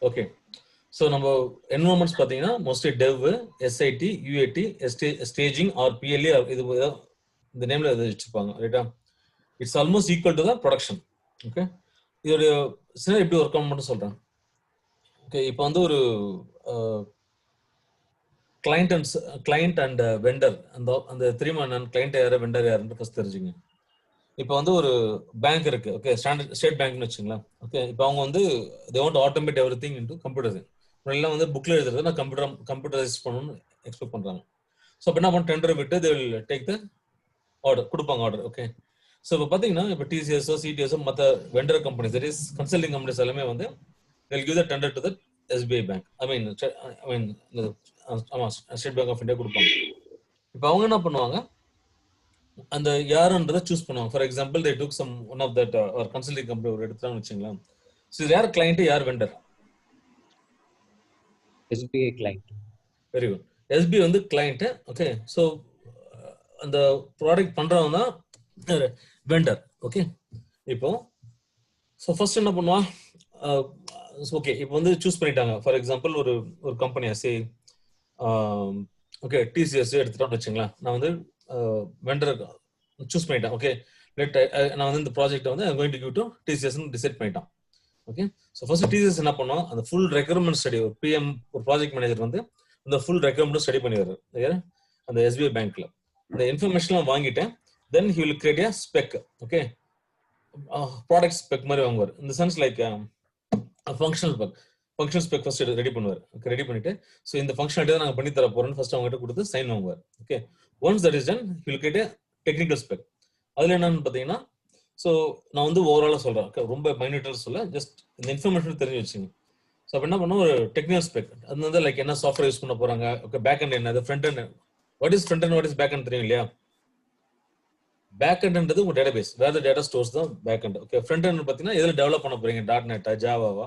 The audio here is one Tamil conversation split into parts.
ஓகே. ஸோ நம்ம என்வரன்மெண்ட்ஸ் பார்த்தீங்கன்னா mostly dev, SIT, UAT, staging or PLA, இது இந்த நேம்ல இது வச்சிருப்பாங்க. ரைட்டா? It's almost equal to the production. Okay. இதோட சில எப்படி ஒர்க் ஆகும் மட்டும் சொல்றேன். ஓகே. இப்போ வந்து ஒரு கிளைண்ட் அண்ட் வெண்டர், அந்த தெரியுமா நான் கிளைண்ட் யாரு வெண்டர் யாருன்னு ஃபர்ஸ்ட் தெரிஞ்சுங்க. இப்போ வந்து ஒரு பேங்க் இருக்கு. ஓகே. ஸ்டேட் பேங்க்னு வச்சுங்களேன். ஓகே. இப்போ அவங்க வந்து they want automate everything into computer. எல்லாம் வந்து புக்ல எழுதுறது நான் கம்ப்யூட்டரைஸ் பண்ணணும்னு எக்ஸ்பெக்ட் பண்றாங்க. ஸோ அப்போ என்ன பண்ண டெண்டர் விட்டு they will take the order, கொடுப்பாங்க ஆர்டர். ஓகே. ஸோ இப்போ பார்த்தீங்கன்னா இப்போ டிசிஎஸ்ஓ சிடிஎஸ்ஓ மற்ற vendor companies, that is consulting companies எல்லாமே வந்து they will give the tender to the SBI bank. I mean ஆமா, ஸ்டேட் பேங்க் ஆஃப் இந்தியா கொடுப்பாங்க. இப்போ அவங்க என்ன பண்ணுவாங்க, அந்த யாருன்றதை சூஸ் பண்ணுவாங்க. For example they took some one of that ஒரு கன்சல்டிங் கம்பெனி ஒரு எடுத்துட்டாங்கன்னு வச்சுங்களேன். ஸோ யார் கிளைண்ட், யார் vendor? SBI client. Very good. SBI வந்து கிளைண்ட். ஓகே. ஸோ அந்த ப்ராடக்ட் பண்றவங்க தான் வெண்டர். ஓகே. இப்போ ஸோ ஃபர்ஸ்ட் என்ன பண்ணுவான், ஓகே இப்போ வந்து சூஸ் பண்ணிட்டாங்க. ஃபார் எக்ஸாம்பிள் ஒரு கம்பெனியா சே ஓகே டிசிஎஸ் எடுத்துட்டோம்னு வச்சுங்களேன். நான் வந்து வெண்டர் சூஸ் பண்ணிட்டேன். ஓகே. நான் வந்து இந்த ப்ராஜெக்ட் வந்து going to give to TCS decide பண்ணிட்டான். ஓகே. ஸோ ஃபர்ஸ்ட் டிசிஎஸ் என்ன பண்ணுவோம், அந்த ஃபுல் ரெக்யர்மெண்ட் ஸ்டடி, ஒரு பிஎம் ஒரு ப்ராஜெக்ட் மேனேஜர் வந்து அந்த ஃபுல் ரெக்யர்மெண்ட் ஸ்டடி பண்ணிடுறாரு அந்த எஸ்பிஐ பேங்க்ல. இந்த இன்ஃபர்மேஷன்லாம் வாங்கிட்டேன். Then he will create a spec. Okay. Product spec மாதிரி வாங்குவார். இந்த sense like functional spec first ready பண்ணுவார். ரெடி பண்ணிட்டு ஸோ இந்த ஃபங்க்ஷனாலிட்டி தான் நாங்கள் பண்ணி தர போறோம்னு ஃபர்ஸ்ட் அவங்ககிட்ட கொடுத்து சைன் வாங்குவார். Okay. Once that is ton he will create a technical spec. அதுல என்னன்னு பார்த்தீங்கன்னா, ஸோ நான் வந்து ஓவராலாக சொல்றேன், ரொம்ப மைன்யூட்டாக சொல்ல, ஜஸ்ட் இந்த இன்ஃபர்மேஷன் தெரிஞ்சு வச்சுங்க. ஸோ அப்போ என்ன பண்ணுவோம், ஒரு டெக்னிக்கல் ஸ்பெக். அது வந்து லைக் என்ன சாஃப்ட்வேர் யூஸ் பண்ண போறாங்க, ஓகே, பேக் அண்ட் என்ன, front end, what is front end what is back end தெரியும் இல்லையா? பேக் அண்ட்ன்றது உங்க டேட்டாபேஸ், வேற டேட்டா ஸ்டோர்ஸ் தான் back end. Okay. Front end பார்த்தீங்கன்னா எதில் டெவலப் பண்ண போறீங்க, .NET ஜாவாவா,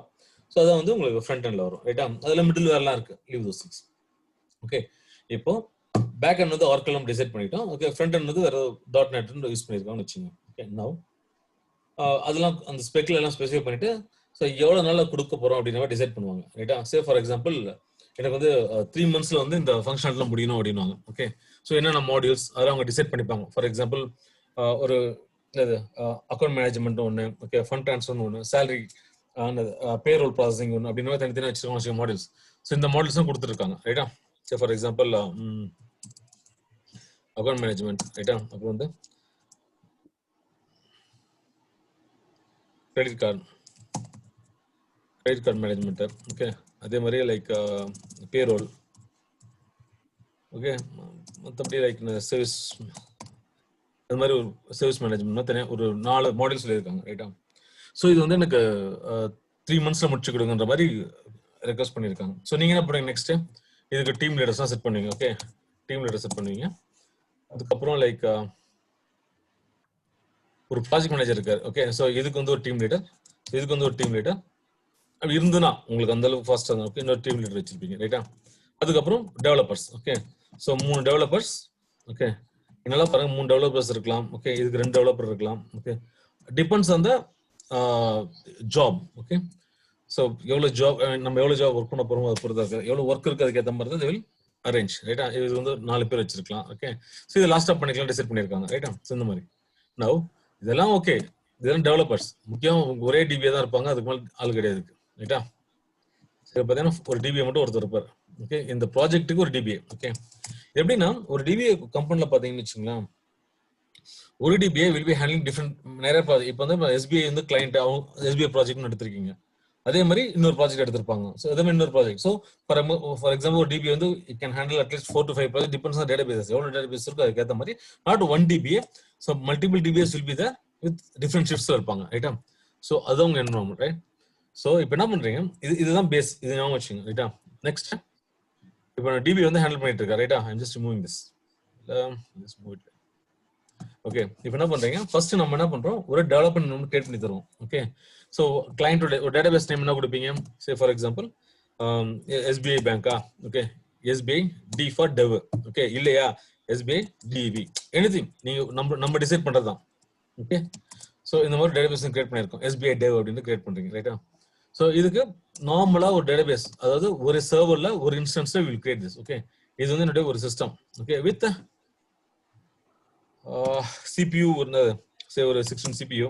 ஸோ அதான் வந்து உங்களுக்கு ஃப்ரண்ட் எண்ட்ல வரும். ரைட்டா? அதில் மிடில் வேர்லாம் இருக்கு, லீவ் தோஸ் திங்ஸ். ஓகே. இப்போ பேக் அண்ட் வந்து ஆர்க்கெல்லாம் டிசைட் பண்ணிட்டோம். ஓகே. ஃப்ரண்ட் அண்ட் வந்து வேற .NET யூஸ் பண்ணியிருக்காங்கன்னு வச்சுங்க. ஓகே. நவ் அதெல்லாம் அந்த ஸ்பெக்ல எல்லாம் ஸ்பெசிஃபை பண்ணிட்டு ஸோ எவ்வளோ நாளில் கொடுக்க போறோம் அப்படின்னு டிசைட் பண்ணுவாங்க. ரைட்டா? சே ஃபார் எக்ஸாம்பிள் எனக்கு வந்து 3 monthsல வந்து இந்த ஃபங்க்ஷன்லாம் முடியணும் அப்படின்வாங்க. ஓகே. ஸோ என்னென்ன மாடியூல்ஸ் அதெல்லாம் அவங்க டிசைட் பண்ணிப்பாங்க. ஃபார் எக்ஸாம்பிள் ஒரு அக்கௌண்ட் மேனேஜ்மெண்ட் ஒன்று, ஓகே, ஃபண்ட் ட்ரான்ஸ்ஃபர் ஒன்று, சேலரி, பேரோல் ப்ராசஸிங் ஒன்று அப்படின்னு தனித்தனியாக வச்சிருக்காங்க மாடியூல்ஸ். ஸோ இந்த மாடியூல்ஸும் கொடுத்துருக்காங்க. ரைட்டா? சே ஃபார் எக்ஸாம்பிள் அக்கௌண்ட் மேனேஜ்மெண்ட். ரைட்டா? அப்புறம் வந்து கிரெடிட் கார்டு மேனேஜ்மெண்ட். ஓகே. அதே மாதிரி லைக் பேரோல். ஓகே. மற்றபடி லைக் சர்வீஸ், அது மாதிரி ஒரு சர்வீஸ் மேனேஜ்மெண்ட் தனியாக ஒரு 4 மாடல்ஸ் சொல்லியிருக்காங்க. ரைட்டா? ஸோ இது வந்து எனக்கு 3 monthsல முடிச்சு கொடுங்கன்ற மாதிரி ரெக்வஸ்ட் பண்ணியிருக்காங்க. ஸோ நீங்க என்ன பண்ணுங்க, நெக்ஸ்ட் இதுக்கு டீம் லீடர்ஸ் தான் செட் பண்ணுவீங்க. ஓகே. டீம் லீடர் செட் பண்ணுவீங்க. அதுக்கப்புறம் லைக் ஒரு ப்ராஜெக்ட் மேனேஜர் இருக்காரு. ஓகே. ஸோ இதுக்கு வந்து ஒரு டீம் லீடர், இதுக்கு வந்து ஒரு டீம் லீடர். அப்படி இருந்துன்னா உங்களுக்கு அந்த அளவுக்கு ஃபாஸ்ட் ஆகும். ஓகே. இன்னொரு டீம் லீடர் வச்சிருப்பீங்க. ரைட்டா? அதுக்கப்புறம் developers. Okay. So 3 developers. Okay. என்னெல்லாம் பாருங்க, 3 டெவலப்பர்ஸ் இருக்கலாம். ஓகே. இதுக்கு 2 டெவலப்பர் இருக்கலாம். Okay. Depends on the job. Okay. So எவ்வளோ ஜாப் நம்ம எவ்வளோ ஜாப் ஒர்க் பண்ண போறோமோ அதை பொறுத்தா இருக்கு. எவ்வளோ ஒர்க் இருக்கு அதுக்கு ஏற்ற மாதிரி தான் வில் அரேஞ்ச். ரைட்டா? இது வந்து 4 பேர் வச்சிருக்கலாம். ஓகே. ஸோ இது லாஸ்ட் ஆஃப் பண்ணிக்கலாம் டிசைட் பண்ணியிருக்காங்க. ரைட்டா? ஸோ இந்த மாதிரி நவ் இதெல்லாம் ஓகே. இதெல்லாம் டெவலப்பர்ஸ். முக்கியம் ஒரே டிபிஏ தான் இருப்பாங்க, அதுக்கு மேலே ஆள் கிடையாது. ரைட்டா? சரி, பார்த்தீங்கன்னா ஒரு டிபிஏ மட்டும் ஒருத்தர் இருப்பார். ஓகே. இந்த ப்ராஜெக்ட்டுக்கு ஒரு டிபிஏ. ஓகே. எப்படின்னா ஒரு டிபிஏ கம்பெனியில் பார்த்தீங்கன்னு வச்சுங்களேன், ஒரு DBA will be handling different நிறைய ப்ராஜெக்ட். இப்போ வந்து எஸ்பிஐ வந்து கிளைண்ட், அவங்க எஸ்பிஐ ப்ராஜெக்ட்னு எடுத்திருக்கீங்க, அதே மாதிரி இன்னொரு ப்ராஜெக்ட் எடுத்திருப்பாங்க. ஸோ அதே மாதிரி இன்னொரு ப்ராஜெக்ட். ஸோ ஃபார் எக்ஸாம்பிள் ஒரு டிபிஏ வந்து it can handle at least 4 to 5 project, depends on database. எவ்வளோ டேட்டாபேஸ் இருக்கோ அதுக்கு ஏற்ற மாதிரி, not one DBA. So multiple DBs will be there with different shifts இருப்பாங்க. ரைட்டா? ஸோ அதுதான் உங்க என்வரான்மெண்ட். ரைட்? ஸோ இப்போ என்ன பண்றீங்க, இதுதான் பேஸ், இது ஞாபகம் வச்சுங்க. ரைட்டா? நெக்ஸ்ட் இப்போ நான் டிபி வந்து ஹேண்டில் பண்ணிட்டு இருக்கேன். ரைட்டா? I'm just moving this. Just move it. Okay. இப்போ என்ன பண்றீங்க, ஃபர்ஸ்ட் நம்ம என்ன பண்றோம், ஒரு டெவலப்மெண்ட் நம்ம கிரியேட் பண்ணி தருவோம். ஓகே. ஸோ கிளையண்டோட ஒரு டேட்டாபேஸ் நேம் என்ன கொடுப்பீங்க, சே ஃபார் எக்ஸாம்பிள் எஸ்பிஐ பேங்கா. Okay. SBI D for dev. Okay. இல்லையா எஸ்பிஐ டிவி, எனிதிங் நீங்க நம்ம டிசைட் பண்றது தான். ஓகே. ஸோ இந்த மாதிரி டேட்டாபேஸ் கிரியேட் பண்ணியிருக்கோம், எஸ்பிஐ டெவ் அப்படின்னு கிரியேட் பண்றீங்க. ரைட்டா? ஸோ இதுக்கு நார்மலா ஒரு டேட்டாபேஸ், அதாவது ஒரு சர்வர்ல ஒரு இன்ஸ்டன்ஸ்ல வில் கிரியேட் திஸ். ஓகே, இது வந்து என்னுடைய ஒரு சிஸ்டம். ஓகே, வித் CPU ஒரு 16 CPU.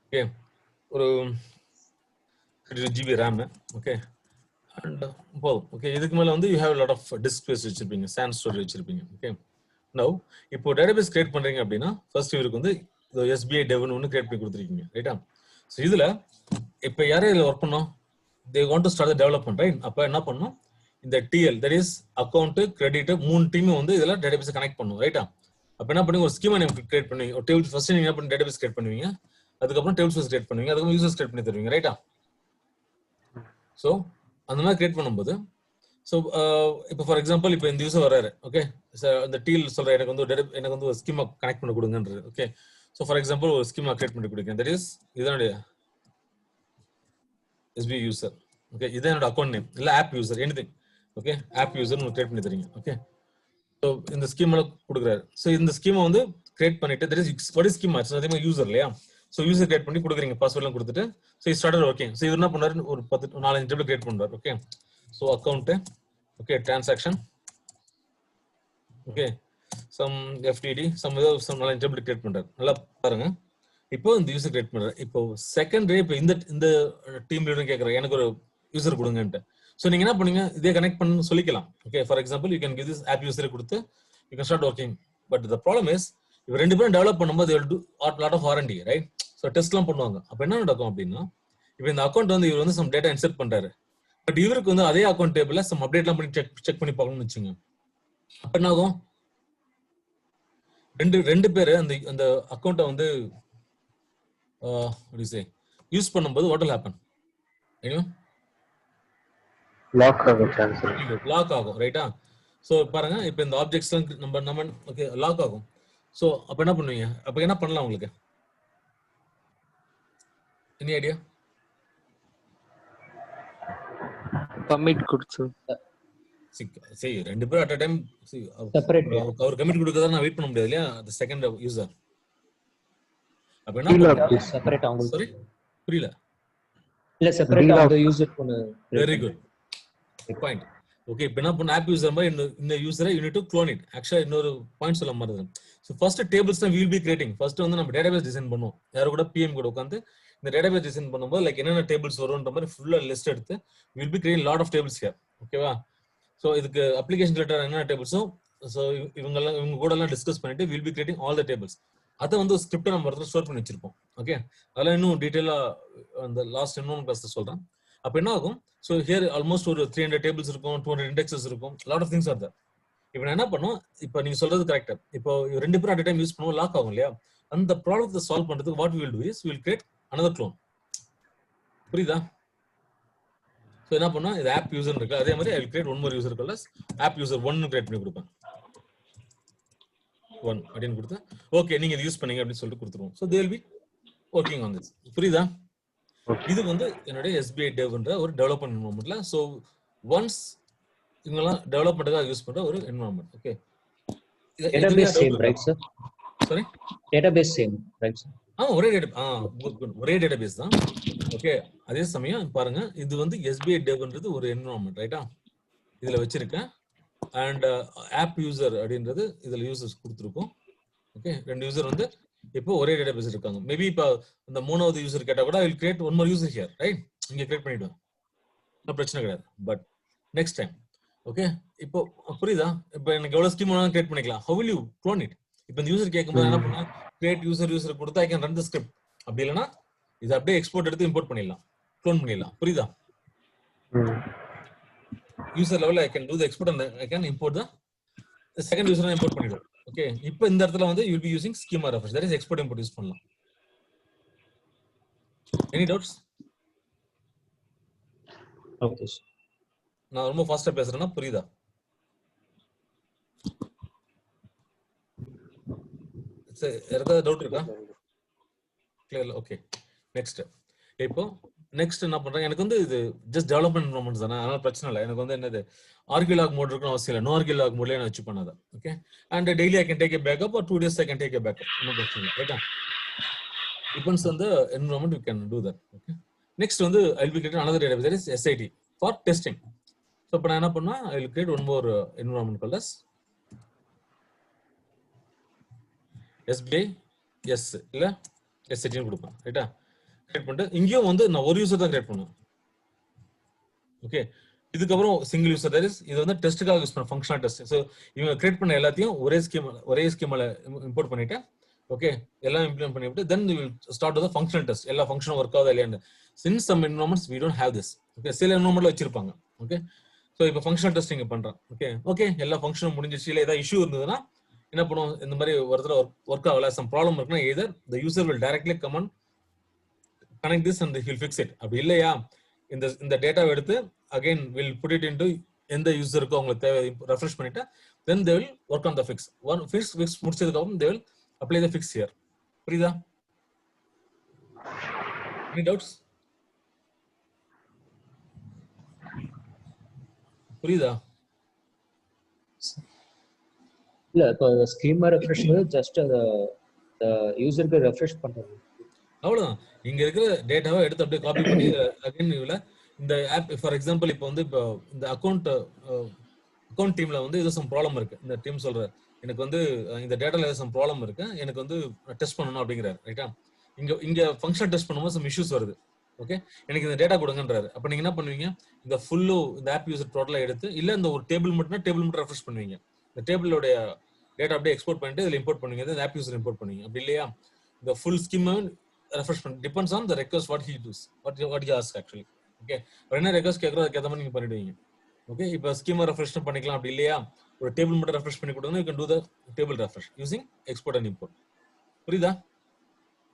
ஓகே, ஒரு 32 GB RAM. ஓகே, அண்ட் போதும். ஓகே, இதுக்கு மேல வந்து you have lot of disk space வச்சிருப்பீங்க, சாண்ட் ஸ்டோரேஜ் வச்சிருப்பீங்க. ஓகே, நவ் இப்போ டேட்டாபேஸ் கிரியேட் பண்றீங்க அப்படின்னா ஃபர்ஸ்ட் இவருக்கு வந்து SBI டெவ்னு ஒன்று கிரியேட் பண்ணி கொடுத்துருக்கீங்க, ரைட்டா? ஸோ இதுல இப்போ யாரே இதில் ஒர்க் பண்ணோம், they want to start development, right? அப்போ என்ன பண்ணணும், இந்த TL, that is account, credit, 3 டீமும் வந்து இதில் டேட்டாபேஸ் கனெக்ட் பண்ணும், ரைட்டா? அப்போ என்ன பண்ணி ஒரு ஸ்கீமா நேம் கிரியேட் பண்ணுவீங்க, ஒரு டேபிள் ஃபர்ஸ்ட் நீங்க என்ன பண்ணி டேட்டாபேஸ் கிரியேட் பண்ணுவீங்க, அதுக்கப்புறம் டேபிள் ஸ்பேஸ் கிரியேட் பண்ணுவீங்க, அதுக்கப்புறம் யூசர்ஸ் கிரியேட் பண்ணி தருவீங்க, ரைட்டா? ஸோ அந்த மாதிரி கிரியேட் பண்ணும்போது, ஸோ இப்போ ஃபார் எக்ஸாம்பிள் இப்போ இந்த யூசர் வராரு. ஓகே, இந்த TL சொல்ற எனக்கு வந்து ஒரு ஸ்கீமா கனெக்ட் பண்ணி கொடுங்கன்றது. ஓகே, ஸோ ஃபார் எக்ஸாம்பிள் ஒரு ஸ்கீமா கிரியேட் பண்ணி கொடுங்க, தட் இஸ் இதனுடைய SBI யூசர். ஓகே, இது என்னோட அக்கௌண்ட் நேம், இல்லை app user, anything. Okay, app user create பண்ணி தரீங்க. ஓகே, ஸோ இந்த ஸ்கீம்ல கொடுக்குறாரு. ஸோ இந்த ஸ்கீமை வந்து கிரியேட் பண்ணிட்டு, that is what is schema, அதே மாதிரி யூசர் இல்லையா? ஸோ யூசர் கிரியேட் பண்ணி கொடுக்குறீங்க, பாஸ்வேர்ட்லாம் கொடுத்துட்டு. So starter okay. ஸோ இவர் என்ன பண்ணாரு, ஒரு 4-5 டேபிள் கிரியேட் பண்றாரு. Okay, so account, okay, transaction, okay, some FTD, some 4 table create பண்றாரு. நல்லா பாருங்க. இப்போ இந்த யூசர் கிரியேட் பண்றாரு. இப்போ செகண்டரி இப்போ இந்த டீம் லீடர் கேட்கறாரு, எனக்கு ஒரு யூசர் கொடுங்கன்ட்டு. ஸோ நீங்க என்ன பண்ணீங்க, இதே கனெக்ட் பண்ணு சொல்லிக்கலாம். Okay, for example you can give this app யூசரை கொடுத்து you can start working. But the problem is, இவ ரெண்டு பேரும் டெவலப் பண்ணும்போது lot of R&D, right? So டெஸ்ட்லாம் பண்ணுவாங்க. அப்போ என்ன நடக்கும் அப்படின்னா, இப்போ இந்த அக்கௌண்ட் வந்து இவர் வந்து சம் டேட்டா இன்சர்ட் பண்றாரு. பட் இவருக்கு வந்து அதே அக்கௌண்ட் டேபிள்ல சம் அப்டேட்லாம் பண்ணி செக் பண்ணி பார்க்கணும்னு வச்சுங்க. அப்ப என்ன ஆகும், ரெண்டு பேரு அந்த அக்கௌண்ட்டை வந்து யூஸ் பண்ணும்போது வாட் வில் ஹேப்பன், லாக் ஆகும், ரைட்டா? சோ பாருங்க, இப்போ இந்த ஆப்ஜெக்ட்ஸ் நம்ம ஓகே லாக் ஆகும். சோ அப்ப என்ன பண்ணுவீங்க, அப்ப என்ன பண்ணலாம் உங்களுக்கு எனி ஐடியா? கமிட் கொடுத்து சரி, ரெண்டு பேரும் அட் a டைம் அவர் கமிட் கொடுக்கறத நான் வெயிட் பண்ண முடியாது இல்லையா, அந்த செகண்ட் யூசர். அப்ப என்ன பண்ணுவீங்க, செப்பரேட் அவங்க, சாரி புரியல, இல்ல செப்பரேட் அவங்க யூசர் பண்ணு. Very good point. ஓகே, இப்போ என்ன பண்ண, ஆப் யூசர் மாதிரி இந்த யூசரை you need to clone it. ஆக்சுவலா இன்னொரு பாயிண்ட் சொல்ல மறந்துட்டேன். ஸோ ஃபர்ஸ்ட் டேபிள்ஸ் தான் வில் பி கிரியேட்டிங். ஃபர்ஸ்ட் வந்து நம்ம டேட்டாபேஸ் டிசைன் பண்ணுவோம், யாரும் கூட PM கூட உட்காந்து இந்த டேட்டாபேஸ் டிசைன் பண்ணும்போது லைக் என்னென்ன டேபிள்ஸ் வரும்ன்ற மாதிரி ஃபுல்லா லிஸ்ட் எடுத்து will be creating lot of tables here. ஓகேவா? ஸோ இதுக்கு அப்ளிகேஷன் ரிலேட்டட் என்ன டேபிள்ஸும் இவங்க கூட எல்லாம் டிஸ்கஸ் பண்ணிட்டு will be creating all the tables. அதை வந்து ஸ்கிரிப்டை நம்ம இடத்துல ஸ்டோர் பண்ணி வச்சிருப்போம். ஓகே, அதெல்லாம் இன்னும் டீட்டெயிலா அந்த லாஸ்ட் இன்னொன்று கிளாஸ்ல சொல்றேன். அப்ப என்ன ஆகும், ஸோ ஹியர் ஆல்மோஸ்ட் ஒரு 300 டேபிள்ஸ் இருக்கும், 200 இண்டெக்ஸஸ் இருக்கும், lot of things are there. இப்போ நான் என்ன பண்ணும், இப்போ நீங்க சொல்றது கரெக்ட். இப்போ ரெண்டு பேரும் அட் டைம் யூஸ் பண்ணுவோம், லாக் ஆகும் இல்லையா? அந்த ப்ராப்ளத்தை சால்வ் பண்றதுக்கு what will do is will create another clone. புரியுதா? ஸோ என்ன பண்ணா, இது ஆப் யூசர் இருக்கு, அதே மாதிரி I will create one more user called as app user 1 create பண்ணி கொடுப்பேன். 1 அப்படின்னு கொடுத்து ஓகே நீங்க இது யூஸ் பண்ணீங்க அப்படின்னு சொல்லிட்டு கொடுத்துருவோம். So they will be working on this. புரியுதா? இது வந்து என்னுடைய SBI டெவ்ன்ற ஒரு டெவலப்மெண்ட் என்வரன்மெண்ட்ல. ஸோ ஒன்ஸ் இவங்கெல்லாம் டெவலப்மெண்ட்டுக்காக யூஸ் பண்ற ஒரு environment. Okay, database same right sir? Sorry, database same right sir? ஒரே டேட்டாபேஸ் தான். ஓகே, அதே சமயம் பாருங்க, இது வந்து SBI டெவ்ன்றது ஒரு என்வரன்மெண்ட், ரைட்டா? இதுல வச்சிருக்கேன். அண்ட் ஆப் யூசர் அப்படின்றது இதுல யூசர்ஸ் கொடுத்துருக்கோம். ஓகே, ரெண்டு யூசர் வந்து இப்போ ஒரே டேட்டாபேஸ் இருக்காங்க. மேபி இப்போ இந்த மூணாவது யூசர் கேட்டா கூட ஐ will create one more user here, right? இங்க கிரியேட் பண்ணிடுவேன், பிரச்சனை கிடையாது. பட் நெக்ஸ்ட் டைம் ஓகே, இப்போ புரியுதா? இப்போ எனக்கு எவ்வளவு ஸ்கீம் வேணாலும் கிரியேட் பண்ணிக்கலாம். How will you clone it? இப்போ இந்த யூசர் கேட்கும்போது என்ன பண்ணா, கிரியேட் யூசர் கொடுத்து I can run the script. அப்படி இல்லைன்னா இது அப்படியே எக்ஸ்போர்ட் எடுத்து இம்போர்ட் பண்ணிடலாம், க்ளோன் பண்ணிடலாம். புரியுதா? யூசர் லெவல்ல I can do the export and I can import the second யூசரை இம்போர்ட் பண்ணிடுவோம். ஓகே, இப்போ இந்த இடத்துல வந்து you will be using schema reference, that is export import use பண்ணலாம். Any doubts? ஓகே, நான் ரொம்ப ஃபாஸ்டா பேசுறேன்னா புரியுதா? சரி, ஏதாவது டவுட் இருக்கா? கிளியர்? Okay, next. இப்போ நெக்ஸ்ட் என்ன பண்றேன், எனக்கு வந்து இது ஜஸ்ட் டெவலப்மெண்ட் என்வரன்மெண்ட் தானே, அதனால பிரச்சனை இல்லை. எனக்கு வந்து என்னது ஆர்கியூலாக் மோட் இருக்குன்னு அவசியம் இல்லை, நோ ஆர்கியூலாக் மோட்லயே நான் வச்சு பண்ணாத. Okay, and daily I can take a backup or 2 days I can take a backup. No பிரச்சனை இல்லை, ரைட்டா? Depends on the environment you can do that. Okay, next வந்து I will create another database that is SIT for testing. So இப்போ நான் என்ன பண்ணா I will create one more environment called as SBI S இல்ல SIT ன்னு கொடுப்பேன். ரைட்டா? கிரியேட் பண்ணிட்டு இங்கேயும் வந்து நான் ஒரு யூசர் தான் கிரியேட் பண்ணுவேன். ஓகே, இதுக்கப்புறம் சிங்கிள் யூசர் தட் இஸ் இது வந்து டெஸ்ட்டுக்காக யூஸ் பண்ண ஃபங்க்ஷனல் டெஸ்ட். ஸோ இவங்க கிரியேட் பண்ண எல்லாத்தையும் ஒரே ஸ்கீமால இம்போர்ட் பண்ணிட்டு ஓகே எல்லாம் இம்ப்ளிமெண்ட் பண்ணிவிட்டு then we will start the functional test. எல்லா ஃபங்க்ஷனும் ஒர்க் ஆகுதா இல்லையான்னு. Since some environments we don't have this. Okay, சில என்வரன்மெண்ட்ல வச்சிருப்பாங்க. ஓகே, ஸோ இப்போ ஃபங்க்ஷனல் டெஸ்டிங் பண்றேன். ஓகே எல்லா ஃபங்க்ஷனும் முடிஞ்சிச்சு. இல்லை ஏதாவது இஷ்யூ இருந்ததுன்னா என்ன பண்ணுவோம், இந்த மாதிரி ஒருத்தர் ஒர்க் ஆகல சம் ப்ராப்ளம் இருக்குன்னா either the user will directly come and connect this and he will fix it. அப்படி இல்லையா இந்த டேட்டாவை எடுத்து again will put it into எந்த யூசருக்கு அவங்களுக்கு தேவை ரெஃப்ரெஷ் பண்ணிட்டு then they will work on the fix. One fix முடிச்சதுக்கு அப்புறம் they will apply the fix here. புரியுதா? Any doubts? புரியுதா? இல்ல இப்போ ஸ்கீமா ரெஃப்ரெஷ் ஜஸ்ட் அந்த யூசருக்கு ரெஃப்ரெஷ் பண்றது அவ்வளவுதான். இங்க இருக்கிற டேட்டாவை எடுத்து அப்படியே காப்பி பண்ணி அகைன் இதுல இந்த ஆப் ஃபார் எக்ஸாம்பிள் இப்போ வந்து இப்போ இந்த அக்கௌண்ட் டீம்ல வந்து ஏதோ சம் ப்ராப்ளம் இருக்கு. இந்த டீம் சொல்ற எனக்கு வந்து இந்த டேட்டால ஏதோ சம் ப்ராப்ளம் இருக்கு, எனக்கு வந்து டெஸ்ட் பண்ணணும் அப்படிங்கிறாரு. ரைட்டா? இங்க ஃபங்க்ஷன் டெஸ்ட் பண்ணும்போது சம் இஷ்யூஸ் வருது. ஓகே, எனக்கு இந்த டேட்டா கொடுங்கன்றாரு. அப்ப நீங்க என்ன பண்ணுவீங்க, இந்த ஃபுல்லு இந்த ஆப் யூசர் டோட்டலா எடுத்து இல்ல இந்த ஒரு டேபிள் மட்டும் ரெஃப்ரெஷ் பண்ணுவீங்க. இந்த டேபிளோட டேட்டா அப்படியே எக்ஸ்போர்ட் பண்ணிட்டு இதுல இம்போர்ட் பண்ணுவீங்க. இந்த ஆப் யூசர் இம்போர்ட் பண்ணுவீங்க. அப்படி இல்லையா இந்த ஃபுல் ஸ்கீம் ரெஃப்ரெஷ் பண்ணி depends on the request what he does what he ask actually. Okay, என்ன ரெக்வெஸ்ட் கேட்கறோம் அதுக்கு ஏற்ற மாதிரி நீங்க பண்ணிடுவீங்க. ஓகே, இப்போ ஸ்கீமா ரெஃப்ரெஷ் பண்ணிக்கலாம். அப்படி இல்லையா ஒரு டேபிள் மட்டும் ரெஃப்ரெஷ் பண்ணி கொடுங்க, you can do the table refresh using export and import. புரியுதா?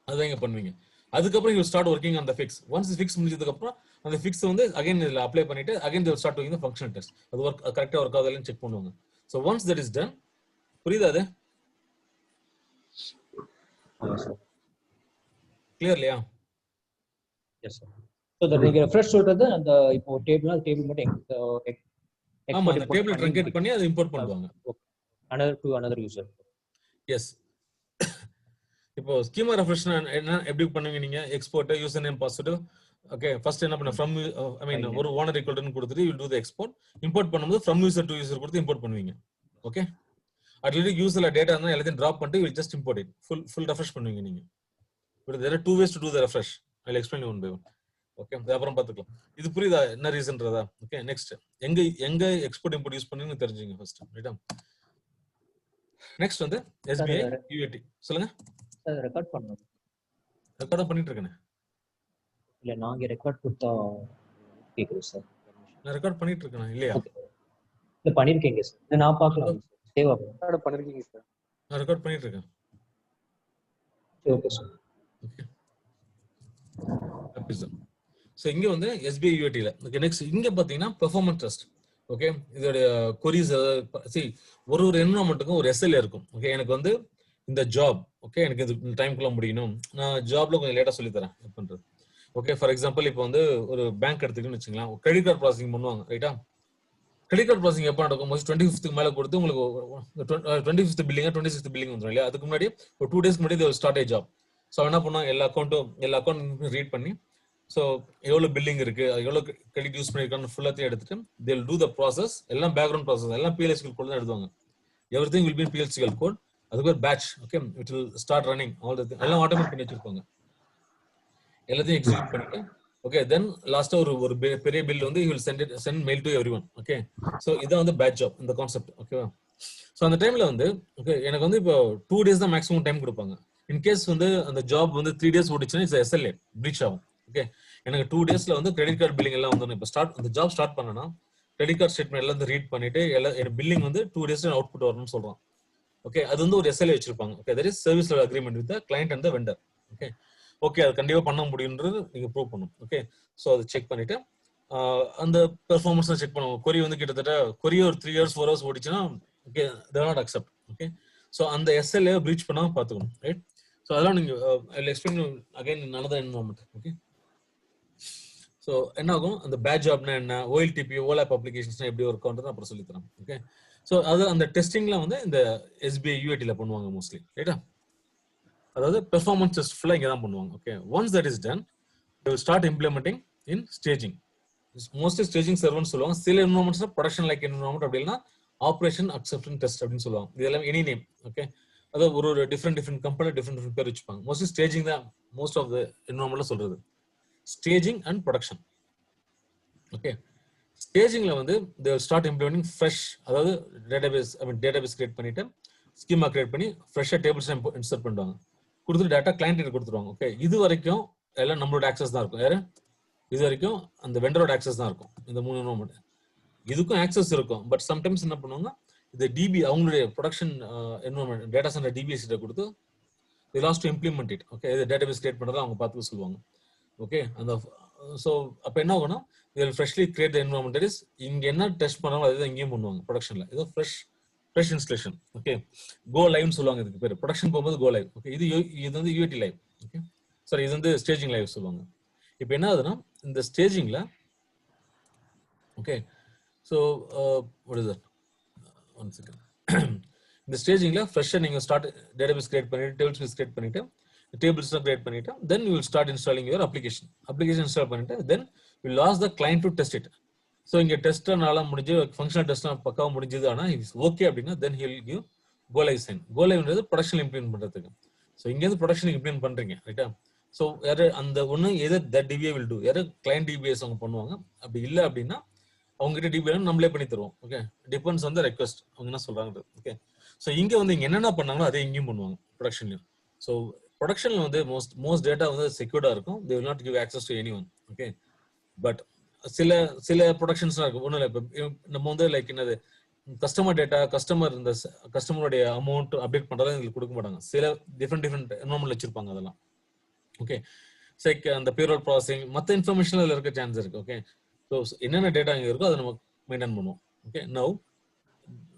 அதுதான் இங்க பண்ணுவீங்க. அதுக்கப்புறம் you start working on the fix. Once fix முடிஞ்சதுக்கு அப்புறம் அந்த ஃபிக்ஸ் வந்து அகைன் இதுல அப்ளை பண்ணிட்டு again they will start doing the functional test. அது ஒர்க் கரெக்ட்டா ஒர்க் ஆகுதுன்னு செக் பண்ணுவாங்க. So once that is done, புரியுதா? அது கிளியர்லையா? Yes sir. சோ தட் நீங்க ரெஃப்ரெஷ் சொல்றது அந்த இப்போ டேபிள் மட்டும் ஆமா, அந்த டேபிள் ட்ரங்கேட் பண்ணி அதை இம்போர்ட் பண்ணுவாங்க. another user. எஸ். இப்போ ஸ்கீமா ரெஃப்ரெஷ் என்ன எப்படி பண்ணுவீங்க நீங்க? Export user name password. Okay, first என்ன பண்ண ஃப்ரம் ஐ மீன் ஒரு ஓனர் ஈக்குவல் கொடுத்துட்டு you will do the export. Import பண்ணும்போது ஃப்ரம் யூசர் டு யூசர் கொடுத்து இம்போர்ட் பண்ணுவீங்க. ஓகே, அட்லீஸ்ட் யூசர்ல டேட்டா இருந்தா எல்லாத்தையும் டிராப் பண்ணிட்டு will just import it. Full refresh பண்ணுவீங்க நீங்க. But there are two ways to do the refresh. I will explain one by one. Okay, அப்புறம் பார்த்துக்கலாம். இது புரியுதா என்ன ரீசன்றதா? ஓகே, நெக்ஸ்ட் எங்க எக்ஸ்போர்ட் இம்போர்ட் யூஸ் பண்ணுவீங்கன்னு தெரிஞ்சுங்க ஃபர்ஸ்ட். ரைட்டா? நெக்ஸ்ட் வந்து SBI UAT. சொல்லுங்க. சார் ரெக்கார்ட் பண்ணனும். ரெக்கார்ட் பண்ணிட்டு இருக்கேன். இல்ல நாங்க ரெக்கார்ட் கொடுத்தா கேக்குது சார். நான் ரெக்கார்ட் பண்ணிட்டு இருக்கேன் இல்லையா? இல்ல பண்ணிருக்கீங்க சார். நான் பார்க்கலாம். சேவ் ஆகும். ரெக்கார்ட் பண்ணிருக்கீங்க சார். நான் ரெக்கார்ட் பண்ணிட்டு இருக்கேன். Okay sir. ஓகே. சோ இங்க வந்து SBI UAT ல ஓகே நெக்ஸ்ட் இங்க பாத்தீங்கன்னா பெர்ஃபார்மன்ஸ் டெஸ்ட். ஓகே, இதோட queries ஒரு என்விரான்மென்ட்க்கும் ஒரு SLA இருக்கும். ஓகே, எனக்கு வந்து இந்த ஜாப் ஓகே எனக்கு இந்த டைம்க்குள்ள முடியணும். நான் ஜாப்ல கொஞ்சம் லேட்டா சொல்லி தரேன் என்ன பண்றது. ஓகே, ஃபார் எக்ஸாம்பிள் இப்போ வந்து ஒரு பேங்க் எடுத்துக்கின்னு வச்சுக்கலாம், கிரெடிட் கார்டு ப்ராசஸிங் பண்ணுவாங்க. ரைட்டா? கிரெடிட் கார்டு ப்ராசஸிங் எப்போ நடக்கும்? 25th மேல கொடுத்து உங்களுக்கு 25th பில்லிங் 26th பில்லிங் வந்துடும் இல்லையா? அதுக்கு முன்னாடி ஒரு 2 days முன்னாடி ஸ்டார்ட் ஜாப். ஸோ என்ன பண்ணுவாங்க, எல்லா அக்கௌண்ட் ரீட் பண்ணி ஸோ எவ்வளோ பில்லிங் இருக்கு, எவ்வளோ கிரெடிட் யூஸ் பண்ணிருக்கான்னு ஃபுல்லாத்தையும் எடுத்துட்டு they will do the process. எல்லாம் பேக்ரவுண்ட் ப்ராசஸ் எல்லாம் PLSQL கோட் தான் எழுதுவாங்க. everything will be in PLSQL code. அதுக்கு ஒரு batch okay it will start running all the எல்லாம் ஆட்டோமேட் பண்ணி வச்சிருப்பாங்க. எல்லாத்தையும் எக்ஸிக்யூட் பண்ணிட்டு ஓகே தென் லாஸ்டா ஒரு பெரிய பில் வந்து you will send mail to everyone. Okay, so இதான் வந்து பேட்ச் ஜாப் இந்த கான்செப்ட். ஓகேவா? ஸோ அந்த டைம்ல வந்து ஓகே எனக்கு வந்து இப்போ 2 days தான் மேக்ஸிமம் டைம் கொடுப்பாங்க. இன்கேஸ் வந்து அந்த ஜாப் வந்து 3 days ஓடிச்சுன்னா இட்ஸ் SLA பிரீச் ஆகும். ஓகே, எனக்கு 2 daysல வந்து கிரெடிட் கார்டு பில்லிங் எல்லாம் வந்து இப்போ அந்த ஜாப் ஸ்டார்ட் பண்ணனா கிரெடிட் கார்டு ஸ்டேட்மெண்ட் எல்லாம் ரீட் பண்ணிட்டு எல்லாம் பில்லிங் வந்து 2 daysல அவுட்புட் வரணும்னு சொல்றான். ஓகே, அது வந்து ஒரு SLA வச்சிருப்பாங்க. Okay, that is service level agreement with the client and the vendor. Okay okay, அது கண்டிப்பா பண்ண முடியும்ன்றது நீங்க ப்ரூவ் பண்ணணும். ஓகே, ஸோ அதை செக் பண்ணிட்டு அந்த பெர்ஃபார்மன்ஸ் செக் பண்ணுவோம். கொரி வந்து கிட்டத்தட்ட கொரி ஒரு 3 years 4 hours ஓடிச்சுன்னா okay they not accept. Okay, so அந்த SLA பிரீச் பண்ணாம பார்த்துக்கணும். ரைட்? ஸோ அதெல்லாம் நீங்க I will explain again in another environment. Okay, so என்ன ஆகும், அந்த பேட்ச் ஜாப்னா என்ன, OLTP OLAP அப்ளிகேஷன்ஸ்னா எப்படி ஒர்க் ஆகுன்றது அப்புறம் சொல்லி தரேன். ஓகே, ஸோ அது அந்த டெஸ்டிங்ல வந்து இந்த SBI UAT ல பண்ணுவாங்க மோஸ்ட்லி. ரைட்டா? அதாவது பெர்ஃபார்மன்ஸ் டெஸ்ட் ஃபுல்லா இங்க தான் பண்ணுவாங்க. Okay, once that is ton they will start implementing in staging. Mostly staging servers சொல்லுவாங்க. சில environments production like environment அப்படி இல்லைன்னா operation acceptance test அப்படின்னு சொல்லுவாங்க. இதெல்லாம் எனி நேம். ஓகே, அதாவது ஒரு டிஃப்ரெண்ட் கம்பெனி டிஃப்ரெண்ட் பேர் வச்சுப்பாங்க. மோஸ்ட்லி ஸ்டேஜிங் தான் மோஸ்ட் ஆஃப் த என்வரான்மெண்ட்ல சொல்றது. Staging and production. ஓகே, ஸ்டேஜிங்ல வந்து they will start implementing fresh, அதாவது டேட்டாபேஸ் கிரியேட் பண்ணிட்டு ஸ்கீமா கிரியேட் பண்ணி ஃப்ரெஷ்ஷாக டேபிள்ஸ் இன்சர்ட் பண்ணுவாங்க. கொடுத்துட்டு டேட்டா கிளைண்ட் கொடுத்துருவாங்க. ஓகே, இது வரைக்கும் எல்லாம் நம்மளோட ஆக்சஸ் தான் இருக்கும். யாரு இது வரைக்கும் அந்த வெண்டரோட ஆக்சஸ் தான் இருக்கும். இந்த 3 என்வரான்மெண்ட் இதுக்கும் ஆக்சஸ் இருக்கும். பட் சம்டைம்ஸ் என்ன பண்ணுவாங்க, இந்த டிபி அவங்களுடைய production environment data center DBs கிட்ட கொடுத்து they lost to implement it. Okay, இது டேட்டாபேஸ் கிரியேட் பண்றத அவங்க பார்த்து சொல்லுவாங்க. ஓகே, அந்த ஸோ அப்போ என்ன ஆகும்னா they will freshly create the environment. that is இங்க என்ன டெஸ்ட் பண்ணாலும் அதுதான் இங்கேயும் பண்ணுவாங்க ப்ரொடக்ஷன்ல. இது ஃப்ரெஷ் இன்ஸ்டலேஷன். ஓகே, கோ லைவ்னு சொல்லுவாங்க இதுக்கு பேர். ப்ரொடக்ஷன் போகும்போது கோ லைவ். ஓகே, இது வந்து யூஏடி லைவ். ஓகே, சாரி, இது வந்து ஸ்டேஜிங் லைவ் சொல்லுவாங்க. இப்போ என்ன ஆகுதுன்னா இந்த ஸ்டேஜிங்ல okay, so what is that, one second. இந்த ஸ்டேஜிங்ல ஃப்ரெஷ்ஷாக நீங்கள் ஸ்டார்ட் டேட்டாபேஸ் கிரியேட் பண்ணிட்டு டேபிள்ஸ் கிரியேட் பண்ணிட்டு டேபிள்ஸ் கிரியேட் பண்ணிட்டு then you will start installing your application install பண்ணிட்டு then you loss the client to test it. So இங்கே டெஸ்ட்னால முடிஞ்சு ஃபங்க்ஷனல் டெஸ்ட்லாம் பக்காவாக முடிஞ்சது. ஆனால் இட்ஸ் ஓகே அப்படின்னா then he'll give go live sign. Go லைவ்ன்றது ப்ரொடக்ஷன் இம்ப்ளிமெண்ட் பண்ணுறதுக்கு. ஸோ இங்கேருந்து ப்ரொடக்ஷன் இம்ப்ளிமெண்ட் பண்ணுறீங்க ரைட்டா. ஸோ யாரு அந்த ஒன்று எது தட் டிபிஏ வில் டூ, யாரு கிளைண்ட் டிபிஎஸ் அவங்க பண்ணுவாங்க. அப்படி இல்லை அப்படின்னா அவங்ககிட்ட டிபிஏ நம்மளே பண்ணி தருவோம். ஓகே, டிபெண்ட்ஸ் வந்து ரெக்வஸ்ட் அவங்க என்ன சொல்றாங்க. ஓகே, ஸோ இங்கே வந்து இங்கே என்னென்ன பண்ணாங்களோ அதே இங்கேயும் பண்ணுவாங்க ப்ரொடக்ஷன்லையும். ஸோ ப்ரொடக்ஷன்ல வந்து மோஸ்ட் டேட்டா வந்து செக்யூர்டா இருக்கும். they will not give access to anyone. Okay, but சில ப்ரொடக்ஷன்ஸ்லாம் இருக்கும். ஒன்றும் இல்லை, இப்போ நம்ம வந்து லைக் என்னது கஸ்டமர் டேட்டா இந்த கஸ்டமருடைய அமௌண்ட் அப்டேட் பண்றதா எங்களுக்கு கொடுக்க மாட்டாங்க. சில டிஃப்ரெண்ட் என்வரான்மெண்ட் வச்சிருப்பாங்க அதெல்லாம். ஓகே, லைக் அந்த பேரோல் ப்ராசஸிங் மற்ற இன்ஃபர்மேஷன் அதில் இருக்க சான்ஸ் இருக்கு. ஓகே, ஸோ என்னென்ன டேட்டா இங்கே இருக்கோ அதை நம்ம மெயின்டைன் பண்ணுவோம். ஓகே, நவ்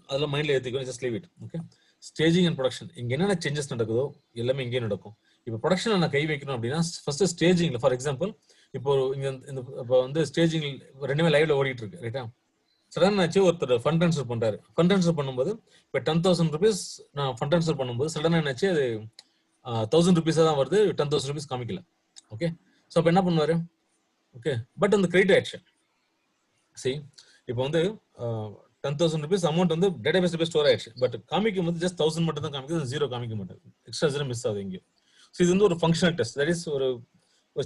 அதெல்லாம் மைண்ட்ல ஏற்றிக்கணும், just leave it. Okay, staging and production இங்கே என்னென்ன சேஞ்சஸ் நடக்குதோ எல்லாமே இங்கே நடக்கும். இப்போ ப்ரொடக்ஷன்ல நான் கை வைக்கணும் அப்படின்னா ஃபர்ஸ்ட் ஸ்டேஜிங்ல ஃபார் எக்ஸாம்பிள் இப்போ இங்க இப்போ வந்து ஸ்டேஜிங் ரெண்டுமே லைவ்ல ஓடிட்டு இருக்கு ரைட்டா. சடன் ஆச்சு ஒருத்தர் ஃபண்ட் ட்ரான்ஸ்ஃபர் பண்றாரு. ஃபண்ட் ட்ரான்ஸ்ஃபர் பண்ணும்போது இப்போ 10,000 rupees நான் ஃபண்ட் ட்ரான்ஸ்ஃபர் பண்ணும்போது சடன் என்னாச்சு அது 1,000 rupees தான் வருது, 10,000 rupees காமிக்கல. ஓகே, ஸோ அப்போ என்ன பண்ணுவாரு. ஓகே, பட் அந்த கிரெடிட் ஆயிடுச்சு. சரி, இப்போ வந்து 10,000 rupees அமௌண்ட் வந்து டேட்டாபேஸ்ல ஸ்டோர் ஆயிடுச்சு. பட் காமிக்கும் போது ஜஸ்ட் 1,000 மட்டும் தான் காமிக்குது, 0 காமிக்க மாட்டேன். எக்ஸ்ட்ரா 0 மிஸ் ஆகுது இங்கே. ஸோ இது வந்து ஒரு ஃபங்க்ஷனல் டெஸ்ட். தட் இஸ் ஒரு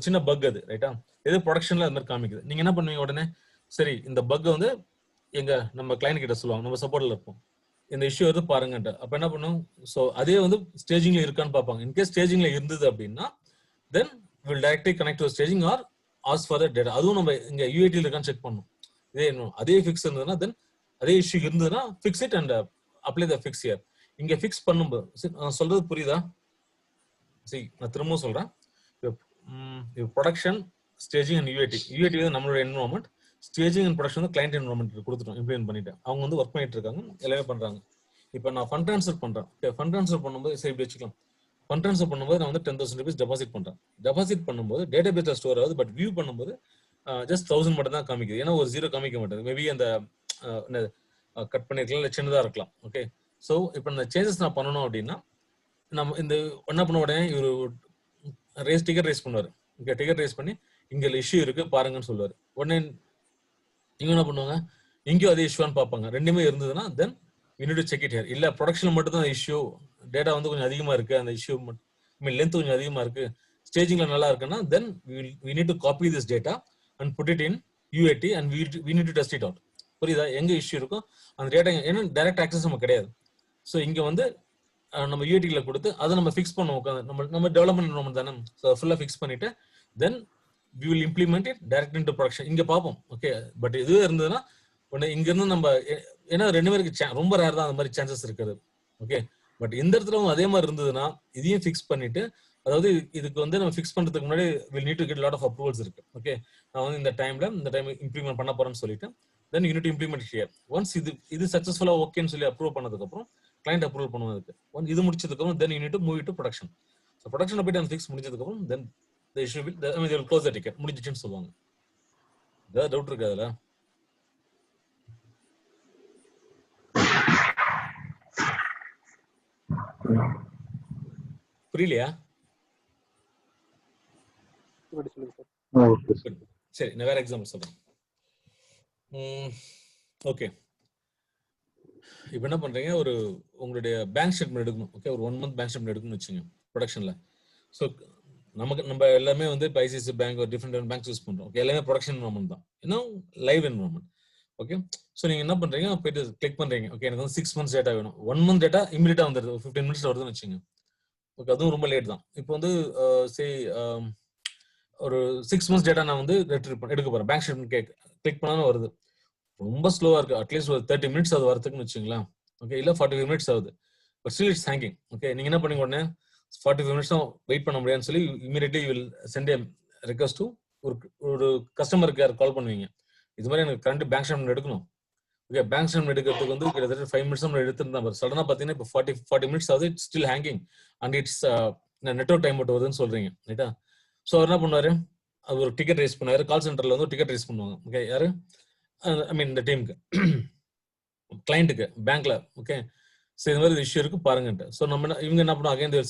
சின்ன பக் அது ரைட்டா. எது ப்ரொடக்ஷன்ல அது மாதிரி காமிக்குது. நீங்க என்ன பண்ணுவீங்க உடனே, சரி இந்த பக் வந்து எங்க நம்ம கிளைண்ட் கிட்ட சொல்லுவாங்க, நம்ம சப்போர்ட்ல இருப்போம், இந்த இஷ்யூ வந்து பாருங்கன்ட்டு. அப்ப என்ன பண்ணுவோம், ஸோ அதே வந்து ஸ்டேஜிங்ல இருக்கான்னு பார்ப்பாங்க. இன்கேஸ் ஸ்டேஜிங்ல இருந்தது அப்படின்னா then will directly connect to staging or as for the data. அதுவும் நம்ம இங்க யூஐடி இருக்கான்னு செக் பண்ணணும். இதே அதே ஃபிக்ஸ் இருந்ததுன்னா தென் அதே இஷ்யூ இருந்ததுன்னா fix it and apply the fix here. இங்க ஃபிக்ஸ் பண்ணும்போது நான் சொல்றது புரியுதா? சரி, நான் திரும்பவும் சொல்றேன். ப்ரொடக்ஷன், ஸ்டேஜிங் அண்ட் யூஐடி வந்து நம்மளோட என்வரான்மெண்ட். ஸ்டேஜிங் அண்ட் ப்ரொடக்ஷன் வந்து கிளைண்ட் என்வரான்மெண்ட் கொடுத்துட்டோம், இம்ப்ளிமெண்ட் பண்ணிட்டேன். அவங்க வந்து ஒர்க் பண்ணிட்டு இருக்காங்க, எல்லாமே பண்றாங்க. இப்போ நான் ஃபண்ட் ட்ரான்ஸ்ஃபர் பண்றேன். ஃபண்ட் ட்ரான்ஸ்ஃபர் பண்ணும்போது சரி இப்படி வச்சுக்கலாம். ஃபண்ட் ட்ரான்ஸ்ஃபர் பண்ணும்போது நான் வந்து 10,000 rupees டெபாசிட் பண்றேன். டெபாசிட் பண்ணும்போது டேட்டாபேஸ்ல ஸ்டோர் ஆகுது. பட் வியூ பண்ணும்போது ஜஸ்ட் 1,000 மட்டும் தான் காமிக்குது. ஏன்னா ஒரு 0 காமிக்க மாட்டேங்குது. மேபி அந்த கட் பண்ணிருக்கலாம், இல்லை சின்னதா இருக்கலாம். ஓகே, ஸோ இப்போ இந்த சேஞ்சஸ் நான் பண்ணணும் அப்படின்னா நம்ம இந்த என்ன பண்ண உடனே இவர் டிக்கெட் ரைஸ் பண்ணுவார். இங்க டிக்கெட் ரைஸ் பண்ணி இங்க இஷ்யூ இருக்கு பாருங்கன்னு சொல்லுவாரு. உடனே நீங்க என்ன பண்ணுவாங்க, இங்கேயும் அதே இஷ்யூன்னு பார்ப்பாங்க. ரெண்டுமே இருந்ததுன்னா தென் you need to check it here. இல்ல ப்ரொடக்ஷன்ல மட்டும் தான் இஷ்யூ, டேட்டா வந்து கொஞ்சம் அதிகமா இருக்கு, அந்த இஷ்யூ லென்த் கொஞ்சம் அதிகமா இருக்கு, ஸ்டேஜிங்ல நல்லா இருக்குன்னா தென் we need to copy this data and put it in UAT and we need to test it out. புரியுதா? எங்க இஷ்யூ இருக்கும் அந்த டேட்டா, ஏன்னா டைரக்ட் ஆக்சஸ் நமக்கு கிடையாது. ஸோ இங்க வந்து நம்ம யூஐடில கொடுத்து அதை நம்ம ஃபிக்ஸ் பண்ணுவோம். நம்ம டெவலப்மெண்ட் என்வரான்மெண்ட் தானே, ஸோ ஃபுல்லாக ஃபிக்ஸ் பண்ணிட்டு தென் we will implement it direct into production. இங்க பார்ப்போம். ஓகே, பட் இதுவே இருந்ததுன்னா உடனே இங்க இருந்து நம்ம, ஏன்னா ரெண்டு பேருக்கு ரொம்ப ரேர் தான் அந்த மாதிரி சான்சஸ் இருக்குது. ஓகே, பட் இந்த இடத்துல அதே மாதிரி இருந்ததுன்னா இதையும் ஃபிக்ஸ் பண்ணிட்டு, அதாவது இதுக்கு வந்து நம்ம ஃபிக்ஸ் பண்றதுக்கு முன்னாடி will need to get lot of approvals இருக்கு. ஓகே, நான் வந்து இந்த டைம் இம்ப்ளிமெண்ட் பண்ண போறேன்னு சொல்லிட்டு தென் you need to implement here. Once இது சக்சஸ்ஃபுல்லா ஓகேன்னு சொல்லி அப்ரூவ் பண்ணதுக்கு அப்புறம் கிளைண்ட் அப்ரூவல் பண்ணுவதுக்கு ஒன் இது முடிச்சதுக்கு அப்புறம் தென் you need to move it to production. So production போயிட்டு அந்த ஃபிக்ஸ் முடிச்சதுக்கு அப்புறம் தென் the issue will, I mean, they will close the ticket. முடிஞ்சிச்சுன்னு சொல்லுவாங்க. ஏதாவது டவுட் இருக்கு அதுல? புரியலையா? Okay sir. சரி, நான் வேற எக்ஸாம்பிள் சொல்றேன். ஓகே, இப்போ என்ன பண்றீங்க, ஒரு உங்களுடைய பேங்க் ஸ்டேட்மெண்ட் எடுக்கணும். ஓகே, ஒரு 1 மந்த் பேங்க் ஸ்டேட்மெண்ட் எடுக்கணும்னு வச்சுங்க ப்ரொடக்ஷன்ல. ஸோ நம்ம எல்லாமே வந்து இப்போ ஐசிஐசி பேங்க் ஒரு டிஃப்ரெண்ட் பேங்க்ஸ் யூஸ் பண்றோம். ஓகே, எல்லாமே ப்ரொடக்ஷன் என்வரான்மெண்ட் தான், இன்னும் லைவ் என்வரான்மெண்ட். ஓகே, ஸோ நீங்க என்ன பண்றீங்க, போயிட்டு கிளிக் பண்றீங்க. ஓகே, எனக்கு வந்து 6 months டேட்டா வேணும். 1 month டேட்டா இமீடியட்டா வந்துடுது, 15 minutes வருதுன்னு வச்சுங்க. ஓகே, அதுவும் ரொம்ப லேட் தான். இப்போ வந்து ஒரு 6 months டேட்டா நான் வந்து எடுக்க போறேன். பேங்க் ஸ்டேட்மெண்ட் கிளிக் பண்ணாலும் வருது, ரொம்ப ஸ்லோவா இருக்கு. அட்லீஸ்ட் ஒரு 30 minutes அது வரதுக்குன்னு வச்சுங்களேன். ஓகே, இல்ல 45 minutes ஆகுது. But still it's hanging. Okay, நீங்க என்ன பண்ணீங்க, உடனே 45 minutes தான் வெயிட் பண்ண முடியாதுன்னு சொல்லி immediately you will sent a request to ஒரு கஸ்டமருக்கு யார் கால் பண்ணுவீங்க, இது மாதிரி எனக்கு கரண்ட் பேங்க் ஸ்டேட்மெண்ட் எடுக்கணும். ஓகே, பேங்க் ஸ்டேட்மெண்ட் எடுக்கிறதுக்கு வந்து கிட்டத்தட்ட 5 minutes எடுத்துருந்தா பாரு, சடனா பார்த்தீங்கன்னா இப்போ 40 minutes ஆகுது, it's still hanging and it's network time out வருதுன்னு சொல்றீங்க, ரைட்டா? ஸோ அவர் என்ன பண்ணுவாரு, அது ஒரு டிக்கெட் ரைஸ் பண்ணுவாரு. கால் சென்டர்ல வந்து டிக்கெட் ரைஸ் பண்ணுவாங்க. ஓகே, யாரு, ஐ மீன் இந்த டீமுக்கு, கிளைண்ட்டுக்கு, பேங்க்ல. ஓகே, ஸோ இந்த மாதிரி இஷ்யூ இருக்கு பாருங்கன்ட்டு. ஸோ இவங்க என்ன பண்ணுவாங்க, அகைன் தேல்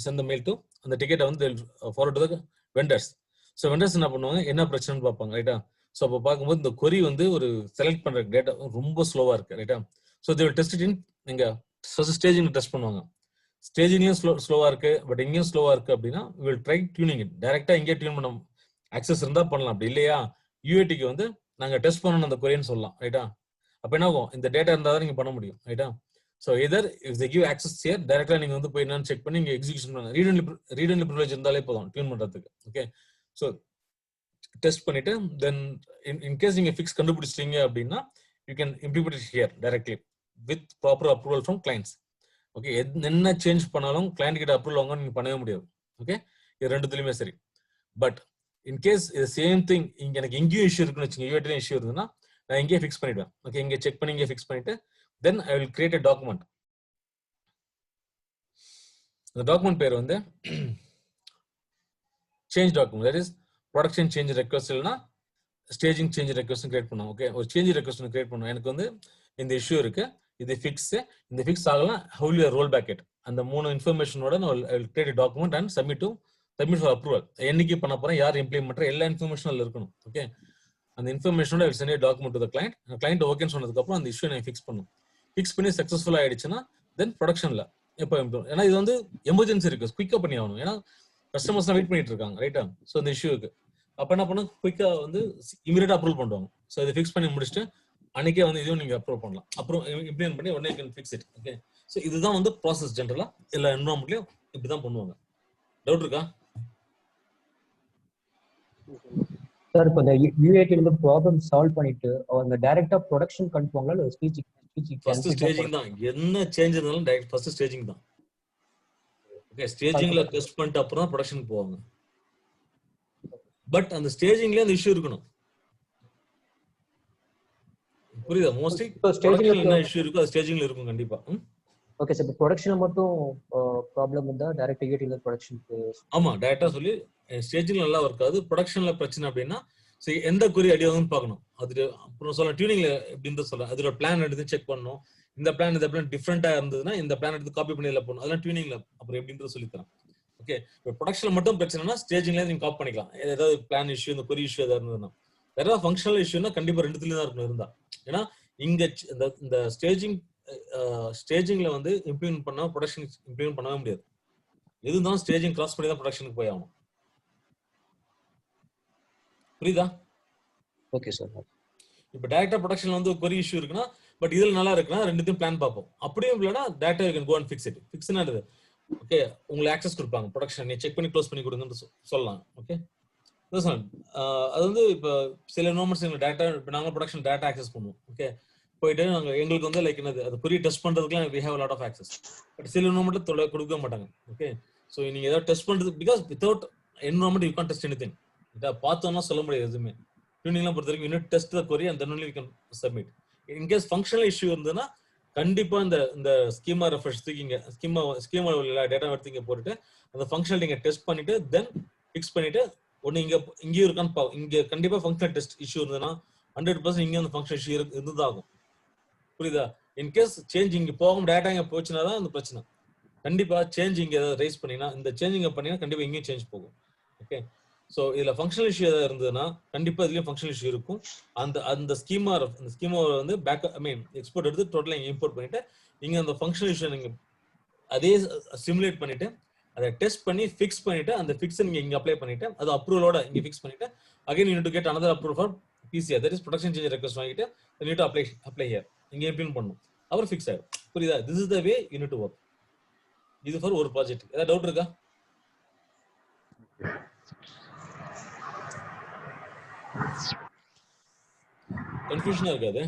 சென்ட் மெயில் டு அந்த டிக்கெட்டை வந்து forward to the vendors. So vendors என்ன பண்ணுவாங்க, என்ன பிரச்சனைன்னு பார்ப்பாங்க, ரைட்டா? ஸோ அப்போ பார்க்கும்போது இந்த கொரி வந்து ஒரு செலக்ட் பண்ற டேட்டா ரொம்ப ஸ்லோவா இருக்கு, ரைட்டா? So they will test it in, நீங்க ஸ்டேஜிங் டெஸ்ட் பண்ணுவாங்க. ஸ்டேஜிங்லயும் ஸ்லோவா இருக்கு, பட் இங்கேயும் ஸ்லோவா இருக்கு அப்படின்னா வில் ட்ரை டியூனிங் இட். டைரக்டா இங்கே டியூன் பண்ண ஆக்சஸ் இருந்தா பண்ணலாம், அப்படி இல்லையா யூஏடிக்கு வந்து நாங்க டெஸ்ட் பண்ணணும் அந்த கொரியன்னு சொல்லலாம், ரைட்டா? அப்ப என்ன ஆகும், இந்த டேட்டா இருந்தா தான் நீங்க பண்ண முடியும், ரைட்டா? So either if they give access here, டைரக்டா நீங்க வந்து போய் என்னன்னு செக் பண்ணி நீங்க எக்ஸிகியூஷன் பண்ணுங்க. ரீட் அண்ட் ப்ரிவிலேஜ் இருந்தாலே போதும் டியூன் பண்றதுக்கு. ஓகே, ஸோ டெஸ்ட் பண்ணிட்டு தென் இன்கேஸ் நீங்க ஃபிக்ஸ் கண்டுபிடிச்சிட்டீங்க அப்படின்னா you can implement it here directly with proper approval from clients. Okay, என்ன சேஞ்ச் பண்ணாலும் கிளைண்ட் கிட்ட அப்ரூவல் வாங்க நீங்க பண்ணவே முடியாது. ஓகே, இது ரெண்டுத்துலயுமே சரி. பட் இன்கேஸ் இது சேம் திங் இங்க எனக்கு எங்கேயும் இஷ்யூ இருக்குன்னு வச்சுங்க, யூஏடிலையும் இஷ்யூ இருந்ததுன்னா நான் இங்கே ஃபிக்ஸ் பண்ணிடுவேன். ஓகே, இங்கே செக் பண்ணி இங்கே ஃபிக்ஸ் பண்ணிட்டு then I will create a document. அந்த டாக்குமெண்ட் பேர் வந்து change document, that is production change request இல்லைனா ஸ்டேஜிங் சேஞ்ச் ரெக்வஸ்ட் கிரியேட் பண்ணுவோம். ஓகே, ஒரு சேஞ்ச் ரெக்வஸ்ட் கிரியேட் பண்ணுவோம். எனக்கு வந்து இந்த இஷ்யூ இருக்கு, இது ஃபிக்ஸ், இந்த ஃபிக்ஸ் ஆகலாம், how will you roll back it, அந்த 3 இன்ஃபர்மேஷனோட நான் I will create a document and submit for approval. என்னைக்கு பண்ண போறேன், யார் இம்ப்ளிமெண்ட் பண்ற, எல்லா இன்ஃபர்மேஷனும் அதுல இருக்கணும். ஓகே, அந்த இன்ஃபர்மேஷனோட I will send a document to the client. Client ஓகேன்னு சொன்னதுக்கு அப்புறம் அந்த இஷ்யூ நான் ஃபிக்ஸ் பண்ணும். ஃபிக்ஸ் பண்ணி சக்சஸ்ஃபுல்லா ஆயிடுச்சுன்னா தென் ப்ரொடக்ஷன்ல எப்போ இம்ப்ரூவ், ஏன்னா இது வந்து எமர்ஜென்சி இருக்கு, குயிக்கா பண்ணி ஆகணும், ஏன்னா கஸ்டமர்ஸ் வெயிட் பண்ணிட்டு இருக்காங்க, ரைட்டா? ஸோ இந்த இஷ்யூக்கு அப்ப என்ன பண்ண குயிக்கா வந்து இமீடியட்டா அப்ரூவல் பண்ணுவாங்க. ஸோ இதை ஃபிக்ஸ் பண்ணி முடிச்சுட்டு அன்னைக்கே வந்து இதுவும் நீங்க அப்ரூவ் பண்ணலாம், அப்புறம் இம்ப்ளிமெண்ட் பண்ணி உடனே can fix it. Okay, so இதுதான் வந்து ப்ராசஸ். ஜென்ரலா எல்லா என்வரான்மெண்ட்லயும் இப்படிதான் பண்ணுவாங்க. டவுட் இருக்கா சார்? இப்போ இந்த யூஏடி வந்து ப்ராப்ளம் சால்வ் பண்ணிட்டு அவங்க டைரக்டா ப்ரொடக்ஷன் கண்டுவாங்களா இல்ல ஸ்பீச் ஃபர்ஸ்ட் ஸ்டேஜிங் தான், என்ன சேஞ்ச் இருந்தாலும் டைரக்ட் ஃபர்ஸ்ட் ஸ்டேஜிங் தான். ஓகே, ஸ்டேஜிங்ல டெஸ்ட் பண்ணிட்டு அப்புறம் தான் ப்ரொடக்ஷனுக்கு போவாங்க. பட் அந்த ஸ்டேஜிங்ல அந்த இஷ்யூ இருக்கணும், புரியுதா? மோஸ்ட்லி ஸ்டேஜிங்ல என்ன இஷ்யூ இருக்கோ அது ஸ்டேஜிங்ல இருக்கும் கண்டிப்பா. ஓகே சார், இப்போ ப்ரொடக்ஷன்ல மட்டும் ப்ராப்ளம் இருந்தா டைரக்ட் யூஏடில ப்ரொடக்ஷனுக்கு ஆமா டைரக்டா சொல்லி ஸ்டேஜிங்ல நல்லா இருக்காது, ப்ரொடக்ஷன்ல பிரச்சனை அப்படின்னா சரி எந்த குறி அடி ஆகும்னு பார்க்கணும். அது அப்புறம் சொல்ல டியூனிங்ல எப்படின்னு சொல்ல அதோட பிளான் எடுத்து செக் பண்ணணும். இந்த பிளான் டிஃப்ரெண்டா இருந்ததுன்னா இந்த பிளான் எடுத்து காப்பி பண்ணி போகணும். அதெல்லாம் டியூனிங்ல அப்புறம் எப்படின்றது சொல்லி தரேன். ஓகே, இப்போ ப்ரொடக்ஷன்ல மட்டும் பிரச்சனைனா ஸ்டேஜிங்ல நீங்க காப்பி பண்ணிக்கலாம். ஏதாவது பிளான் இஷ்யூ, இந்த குறி இஷ்யூ ஏதாவது இருந்ததுன்னா. வேற ஏதாவது ஃபங்க்ஷனல் இஷ்யூனா கண்டிப்பா ரெண்டுத்துலயும் தான் இருக்கணும் இருந்தா. ஏன்னா இங்க இந்த ஸ்டேஜிங்ல வந்து இம்ப்ளிமெண்ட் பண்ணா ப்ரொடக்ஷன் இம்ப்ளிமெண்ட் பண்ணவே முடியாது. எதுதான் ஸ்டேஜிங் கிராஸ் பண்ணி தான் ப்ரொடக்ஷனுக்கு போய் ஆகணும். புரியுதா? Okay sir. இப்போ டைரக்டா ப்ரொடக்ஷன்ல வந்து ஒரு இஷ்யூ இருக்குன்னா பட் இதுல நல்லா இருக்குன்னா ரெண்டுத்தையும் பிளான் பார்ப்போம். அப்படியும் இல்லைன்னா data you can go and fix it. ஃபிக்ஸ்னா இது ஓகே, உங்களுக்கு ஆக்சஸ் கொடுப்பாங்க ப்ரொடக்ஷன், நீ செக் பண்ணி க்ளோஸ் பண்ணி கொடுங்கன்னு சொல்லலாம். ஓகே, அது வந்து இப்போ சில என்வரான்மெண்ட்ஸ் எங்களுக்கு டேட்டா, இப்போ நாங்கள் ப்ரொடக்ஷன் டேட்டா ஆக்சஸ் பண்ணுவோம். ஓகே, போயிட்டு நாங்கள் எங்களுக்கு வந்து லைக் என்னது அது குறி டெஸ்ட் பண்ணுறதுக்குலாம் we have lot of access. But சில என்வரான்மெண்ட்ல கொடுக்க மாட்டாங்க. ஓகே, ஸோ நீங்கள் ஏதாவது டெஸ்ட் பண்ணுறது because without environment you can't test anything. இதை பார்த்தோம்னா சொல்ல முடியாது எதுவுமே. டியூனிங்லாம் பொறுத்த வரைக்கும் unit test the query and then only you can submit. In case functional issue இருந்ததுன்னா கண்டிப்பா இந்த ஸ்கீமா ரெஃப்ரெஷ் தூக்கிங்க, ஸ்கீமா டேட்டா எடுத்து போட்டுட்டு அந்த ஃபங்க்ஷனல் நீங்க டெஸ்ட் பண்ணிட்டு தென் ஃபிக்ஸ் பண்ணிட்டு ஒன்னு இங்கேயும் இருக்கான்னு இங்க கண்டிப்பா ஃபங்க்ஷனல் டெஸ்ட் இஷ்யூ இருந்ததுன்னா 100% இங்கே அந்த ஃபங்க்ஷனல் இஷ்யூ இருந்ததாகும். புரியுதா? இன்கேஸ் சேஞ்ச் இங்க போகும் டேட்டா இங்க போச்சுன்னா தான் அந்த பிரச்சனை. கண்டிப்பா சேஞ்ச் இங்க ஏதாவது ரைஸ் பண்ணீங்கன்னா இந்த சேஞ்ச் இங்க பண்ணீங்கன்னா கண்டிப்பா இங்கேயும் சேஞ்ச் போகும். ஓகே, ஸோ இதுல ஃபங்க்ஷனல் இஷ்யூ ஏதாவது இருந்ததுன்னா கண்டிப்பா இதுலயும் ஃபங்க்ஷனல் இஷ்யூ இருக்கும். அந்த ஸ்கீமா வந்து பேக் எக்ஸ்போர்ட் எடுத்து டோட்டலா இம்போர்ட் பண்ணிட்டு நீங்க அந்த ஃபங்க்ஷனல் இஷ்யூ நீங்க அதே சிமுலேட் பண்ணிட்டு அதை டெஸ்ட் பண்ணி ஃபிக்ஸ் பண்ணிட்டு அந்த ஃபிக்ஸ் நீங்க இங்க அப்ளை பண்ணிட்டு அது அப்ரூவலோட இங்க ஃபிக்ஸ் பண்ணிட்டு again you need to get another approval for PCR, that is production change request வாங்கிட்டு you need to apply here இங்க இம்ப்ளிமெண்ட் பண்ணனும். அப்புறம் ஃபிக்ஸ் ஆயிடும். புரியுதா? this is the way you need to work. இது ஃபார் ஒரு ப்ராஜெக்ட். ஏதாவது டவுட் இருக்கா? கன்ஃபியூஷனா இருக்காது?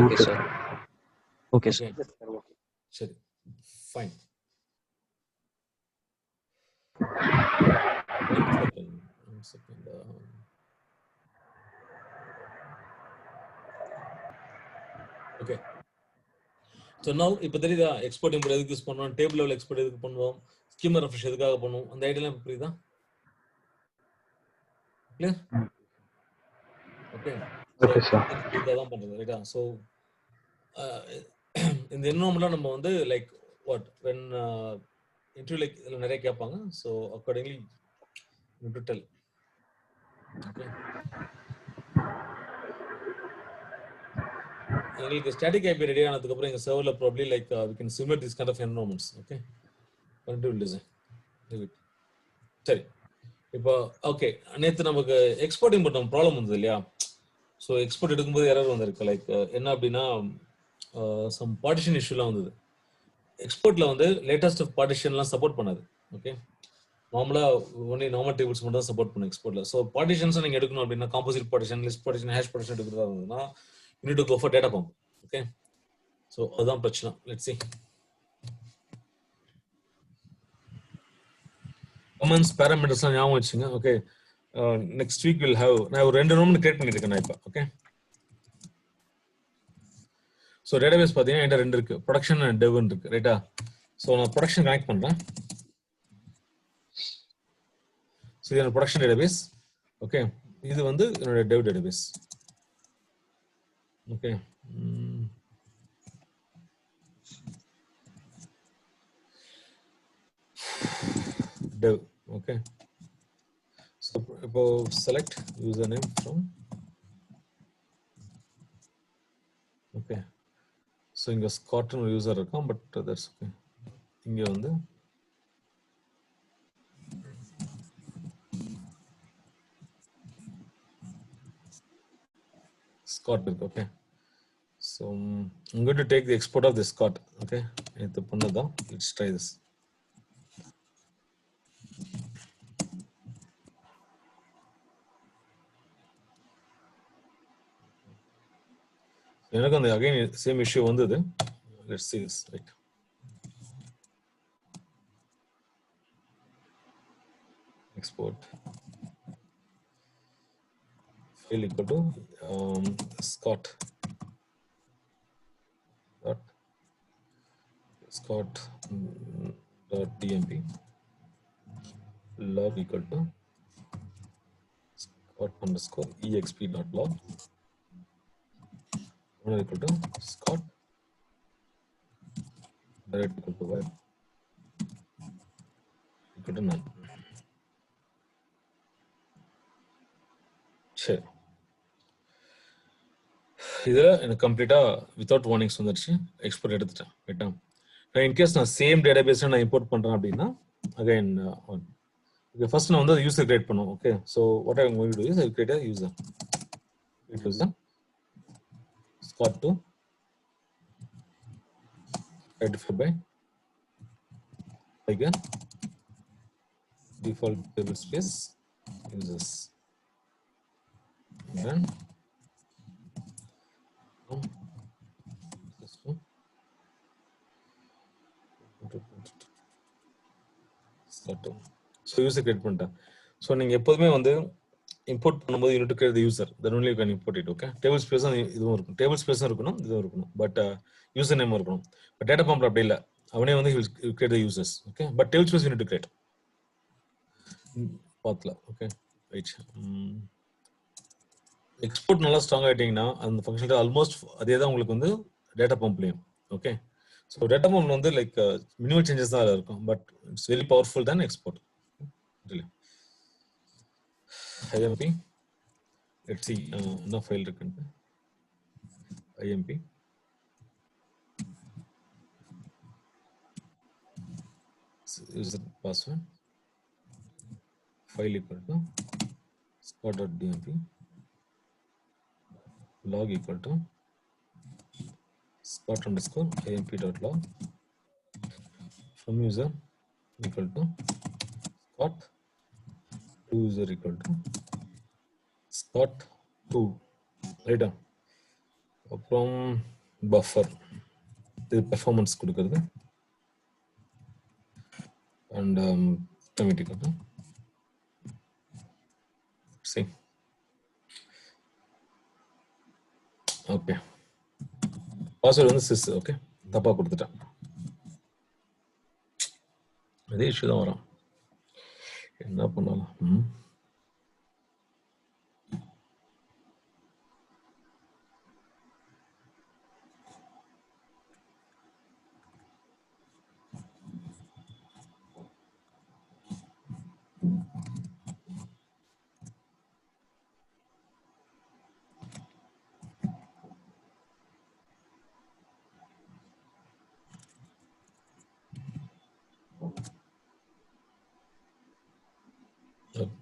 Okay sir. Okay sir. சரி, fine. One second. Okay. So now இப்போ தெரியுதா எக்ஸ்போர்ட் இம்போர்ட் எதுக்கு யூஸ் பண்ணுவோம், டேபிள் லெவல் எக்ஸ்போர்ட் எதுக்கு பண்ணுவோம், ஸ்கீமா ரெஃப்ரெஷ் எதுக்காக பண்ணுவோம், அந்த ஐடியாலாம் புரியுதா? கிளியர்? ஓகே. Okay sir. இதுதான் பண்றது ரைட்டா? ஸோ இந்த என்வரான்மெண்ட்லாம் நம்ம வந்து like what when interview like இதில் நிறைய கேட்பாங்க. So accordingly you to tell. Okay. எங்களுக்கு ஸ்டாட்டிக் ஐபி ரெடி ஆனதுக்கு அப்புறம் எங்க சர்வர்ல probably like we can simulate this kind of environments. Okay, சரி. இப்போ ஓகே, நேத்து நமக்கு எக்ஸ்போர்ட் இம்போர்ட் நம்ம ப்ராப்ளம் வந்தது இல்லையா? ஸோ எக்ஸ்போர்ட் எடுக்கும்போது எரர் வந்திருக்கு. லைக் என்ன அப்படின்னா சம் பார்ட்டிஷன் இஷ்யூலாம் வந்தது. எக்ஸ்போர்ட்ல வந்து லேட்டஸ்ட் பார்ட்டிஷன்லாம் சப்போர்ட் பண்ணாது. ஓகே, நார்மலா ஒன்லி நார்மல் டேபிள்ஸ் மட்டும் தான் சப்போர்ட் பண்ணும் எக்ஸ்போர்ட்ல. ஸோ பார்ட்டிஷன்ஸ் நீங்க எடுக்கணும் அப்படின்னா composite partition, list partition, hash partition எடுக்கிறதா இருந்ததுன்னா you need to go for data pump. Okay, so அதான் பிரச்சனை. Let's see comments parameters ஞாபகம் வச்சுங்க. Okay, next week we'll have நான் ஒரு ரெண்டு ரூம் கிரியேட் பண்ணிருக்கேன் நான் இப்ப. Okay, so database பாத்தீங்கன்னா என்கிட்ட ரெண்டு இருக்கு, ப்ரொடக்ஷன் அண்ட் டெவ் இருக்கு ரைட்டா? ஸோ நான் ப்ரொடக்ஷன் கனெக்ட் பண்றேன். ஸோ இது என்னோட ப்ரொடக்ஷன் டேட்டாபேஸ். ஓகே, இது வந்து என்னோட டெவ் database. Okay. Dev. Okay. So select username from. Okay. So inga Scott user irukam, but that's okay. Inga vandu Scott. Okay. So I'm going to take the export of this Scott. Okay, let's try this. Again same issue vandhudu. Let's see this. Right. Export file equal to Scott. Scott.dmp log equal to Scott_exp.log equal to Scott direct equal to web equal to none. சரி, இதுல எனக்கு கம்ப்ளீட்டா வித்வுட் வார்னிங்ஸ் வந்துருச்சு. எக்ஸ்போர்ட் எடுத்துட்டேன் ரைட்டா? இன்கேஸ் நான் சேம் டேட்டாபேஸ் நான் இம்போர்ட் பண்றேன் அப்படின்னா அகைன் ஃபர்ஸ்ட் நான் வந்து யூசர் கிரியேட் பண்ணுவோம். Okay, so what I am going to do is I create a user Scott to identify by like a default table space users, then so user create பண்ணிட்டேன். ஸோ நீங்கள் எப்போதுமே வந்து இம்போர்ட் பண்ணும்போது unit create the user, then only you can import it. Okay, table space இதுவும் இருக்கும், டேபிள் ஸ்பேஸும் இருக்கணும், இதுவும் இருக்கணும், பட் யூசர் நேமும் இருக்கணும். பட் டேட்டா பம்ப்ல அப்படி இல்லை, அவனே வந்து create the users. Okay, but table space unit create பார்த்துல. Okay right. எக்ஸ்போர்ட் நல்லா ஸ்ட்ராங் ஆகிட்டீங்கன்னா அந்த ஃபங்க்ஷன் ஆல்மோஸ்ட் அதே தான் உங்களுக்கு வந்து டேட்டா பம்ப்லையும். ஓகே, ஸோ டேட்டா ஃபார்ம் வந்து லைக் மினிமம் சேஞ்சஸ் தான் இருக்கும், but it's very powerful than export. IMP let's see என்ன ஃபைல் இருக்குன்னு. IMP user password file equal to scott.dmp log equal to scott_amp.log from user equal to scott to user equal to scott2 right. அப்புறம் buffer இது performance கொடுக்கிறது and commit equal to see. Okay password வந்து சிஸ். ஓகே தப்பா கொடுத்துட்டேன், அதே இஷ்யூ தான் வரும், என்ன பண்ணலாம்.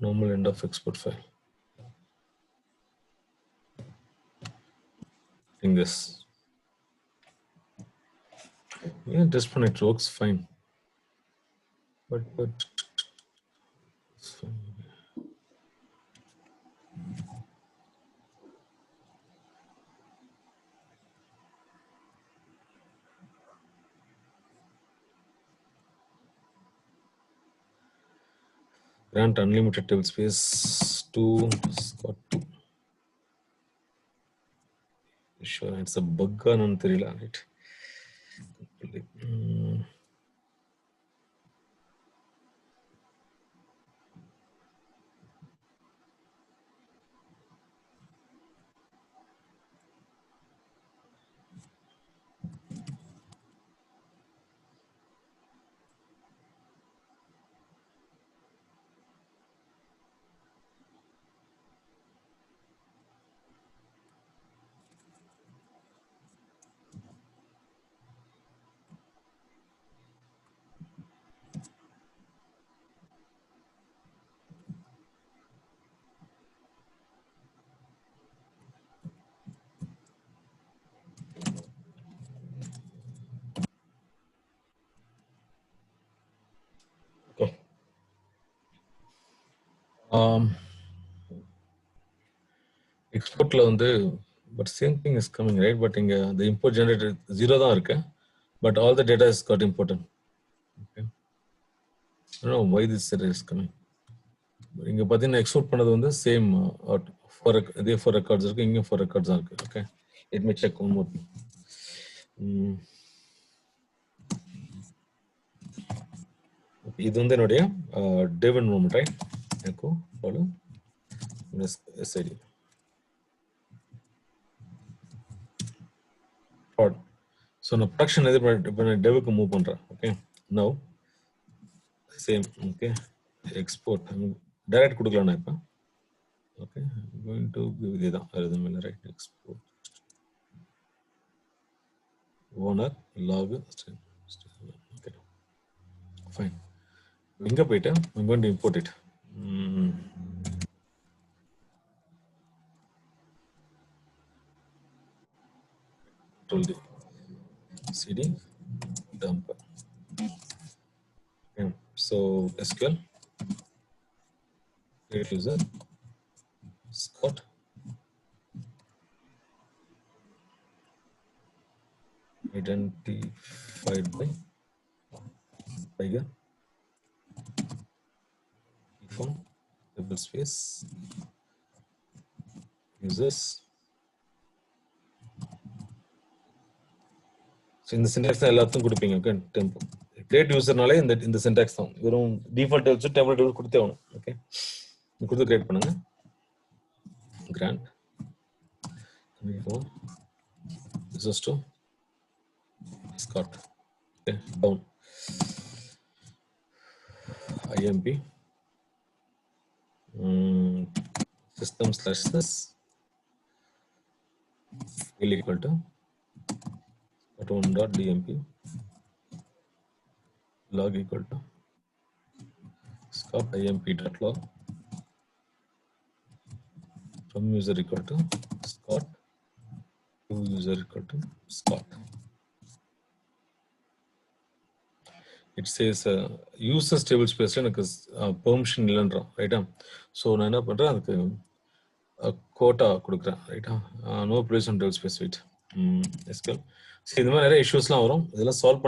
Normal end of export file. In this, yeah, disconnect works fine, but it's fine. Grant unlimited table space to Scott2. Sure, it's a bug on Thrilla, right? எக்ஸ்போர்ட்ல வந்து but same thing is coming right, but இங்க the import generated 0 தான் இருக்கு, but all the data is got imported. Okay, I don't know why this error is coming. இங்க பாத்தீங்கன்னா எக்ஸ்போர்ட் பண்ணது வந்து சேம் இதே 4 ரெக்கார்ட்ஸ் இருக்கு, இங்க 4 ரெக்கார்ட்ஸ் இருக்கு. Okay, let me check one more thing. இது வந்து என்னுடைய dev environment, right? echo follow sid prod. So நான் production எது பண்ண devக்கு மூவ் பண்றேன். Okay, now same. Okay, export direct கொடுக்கலாம் நான் இப்ப. Okay, I'm going to give இதுதான் அதுதான் மேல right. export owner log string. Okay, fine. இங்க போயிட்டு I'm going to import it. Control D cd dump. Okay, so SQL create user Scott identified by tiger phone table space users. So இந்த சின்டாக்ஸ் தான் எல்லாத்துக்கும் கொடுப்பீங்க. ஓகே, டெம்போ கிரியேட் யூசர்னாலே இந்த சின்டாக்ஸ் தான், வெறும் டிஃபால்ட் வச்சு டேபிள் டேபிள் கொடுத்தே ஆகணும். ஓகே, கொடுத்து கிரியேட் பண்ணுங்க. grant users to Scott. Okay, down. IMP system/sys file equal to .1.dmp log equal to scott imp.log from user equal to scott to user equal to scott. It says users table space எனக்கு permission இல்லைன்றோம் ரைட்டா. ஸோ நான் என்ன பண்ணுறேன் அதுக்கு கோட்டா கொடுக்குறேன் ரைட்டா. No place on table space wait SQL. சரி, இந்த மாதிரி நிறைய இஷ்யூஸ்லாம் வரும். இதெல்லாம் சால்வ்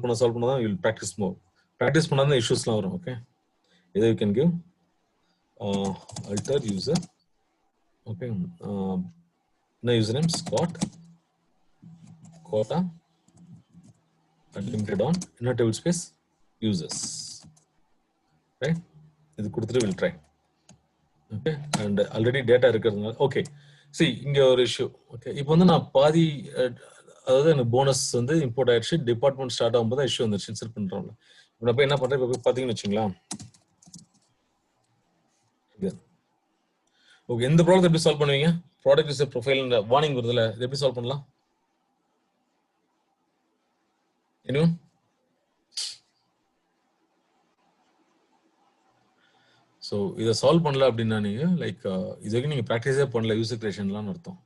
பண்ண தான் யூல் ப்ராக்டிஸ் மோர். ப்ராக்டிஸ் பண்ணால் தான் இஷ்யூஸ்லாம் வரும். ஓகே, இதை you can give alter user. Okay, now username Scott quota unlimited on inner table space users, right? இது கொடுத்துட்டு will try. Okay, and already data இருக்கிறதுனால okay. See, இங்க ஒரு இஷ்யூ. ஓகே, இப்போ வந்து நான் பாதி அதாவது எனக்கு போனஸ் வந்து இம்போர்ட் ஆயிடுச்சு. டிபார்ட்மெண்ட் ஸ்டார்ட் ஆகும்போது தான் இஷ்யூ வந்துருச்சு. இன்சர்ட் பண்றோம்ல. இப்போ நான் போய் என்ன பண்றேன், இப்போ போய் பார்த்தீங்கன்னு வச்சுங்களா. ஓகே, இந்த ப்ராடக்ட் எப்படி சால்வ் பண்ணுவீங்க? ப்ராடக்ட் இஸ் ப்ரொஃபைல் வார்னிங் வருதுல, இது எப்படி சால்வ் பண்ணலாம்? இன்னும் ஸோ இதை சால்வ் பண்ணல அப்படின்னா நீங்க லைக் இது வரைக்கும் நீங்க ப்ராக்டிஸே பண்ணல யூசர் கிரியேஷன்லாம் அர்த்தம்.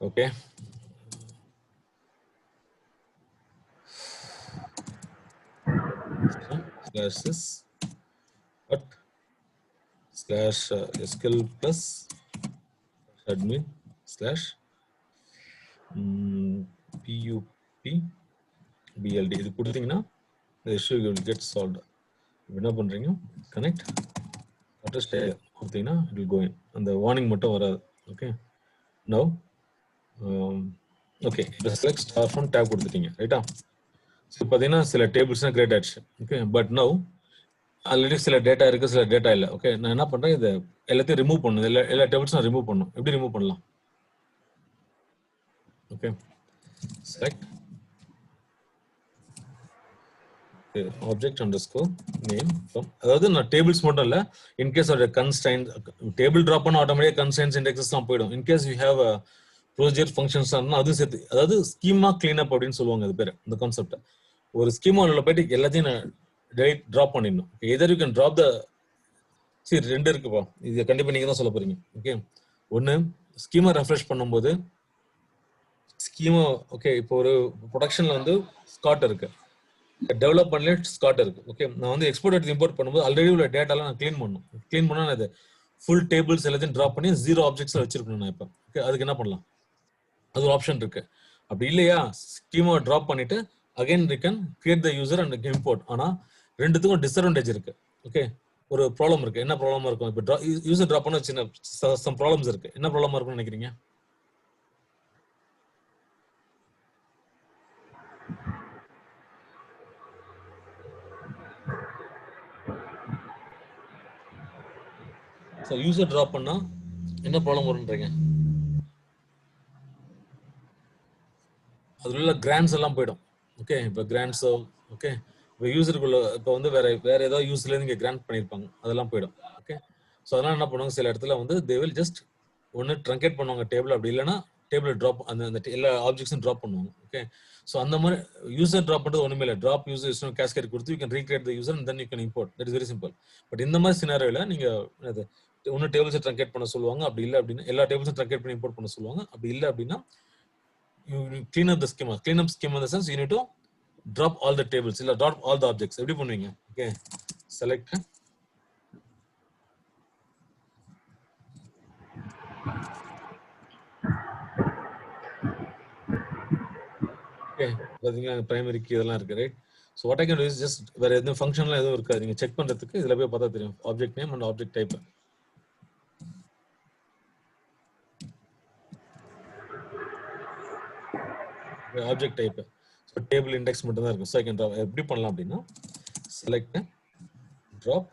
Okay, /sys but /sql plus admin /pup bld இது கொடுத்தீங்கன்னா the issue will get solved. என்ன பண்றீங்க, connect address கொடுத்தீங்கன்னா it will go in. அந்த வார்னிங் மட்டும் வராது. ஓகே, now ஓகே, இப்போ select star from tab கொடுத்துட்டீங்க ரைட்டா. ஸோ பார்த்தீங்கன்னா சில டேபிள்ஸ்லாம் கிரியேட் ஆயிடுச்சு. ஓகே, பட் நவ் ஆல்ரெடி சில டேட்டா இருக்கு, சில டேட்டா இல்லை. ஓகே, நான் என்ன பண்றேன், இதை எல்லாத்தையும் ரிமூவ் பண்ணும். எல்லா டேபிள்ஸும் நான் ரிமூவ் பண்ணும். எப்படி ரிமூவ் பண்ணலாம்? Okay, select object underscore name from, அதாவது நான் டேபிள்ஸ் மட்டும் இல்லை, இன்கேஸ் ஒரு கன்ஸ்ட்ரைன்ட் டேபிள் ட்ராப் பண்ண ஆட்டோமேட்டிக் கன்ஸ்ட்ரைன்ஸ் இண்டெக்ஸஸ்லாம் போயிடும். In case you have procedure functions அதுவும் சேர்த்து, அதாவது ஸ்கீமா கிளீன் அப் அப்படின்னு சொல்லுவாங்க அது பேர், இந்த கான்செப்ட். ஒரு ஸ்கீமா உள்ள போயிட்டு எல்லாத்தையும் நான் டெலிட் ட்ராப் பண்ணிடணும். எதர் யூ கேன் ட்ராப் த, சரி ரெண்டு இருக்குப்பா, இது கண்டிப்பா நீங்க தான் சொல்ல போறீங்க. ஓகே, ஒன்னு ஸ்கீமா ரெஃப்ரெஷ் பண்ணும்போது ஸ்கீமா, ஓகே இப்போ ஒரு ப்ரொடக்ஷன்ல வந்து ஸ்காட் இருக்கு, டெவலப்மெண்ட்ல ஸ்காட் இருக்கு. ஓகே, நான் வந்து எக்ஸ்போர்ட் எடுத்து இம்போர்ட் பண்ணும்போது ஆல்ரெடி உள்ள டேட்டாலாம் நான் க்ளீன் பண்ணணும். க்ளீன் பண்ணா அது ஃபுல் டேபிள்ஸ் எல்லாத்தையும் ட்ராப் பண்ணி 0 ஆப்ஜெக்ட்ஸ்ல வச்சிருக்கணும் நான் இப்போ. ஓகே, அதுக்கு என்ன பண்ணலாம், அது ஒரு ஆப்ஷன் இருக்கு. அப்படி இல்லையா, ஸ்கீமா ட்ராப் பண்ணிட்டு again you can create the user and import. ஆனா ரெண்டுத்துக்கும் டிஸ்அட்வான்டேஜ் இருக்கு. ஓகே, ஒரு ப்ராப்ளம் இருக்கு. என்ன ப்ராப்ளமா இருக்கும், இப்போ யூசர் ட்ராப் பண்ண சின்ன சம் ப்ராப்ளம்ஸ் இருக்கு. என்ன ப்ராப்ளமா இருக்கும்னு நினைக்கிறீங்க? ஸோ யூசர் ட்ராப் பண்ணா என்ன ப்ராப்ளம் வரும்ன்றீங்க? அதுல உள்ள கிராண்ட்ஸ் எல்லாம் போயிடும். ஓகே, இப்போ கிராண்ட்ஸோ, ஓகே இப்போ யூசருக்குள்ள இப்போ வந்து வேற ஏதாவது யூஸ்ல இருந்து கிராண்ட் பண்ணியிருப்பாங்க, அதெல்லாம் போயிடும். ஓகே, ஸோ அதெல்லாம் என்ன பண்ணுவாங்க, சில இடத்துல வந்து தே வில் ஜஸ்ட் ஒன்று ட்ரங்கேட் பண்ணுவாங்க டேபிள், அப்படி இல்லைன்னா டேபிள் ட்ராப் அந்த எல்லா ஆப்ஜெக்ட்ஸும் ட்ராப் பண்ணுவாங்க. ஓகே, ஸோ அந்த மாதிரி யூசர் ட்ராப் பண்ணுறது ஒன்றுமே இல்லை. ட்ராப் யூசர் கேஸ்கேட் கொடுத்து you can recreate the user and then you can import. That is very simple. But இந்த மாதிரி சினாரியோல நீங்க ஒன்று டேபிள்ஸை ட்ரங்கேட் பண்ண சொல்லுவாங்க, அப்படி இல்லை அப்படின்னா எல்லா டேபிள்ஸும் ட்ரங்கேட் பண்ணி இம்போர்ட் பண்ண சொல்லுவாங்க. அப்படி இல்லை அப்படின்னா you clean up the schema. Clean up schema in the sense you need to drop all the tables, illa drop all the objects. Eppadi பண்ணுவீங்க? Okay, select okay, பாத்தீங்களா பிரைமரி கீ இதெல்லாம் இருக்கு, right? So what I can do is just வேற எதுவும் ஃபங்க்ஷன்ல எதுவும் இருக்காது, நீங்க செக் பண்றதுக்கு இதுல போய் பார்த்தா தெரியும். Object name and object type. Object type, so table index மட்டும் தான் இருக்கும். So I can drop. எப்படி பண்ணலாம் அப்படின்னா select drop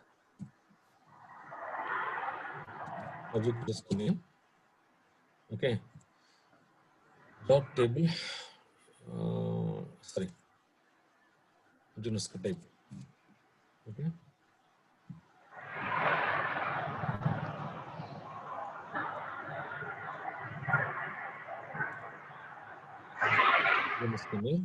object name. Okay, drop table sorry continuous type. Okay, continuous table.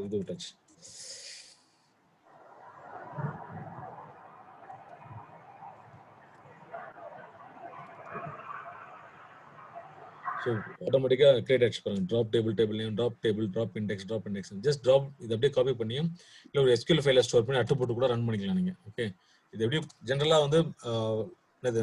இது விட்டாச்சு. ஸோ ஆட்டோமேட்டிக்காக கிரியேட் ஆச்சு பாருங்க. Drop table table name, drop table, drop index, drop index. Just drop இது அப்படியே காப்பி பண்ணியும் இல்லை ஒரு எஸ்கியூஎல் ஃபைலை ஸ்டோர் பண்ணி அட்டு போட்டு கூட ரன் பண்ணிக்கலாம் நீங்கள். ஓகே, இது எப்படி ஜென்ரலாக வந்து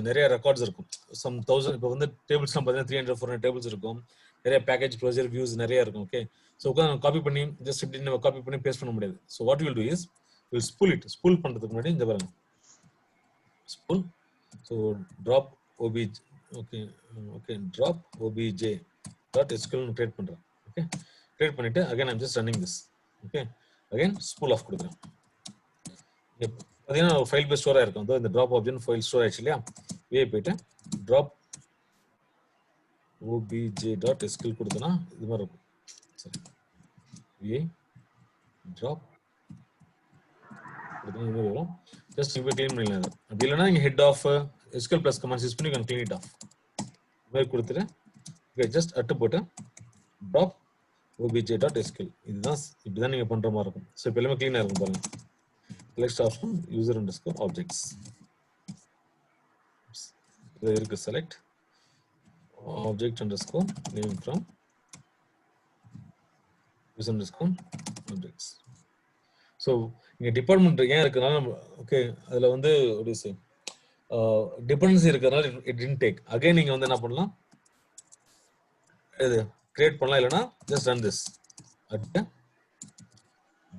நிறைய ரெக்கார்ட்ஸ் இருக்கும். சம் 1000 இப்போ வந்து டேபிள்ஸ்லாம் பார்த்தீங்கன்னா 300 400 டேபிள்ஸ் இருக்கும். நிறைய பேக்கேஜ் ப்ரொசீஜர் வியூஸ் நிறைய இருக்கும். ஓகே, ஸோ உட்காந்து காப்பி பண்ணி ஜஸ்ட் இப்படி நம்ம காப்பி பண்ணி பேஸ்ட் பண்ண முடியாது. So what will do is will spool it. Spool பண்ணுறதுக்கு முன்னாடி இந்த பாருங்க spool. So drop OBJ. Okay okay, drop OBJ dot SQL create பண்ணுறேன். ஓகே, கிரியேட் பண்ணிட்டு again I'm just running this. Okay, again spool off கொடுக்குறேன். பார்த்தீங்கன்னா ஒரு ஃபைல் பேஸ் ஸ்டோராக இருக்கும். இந்த ட்ராப் ஆப்ஜெக்ட் ஃபைல் ஸ்டோர் ஆயிடுச்சு இல்லையா? வே போயிட்டு ட்ராப் ஓபிஜே டாட் எஸ்கியூஎல் கொடுத்தனா இது மாதிரி இருக்கும். சரி, வே ட்ராப் கொடுத்தா இது மாதிரி வரும். ஜஸ்ட் இப்போ க்ளீன் பண்ணிடலாம். அப்படி இல்லைன்னா நீங்கள் head off SQL plus commands use பண்ணி க்ளீன் இட் ஆஃப் மாதிரி கொடுத்துட்டு ஜஸ்ட் அட்டு போட்டு ட்ராப் obj.sql. இதுதான் இப்படிதான் நீங்க பண்ற மாதிரி இருக்கும். ஸோ இப்போ எல்லாமே க்ளீனாக இருக்கும் பாருங்க. Select option user underscore objects இது இருக்கு. Select object underscore name from user underscore objects. So இங்கே டிபார்ட்மெண்ட் ஏன் இருக்குனால ஓகே அதில் வந்து ஒரு டிபெண்டன்சி இருக்கிறதுனால இட் டிட் டேக். அகைன் நீங்க வந்து என்ன பண்ணலாம், இது கிரியேட் பண்ணலாம். இல்லைன்னா just run this at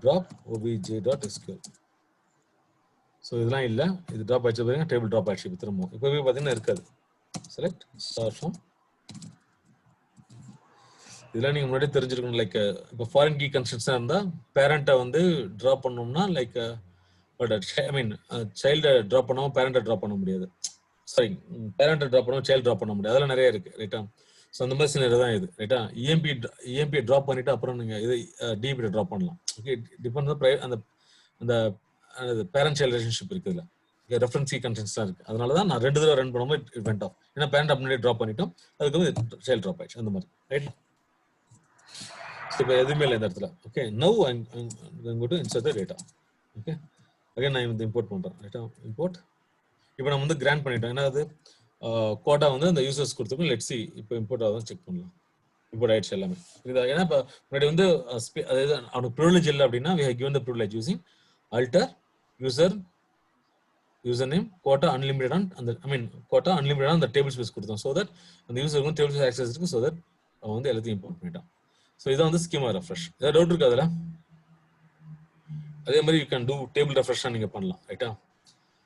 drop obj.sql. So இதெல்லாம் இல்லை, இது ட்ராப் ஆயிடுச்சு பாருங்க. டேபிள் ட்ராப் ஆயிடுச்சு. இப்போ திரும்ப இப்போவே பார்த்தீங்கன்னா இருக்காது. Select star from. இதெல்லாம் நீங்க முன்னாடி தெரிஞ்சிருக்கணும். லைக் இப்போ ஃபாரின் கீ கன்ஸ்ட்ரக்ஷன் இருந்தால் பேரண்ட்டை வந்து ட்ராப் பண்ணோம்னா லைக் பட் ஐ மீன் சைல்டை ட்ராப் பண்ணாமல் பேரண்ட்டை ட்ராப் பண்ண முடியாது. சாரி, பேரண்ட்டை ட்ராப் பண்ணாமல் சைல்டு ட்ராப் பண்ண முடியாது. அதெல்லாம் நிறைய இருக்கு ரைட்டா. ஸோ அந்த மாதிரி சில தான் இது ரைட்டா. இஎம்பியை ட்ராப் பண்ணிட்டு அப்புறம் நீங்கள் இது டிபியை ட்ராப் பண்ணலாம். ஓகே, டிபெண்ட் அந்த அந்த பேரண்ட் சைல்டு ரிலேஷன்ஷிப் இருக்குதுல்ல, ரெஃபரன்ஸ் கீ கன்ஸ்ட்ரக்ஷன் இருக்கு. அதனால தான் நான் 2 தடவை ரன் பண்ணும்போது இட் வெண்ட் ஆஃப். ஏன்னா பேரண்ட் அப்படியே ட்ராப் பண்ணிட்டோம், அதுக்கு வந்து சைல்டு ட்ராப் ஆயிடுச்சு அந்த மாதிரி ரைட். இப்போ எதுவுமே இல்லை இந்த இடத்துல. Okay, now I'm going to insert the data. Okay, again நான் வந்து இம்போர்ட் பண்றேன் ரைட்டா. இம்போர்ட். இப்போ நம்ம வந்து கிராண்ட் பண்ணிட்டோம். ஏன்னா அது கோட்டா வந்து அந்த யூசர்ஸ் கொடுத்துருக்கோம். லெட்ஸ் சி இப்போ இம்போர்ட் ஆகுதான் செக் பண்ணலாம். இம்போர்ட் ஆயிடுச்சு எல்லாமே. இது ஏன்னா இப்போ முன்னாடி வந்து அதாவது அவனுக்கு ப்ரிவிலேஜ் இல்லை அப்படின்னா we have given the privilege using alter user name quota unlimited on அந்த ஐ மீன் quota unlimited on அந்த டேபிள் ஸ்பேஸ் கொடுத்தோம். ஸோ தட் அந்த யூசருக்கு டேபிள் ஸ்பேஸ் ஆக்சஸ் இருக்கு. ஸோ தட் அவன் வந்து எல்லாத்தையும் இம்போர்ட் பண்ணிட்டான். ஸோ இதான் வந்து ஸ்கீமா ரெஃப்ரெஷ். ஏதாவது டவுட் இருக்கு அதில்? அதே மாதிரி யூ கேன் டூ டேபிள் ரெஃப்ரெஷ்ஷாக நீங்கள் பண்ணலாம் ரைட்டா.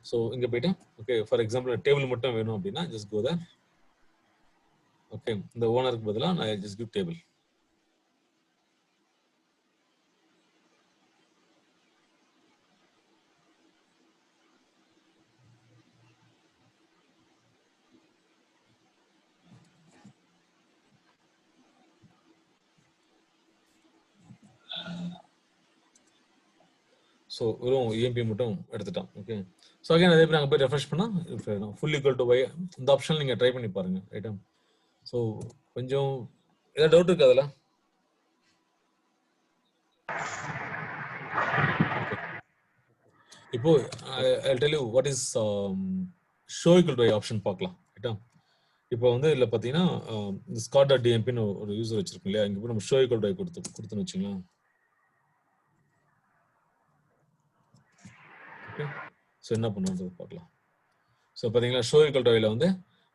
ஸோ இங்கே போயிட்டு ஓகே ஃபார் எக்ஸாம்பிள் டேபிள் மட்டும் வேணும் அப்படின்னா ஜஸ்ட் கோ தேர். ஓகே, இந்த ஓனருக்கு பதிலாக நான் ஜஸ்ட் கிவ் டேபிள். ஸோ வெறும் இஎம்பி மட்டும் எடுத்துட்டான். ஓகே, ஸோ அகைன் அதே மாதிரி நாங்கள் போய் ரெஃப்ரெஷ் பண்ணால் ஃபுல் ஈக்குவல் டு ஒய் இந்த ஆப்ஷன் நீங்கள் ட்ரை பண்ணி பாருங்க ரைட்டா. ஸோ கொஞ்சம் ஏதாவது டவுட் இருக்கு அதில்? இப்போ I'll tell you what is show equal to option பார்க்கலாம் ரைட்டா. இப்போ வந்து இதில் பார்த்தீங்கன்னா இந்த scott.dmpன்னு ஒரு யூசர் வச்சிருக்கோம் இல்லையா. இங்கே போய் நம்ம show equal to கொடுத்துன்னு வச்சுங்களேன். ஓகே, ஸோ என்ன பண்ணுறது பார்க்கலாம். ஸோ பார்த்தீங்களா ஷோ ஈக்குவல் டு ஒய்ல வந்து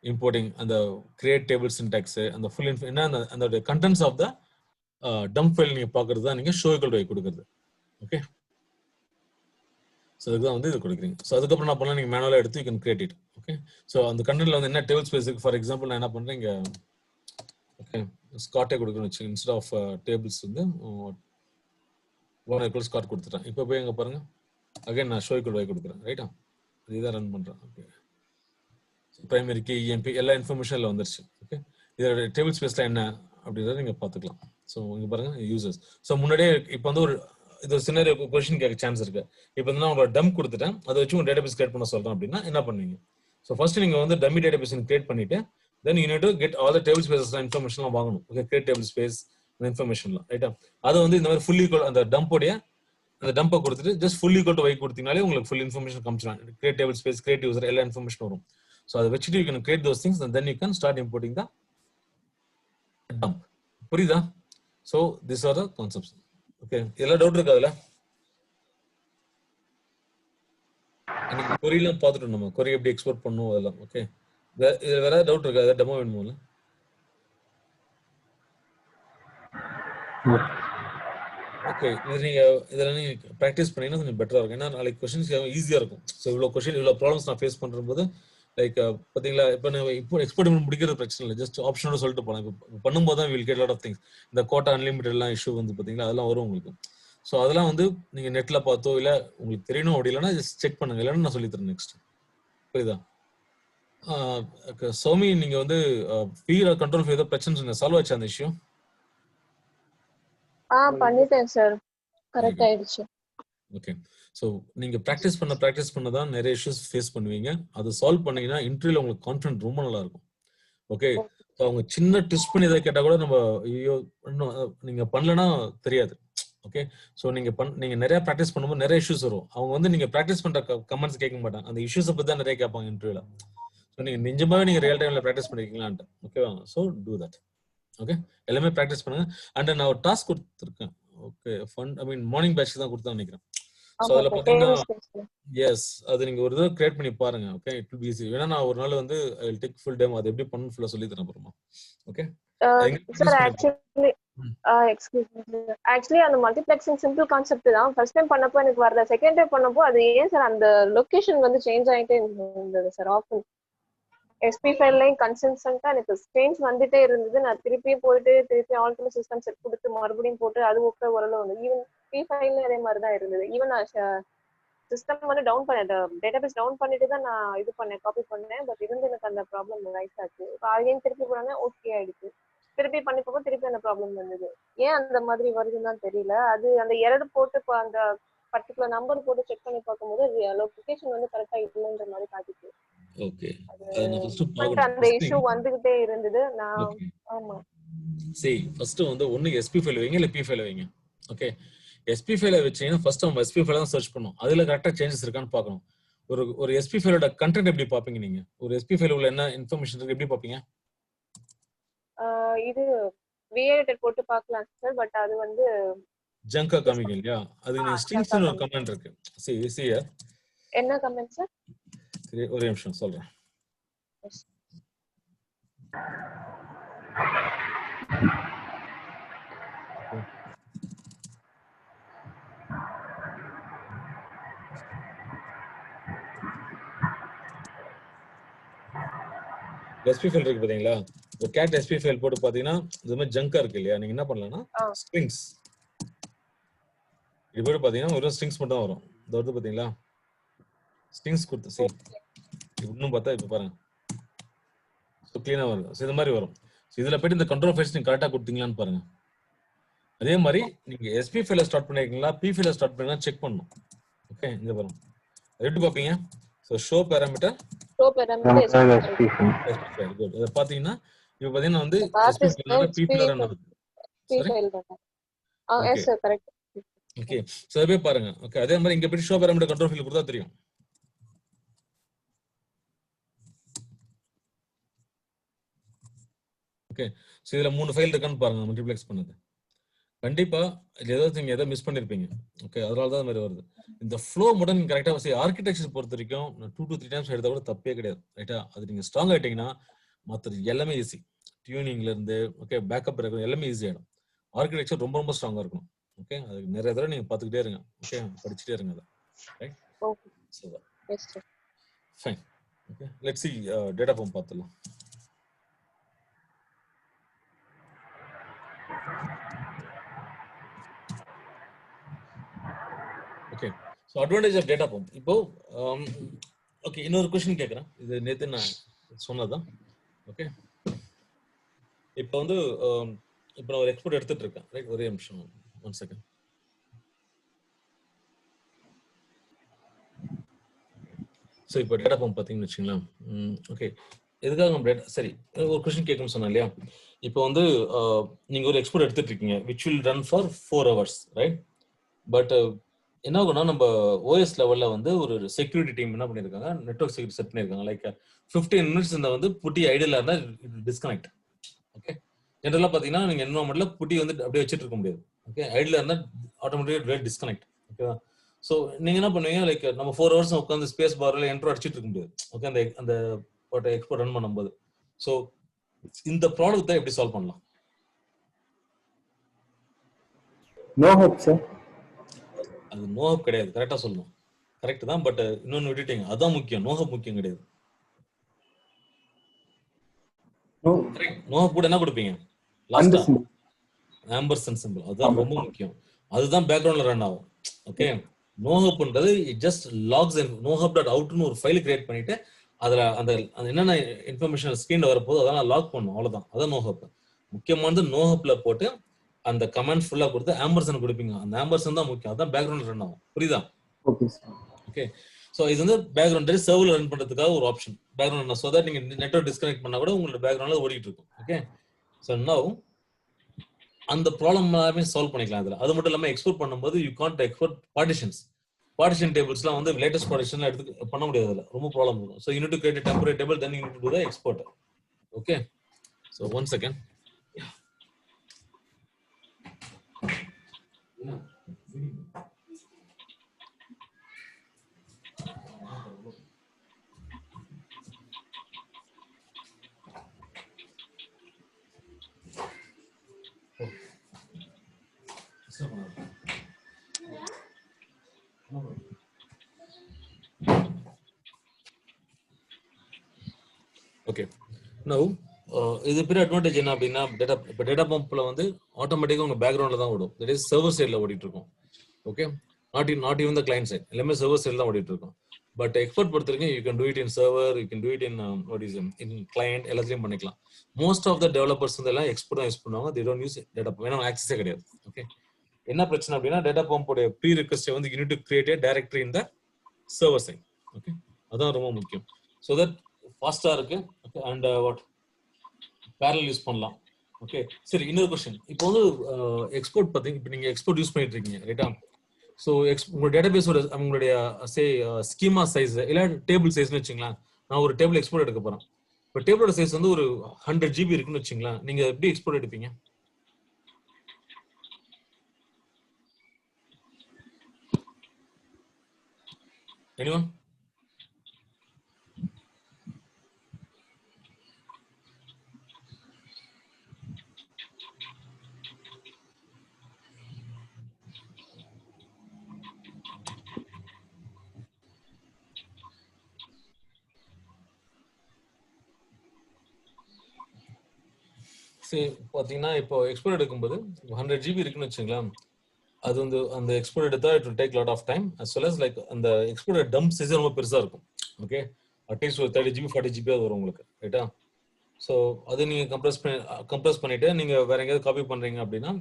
இம்போர்ட்டிங் அந்த கிரியேட் டேபிள் சின்டாக்ஸ் அந்த ஃபுல் என்ன அந்த contents of the dump file நீங்கள் பார்க்குறது தான் நீங்கள் ஷோ ஈக்குவல் டு ஒய் கொடுக்குறது. ஓகே, ஸோ அதுதான் வந்து இது கொடுக்குறீங்க. ஸோ அதுக்கப்புறம் நான் பண்ணலாம், நீங்கள் மேனுவலாக எடுத்து you can create it. Okay, so அந்த கண்டென்ட்ல வந்து என்ன டேபிள் ஸ்பேஸ் இருக்கு. ஃபார் எக்ஸாம்பிள் நான் என்ன பண்ணுறேன் இங்கே ஓகே ஸ்காட்டே கொடுக்கணும்னு வச்சு இன்ஸ்டெட் ஆஃப் டேபிள்ஸ் வந்து ஒன் ஈக்குவல் ஸ்காட் கொடுத்துட்டேன். இப்போ போய் எங்கே பாருங்க அகைன் நான் ஷோ ஈக்குவல் டு ஒய் கொடுக்குறேன் ரைட்டா. இதுதான் ரன் பண்ணுறேன். ஓகே, பிரைமரி கீ இஎம்பி எல்லா இன்ஃபர்மேஷன்ல வந்துருச்சு. ஓகே, இதோட டேபிள் ஸ்பேஸ்ல என்ன அப்படின்றத நீங்க பாத்துக்கலாம். ஸோ இங்க பாருங்க யூசர்ஸ். ஸோ முன்னாடியே இப்போ வந்து ஒரு இது ஒரு சின்ன கொஸ்டின் கேட்க சான்ஸ் இருக்கு. இப்போ வந்து நான் உங்களோட டம்ப் கொடுத்துட்டேன், அதை வச்சு உங்க டேட்டாபேஸ் கிரியேட் பண்ண சொல்றேன் அப்படின்னா என்ன பண்ணுவீங்க? ஸோ ஃபர்ஸ்ட் நீங்க வந்து டம்மி டேட்டாபேஸ் கிரியேட் பண்ணிட்டு then you need to get all the table spaces இன்ஃபர்மேஷன்லாம் வாங்கணும். ஓகே, கிரியேட் டேபிள் ஸ்பேஸ் இன்ஃபர்மேஷன்லாம் ரைட்டா. அது வந்து இந்த மாதிரி ஃபுல்லி அந்த டம்போடைய அந்த டம்பை கொடுத்துட்டு just full equal to y கொடுத்தீங்கனாலே உங்களுக்கு ஃபுல் இன்ஃபர்மேஷன் காமிச்சிடும். Create table space, create user எல்லா இன்ஃபர்மேஷன் வரும். ஸோ அதை வச்சுட்டு you can create those things and then you can start importing the dump. புரியுதா? So this are the concepts. Okay, இதெல்லாம் டவுட் இருக்கா அதுல? இன்னைக்கு கொரியெல்லாம் பார்த்துட்டோம் நம்ம, கொரி எப்படி எக்ஸ்போர்ட் பண்ணுவோம் அதெல்லாம். ஓகே, இதுல வேற டவுட் இருக்கா? ஏதாவது டெமோ வேணுமோ? ஓகே, நீங்க இதெல்லாம் நீங்க ப்ராக்டிஸ் பண்ணீங்கன்னா கொஞ்சம் பெட்டரா இருக்கும். ஏன்னா நாளைக்கு கொஸ்டின்ஸ் ஈஸியா இருக்கும். ஸோ இவ்வளோ கொஸ்டின் இவ்வளோ ப்ராப்ளம்ஸ் நான் ஃபேஸ் பண்ணும்போது லைக் பாத்தீங்களா, இப்போ நான் இப்போ எக்ஸ்போர்ட் முடிக்கிறது பிரச்சனை இல்லை, ஜஸ்ட் ஆப்ஷனோட சொல்லிட்டு போனேன். இப்போ பண்ணும்போது தான் will get lot of things. இந்த கோட்டா அன்லிமிட்டட் எல்லாம் இஷ்யூ வந்து பாத்தீங்களா, அதெல்லாம் வரும் உங்களுக்கு. ஸோ அதெல்லாம் வந்து நீங்க நெட்ல பார்த்தோ இல்லை உங்களுக்கு தெரியணும் அப்படி இல்லைன்னா ஜஸ்ட் செக் பண்ணுங்க, இல்லைன்னா நான் சொல்லி தரேன் நெக்ஸ்ட். புரியுதா? சௌமி, நீங்க வந்து ஃபீர் கண்ட்ரோல் ஃபீர் ஏதோ பிரச்சனை சால்வ் ஆச்சு அந்த இஷ்யூ? பண்ணிட்டேன் சார், கரெக்ட் ஆயிடுச்சு. ஓகே, ஸோ நீங்க ப்ராக்டிஸ் பண்ண தான் நிறைய இஷ்யூஸ் ஃபேஸ் பண்ணுவீங்க. அது சால்வ் பண்ணீங்கன்னா இன்டர்வியூல உங்களுக்கு கான்ஃபிடன்ட் ரொம்ப நல்லா இருக்கும். ஓகே, ஸோ அவங்க சின்ன ட்விஸ்ட் பண்ணி எதாவது கேட்டா கூட நம்ம ஐயோ நீங்க பண்ணலன்னா தெரியாது. ஓகே, ஸோ நீங்க நிறைய ப்ராக்டிஸ் பண்ணும்போது நிறைய இஷ்யூஸ் வரும். அவங்க வந்து நீங்க ப்ராக்டிஸ் பண்ற கமெண்ட்ஸ் கேட்க மாட்டாங்க, அந்த இஷ்யூஸை பத்தி தான் நிறைய கேட்பாங்க இன்டர்வியூல. ஸோ நீங்க நிஜமாவே நீங்க ரியல் டைம்ல ப்ராக்டிஸ் பண்ணிருக்கீங்களான்ட்டு. ஓகேவா? So do that. ஓகே, எல்லாமே ப்ராக்டிஸ் பண்ணுங்க. அண்ட் நான் ஒரு டாஸ்க் கொடுத்துருக்கேன். Okay, fun I mean morning batch தான் கொடுத்தா நினைக்கிறேன். ஸோ அதில் பார்த்தீங்கன்னா எஸ், அது நீங்க ஒரு தடவை கிரியேட் பண்ணி பாருங்க. Okay, it will be easy. வேணா நான் ஒரு நாள் வந்து I will take full time அது எப்படி பண்ணணும் ஃபுல்லா சொல்லி தரேன் அப்புறமா. ஓகே சார், ஆக்சுவலி அந்த மல்டிப்ளெக்சிங் சிம்பிள் கான்செப்ட் தான். ஃபர்ஸ்ட் டைம் பண்ணப்போ எனக்கு வரல, செகண்ட் டைம் பண்ணப்போ அது ஏன் சார் அந்த லொகேஷன் வந்து சேஞ்ச் ஆகிட்டே இருந்தது சார். ஆஃபன் எஸ்பி ஃபைல்லையும் கன்சிஸ்டன்ட்டா எனக்கு சேஞ்ச் வந்துட்டே இருந்தது. நான் திருப்பி ஆல்டர்னேட் சிஸ்டம் செட் கொடுத்து மறுபடியும் போட்டு அது ஓகே ஓரளவு வந்து ஈவன் பி ஃபைல்ல அதே மாதிரி தான் இருந்தது. ஈவன் நான் சிஸ்டம் வந்து டவுன் பண்ணிட்டேன், டேட்டாபேஸ் டவுன் பண்ணிட்டு தான் நான் இது பண்ணேன், காப்பி பண்ணேன். பட் இருந்து எனக்கு அந்த ப்ராப்ளம் ரைஸ் ஆச்சு. இப்போ அகைன் திருப்பி போனாங்க, ஓகே ஆயிடுச்சு. திருப்பி பண்ணி போக திருப்பி அந்த ப்ராப்ளம் வந்தது. ஏன் அந்த மாதிரி வருதுன்னு தான் தெரியல. அது அந்த எரர் போட்டு அந்த பர்டிகுலர் நம்பர் போட்டு செக் பண்ணி பார்க்கும்போது லொகேஷன் வந்து கரெக்டா இல்லைன்ற மாதிரி காட்டுச்சு. ஓகே, அந்த இஷ்யூ வந்துகிட்டே இருந்தது. நான் ஆமா சரி, ஃபர்ஸ்ட் வந்து ஒன்னு எஸ்பி ஃபைல் வைங்க இல்ல பி ஃபைல் வைங்க. ஓகே, எஸ்பி ஃபைல வச்சீங்கன்னா ஃபர்ஸ்ட் நம்ம எஸ்பி ஃபைல தான் சர்ச் பண்ணணும். அதுல கரெக்டா சேஞ்சஸ் இருக்கான்னு பார்க்கணும். ஒரு எஸ்பி ஃபைலோட கண்டென்ட் எப்படி பாப்பீங்க நீங்க? ஒரு எஸ்பி ஃபைல் உள்ள என்ன இன்ஃபர்மேஷன் இருக்கு எப்படி பாப்பீங்க? இது விஏடட் போட்டு பார்க்கலாம் சார். பட் அது வந்து ஜங்கா காமிங்க இல்லையா? அது நீ ஸ்ட்ரிங்ஸ்னு ஒரு கமெண்ட் இருக்கு. see என்ன கமெண்ட் சார்? ஒரே நிமிஷம் சொல்றேன். எஸ்பி ஃபைல் இருக்கு பாத்தீங்களா? ஒரு கேட் எஸ்பி ஃபைல் போட்டு பாத்தீங்கன்னா இந்த மாதிரி ஜங்கா இருக்கு இல்லையா? நீங்க என்ன பண்ணலாம்னா ஸ்ட்ரிங்ஸ் இது போட்டு பாத்தீங்கன்னா ஒரு ஸ்ட்ரிங்ஸ் மட்டும் தான் வரும். இந்த வருது பாத்தீங்களா? ஸ்ட்ரிங்ஸ் கொடுத்து see இன்னும் பார்த்தா இப்ப பாருங்க, ஸோ கிளீனா வரும். ஸோ இந்த மாதிரி வரும். ஸோ இதுல போயிட்டு இந்த கண்ட்ரோல் ஃபைல்ஸ் நீங்க கரெக்டா கொடுத்தீங்களான்னு பாருங்க. அதே மாதிரி நீங்க எஸ்பி ஃபைல ஸ்டார்ட் பண்ணிருக்கீங்களா பி ஃபைல ஸ்டார்ட் பண்ணீங்களா செக் பண்ணணும். ஓகே, இங்க பாருங்க எப்படி பாப்பீங்க? So show parameter SP file good. இத பாத்தீங்கன்னா இப்போ பாத்தீங்கன்னா வந்து எஸ்பி ஃபைலோட பி ஃபைல் ரன் ஆகுது. Yes sir, correct. Okay, so அதே பாருங்க. ஓகே, அதே மாதிரி இங்க போய் ஷோ பேராமீட்டர் கண்ட்ரோல் ஃபைல் கொடுத்தா தெரியும். ஓகே, சோ இதுல 3 ஃபைல் இருக்கான்னு பாருங்க மல்டிப்ளெக்ஸ் பண்ணது. கண்டிப்பா இதுல நீங்க ஏதோ மிஸ் பண்ணிருப்பீங்க. ஓகே, அதனால தான் மாதிரி வருது. இந்த ஃப்ளோ மட்டும் நீங்க கரெக்டா ஆர்கிடெக்சர் பொறுத்த வரைக்கும் 2 to 3 டைம்ஸ் எடுத்தா கூட தப்பே கிடையாது. ரைட்டா? அது நீங்க ஸ்ட்ராங் ஆயிட்டீங்கன்னா மற்றது எல்லாமே ஈஸி. டியூனிங்ல இருந்து ஓகே பேக்கப் எல்லாமே ஈஸி ஆயிடும். ஆர்கிடெக்சர் ரொம்ப ரொம்ப ஸ்ட்ராங்கா இருக்கும். ஓகே, அது நிறைய தடவை நீங்க பாத்துக்கிட்டே இருங்க. ஓகே, படிச்சுட்டே இருங்க அதை. Right? Okay, yes sir. Fine. Okay, let's see data form பார்த்தலாம். Okay, so advantage of data form. இப்போ ஓகே இன்னொரு கொஸ்டின் கேட்குறேன். இது நேற்று நான் சொன்னதுதான். ஓகே, இப்போ வந்து இப்போ நான் ஒரு எக்ஸ்போர்ட் எடுத்துட்டு இருக்கேன், ரைட்? ஒரே நிமிஷம், 1 செகண்ட். ஸோ இப்போ டேட்டா பம்ப் பார்த்தீங்கன்னு வச்சுங்களேன். ஓகே, எதுக்காக நம்ம டேட்டா, சரி ஒரு கொஸ்டின் கேட்கணும்னு சொன்னேன் இல்லையா? இப்போ வந்து நீங்கள் ஒரு எக்ஸ்போர்ட் எடுத்துட்டு இருக்கீங்க which will run for 4 hours, right? But என்ன ஆகும்னா, நம்ம ஓஎஸ் லெவலில் வந்து ஒரு செக்யூரிட்டி டீம் என்ன பண்ணியிருக்காங்க, நெட்வொர்க் செக்யூரிட்டி செட் பண்ணியிருக்காங்க. லைக் 15 minutes இந்த வந்து புட்டி ஐடியலாக இருந்தால் டிஸ்கனெக்ட். ஓகே, ஜென்ரலாக பார்த்தீங்கன்னா நீங்கள் என்வரான்மெண்ட்ல புட்டி வந்து அப்படியே வச்சுட்டு இருக்க முடியாது. ஓகே, ஐடியலாக இருந்தால் ஆட்டோமேட்டிக்காக டிஸ்கனெக்ட். ஓகேவா? ஸோ நீங்கள் என்ன பண்ணுவீங்க, லைக் நம்ம 4 hours உட்காந்து ஸ்பேஸ் பாரில் என்ட்ரோ அடிச்சுட்டு இருக்க முடியாது. ஓகே, அந்த எக்ஸ்போர்ட் ரன் பண்ணும்போது. ஸோ இந்த ப்ராப்ளத்தை எப்படி சால்வ் பண்ணலாம்? No hope sir. அது நோ ஹோப் கிடையாது, கரெக்டா சொல்லணும். கரெக்ட் தான், பட் இன்னொன்னு விட்டுட்டீங்க, அதான் முக்கியம். நோ ஹோப் முக்கியம் கிடையாது. நோ ஹோப் கூட என்ன கொடுப்பீங்க? லாஸ்டா ஆம்பர்சன் சிம்பிள், அதுதான் ரொம்ப முக்கியம். அதுதான் பேக்ரவுண்ட்ல ரன் ஆகும். ஓகே, நோ ஹோப்ன்றது just logs and nohup dot அவுட்னு ஒரு ஃபைல் கிரியேட் பண்ணிட்டு அதுல அந்த என்னென்ன இன்ஃபர்மேஷன் ஸ்கிரீன்ல வரப்போது அதெல்லாம் லாக் பண்ணும், அவ்வளவுதான். அதான் நோ ஹோப். முக்கியமானது நோ ஹோப்ல போட்டு அந்த கமெண்ட் ஃபுல்லா கொடுத்து ஆம்பர்சன் கொடுப்பீங்க. அந்த ஆம்பர்சன் தான் முக்கியம், அதான் பேக்ரவுண்ட் ரன் ஆகும். புரியுதா? ஓகே, சோ இது வந்து பேக்ரவுண்ட் சர்வர்ல ரன் பண்றதுக்காக ஒரு ஆப்ஷன் பேக்ரவுண்ட். சோ தட் நீங்க நெட்வொர்க் டிஸ்கனெக்ட் பண்ணா கூட உங்களோட பேக்ரவுண்ட்ல ஓடிட்டு இருக்கும். ஓகே, சோ நவ அந்த ப்ராப்ளம் எல்லாமே சால்வ் பண்ணிக்கலாம் அதுல. அது மட்டும் இல்லாம எக்ஸ்போர்ட் பண்ணும்போது you can't export partitions. Partition டேபிள்ஸ்லாம் வந்து லேட்டஸ்ட் பார்ட்டிஷன் எடுத்து பண்ண முடியாது, அதுல ரொம்ப ப்ராப்ளம் இருக்கும். So you need to create a temporary table, then you need to do the export. Okay, so 1 second. Okay, now இது பெரிய அட்வான்டேஜ் என்ன அப்படின்னா, டேட்டா பம்ப்ல வந்து ஆட்டோமேட்டிக்கா உங்க பேக்ரவுண்ட்ல தான் ஓடும். தட் இஸ் சர்வர் சைட்ல ஓடிட்டு இருக்கும். Okay, not even the client side, எல்லாமே சர்வர் சைட்ல தான் ஓடிட்டு இருக்கும். பட் எக்ஸ்போர்ட் பொறுத்த வரைக்கும் you can do it in server, you can do it in what is in client, எல்லாத்தையும் பண்ணிக்கலாம். மோஸ்ட் ஆஃப் த டெவலப்பர்ஸ் வந்து எல்லாம் எக்ஸ்போர்ட் தான் யூஸ் பண்ணுவாங்க. they don't use data pump, ஏன்னா ஆக்சஸே கிடையாது. ஓகே, என்ன பிரச்சனை அப்படின்னா, டேட்டா பம்போட ப்ரீ ரிக்வெஸ்ட் வந்து you need to create a directory in the server side. Okay, அதான் ரொம்ப முக்கியம். so that ஃபாஸ்டா இருக்கு. Okay, and what parallel use பண்ணலாம். ஓகே, சரி இன்னொரு क्वेश्चन. இப்போ வந்து எக்ஸ்போர்ட் பாத்தீங்க, இப்போ நீங்க எக்ஸ்போர்ட் யூஸ் பண்ணிட்டு இருக்கீங்க, ரைட்டா? சோ உங்க டேட்டாபேஸோட உங்களுடைய சே ஸ்கீமா சைஸ் இல்ல டேபிள் சைஸ்னு வச்சுங்களேன். நான் ஒரு டேபிள் எக்ஸ்போர்ட் எடுக்க போறேன். இப்போ டேபிளோட சைஸ் வந்து ஒரு 100 GB இருக்குன்னு வச்சுங்களேன். நீங்க எப்படி எக்ஸ்போர்ட் எடுப்பீங்க? anyone? சரி, பாத்தீங்கன்னா இப்போ எக்ஸ்போர்ட் எடுக்கும்போது 100 GB இருக்குன்னு வச்சுங்களேன். அது வந்து அந்த எக்ஸ்போர்ட் எடுத்தா it will take lot of time, as well as like அந்த எக்ஸ்போர்ட் டம்ப் சைஸ் ரொம்ப பெருசா இருக்கும். ஓகே, அட்லீஸ்ட் ஒரு 30 GB 40 GB வரும் உங்களுக்கு, ரைட்டா? ஸோ அது நீங்க கம்ப்ரஸ் பண்ணிட்டு நீங்க வேற எங்கேயாவது காப்பி பண்றீங்க அப்படின்னா,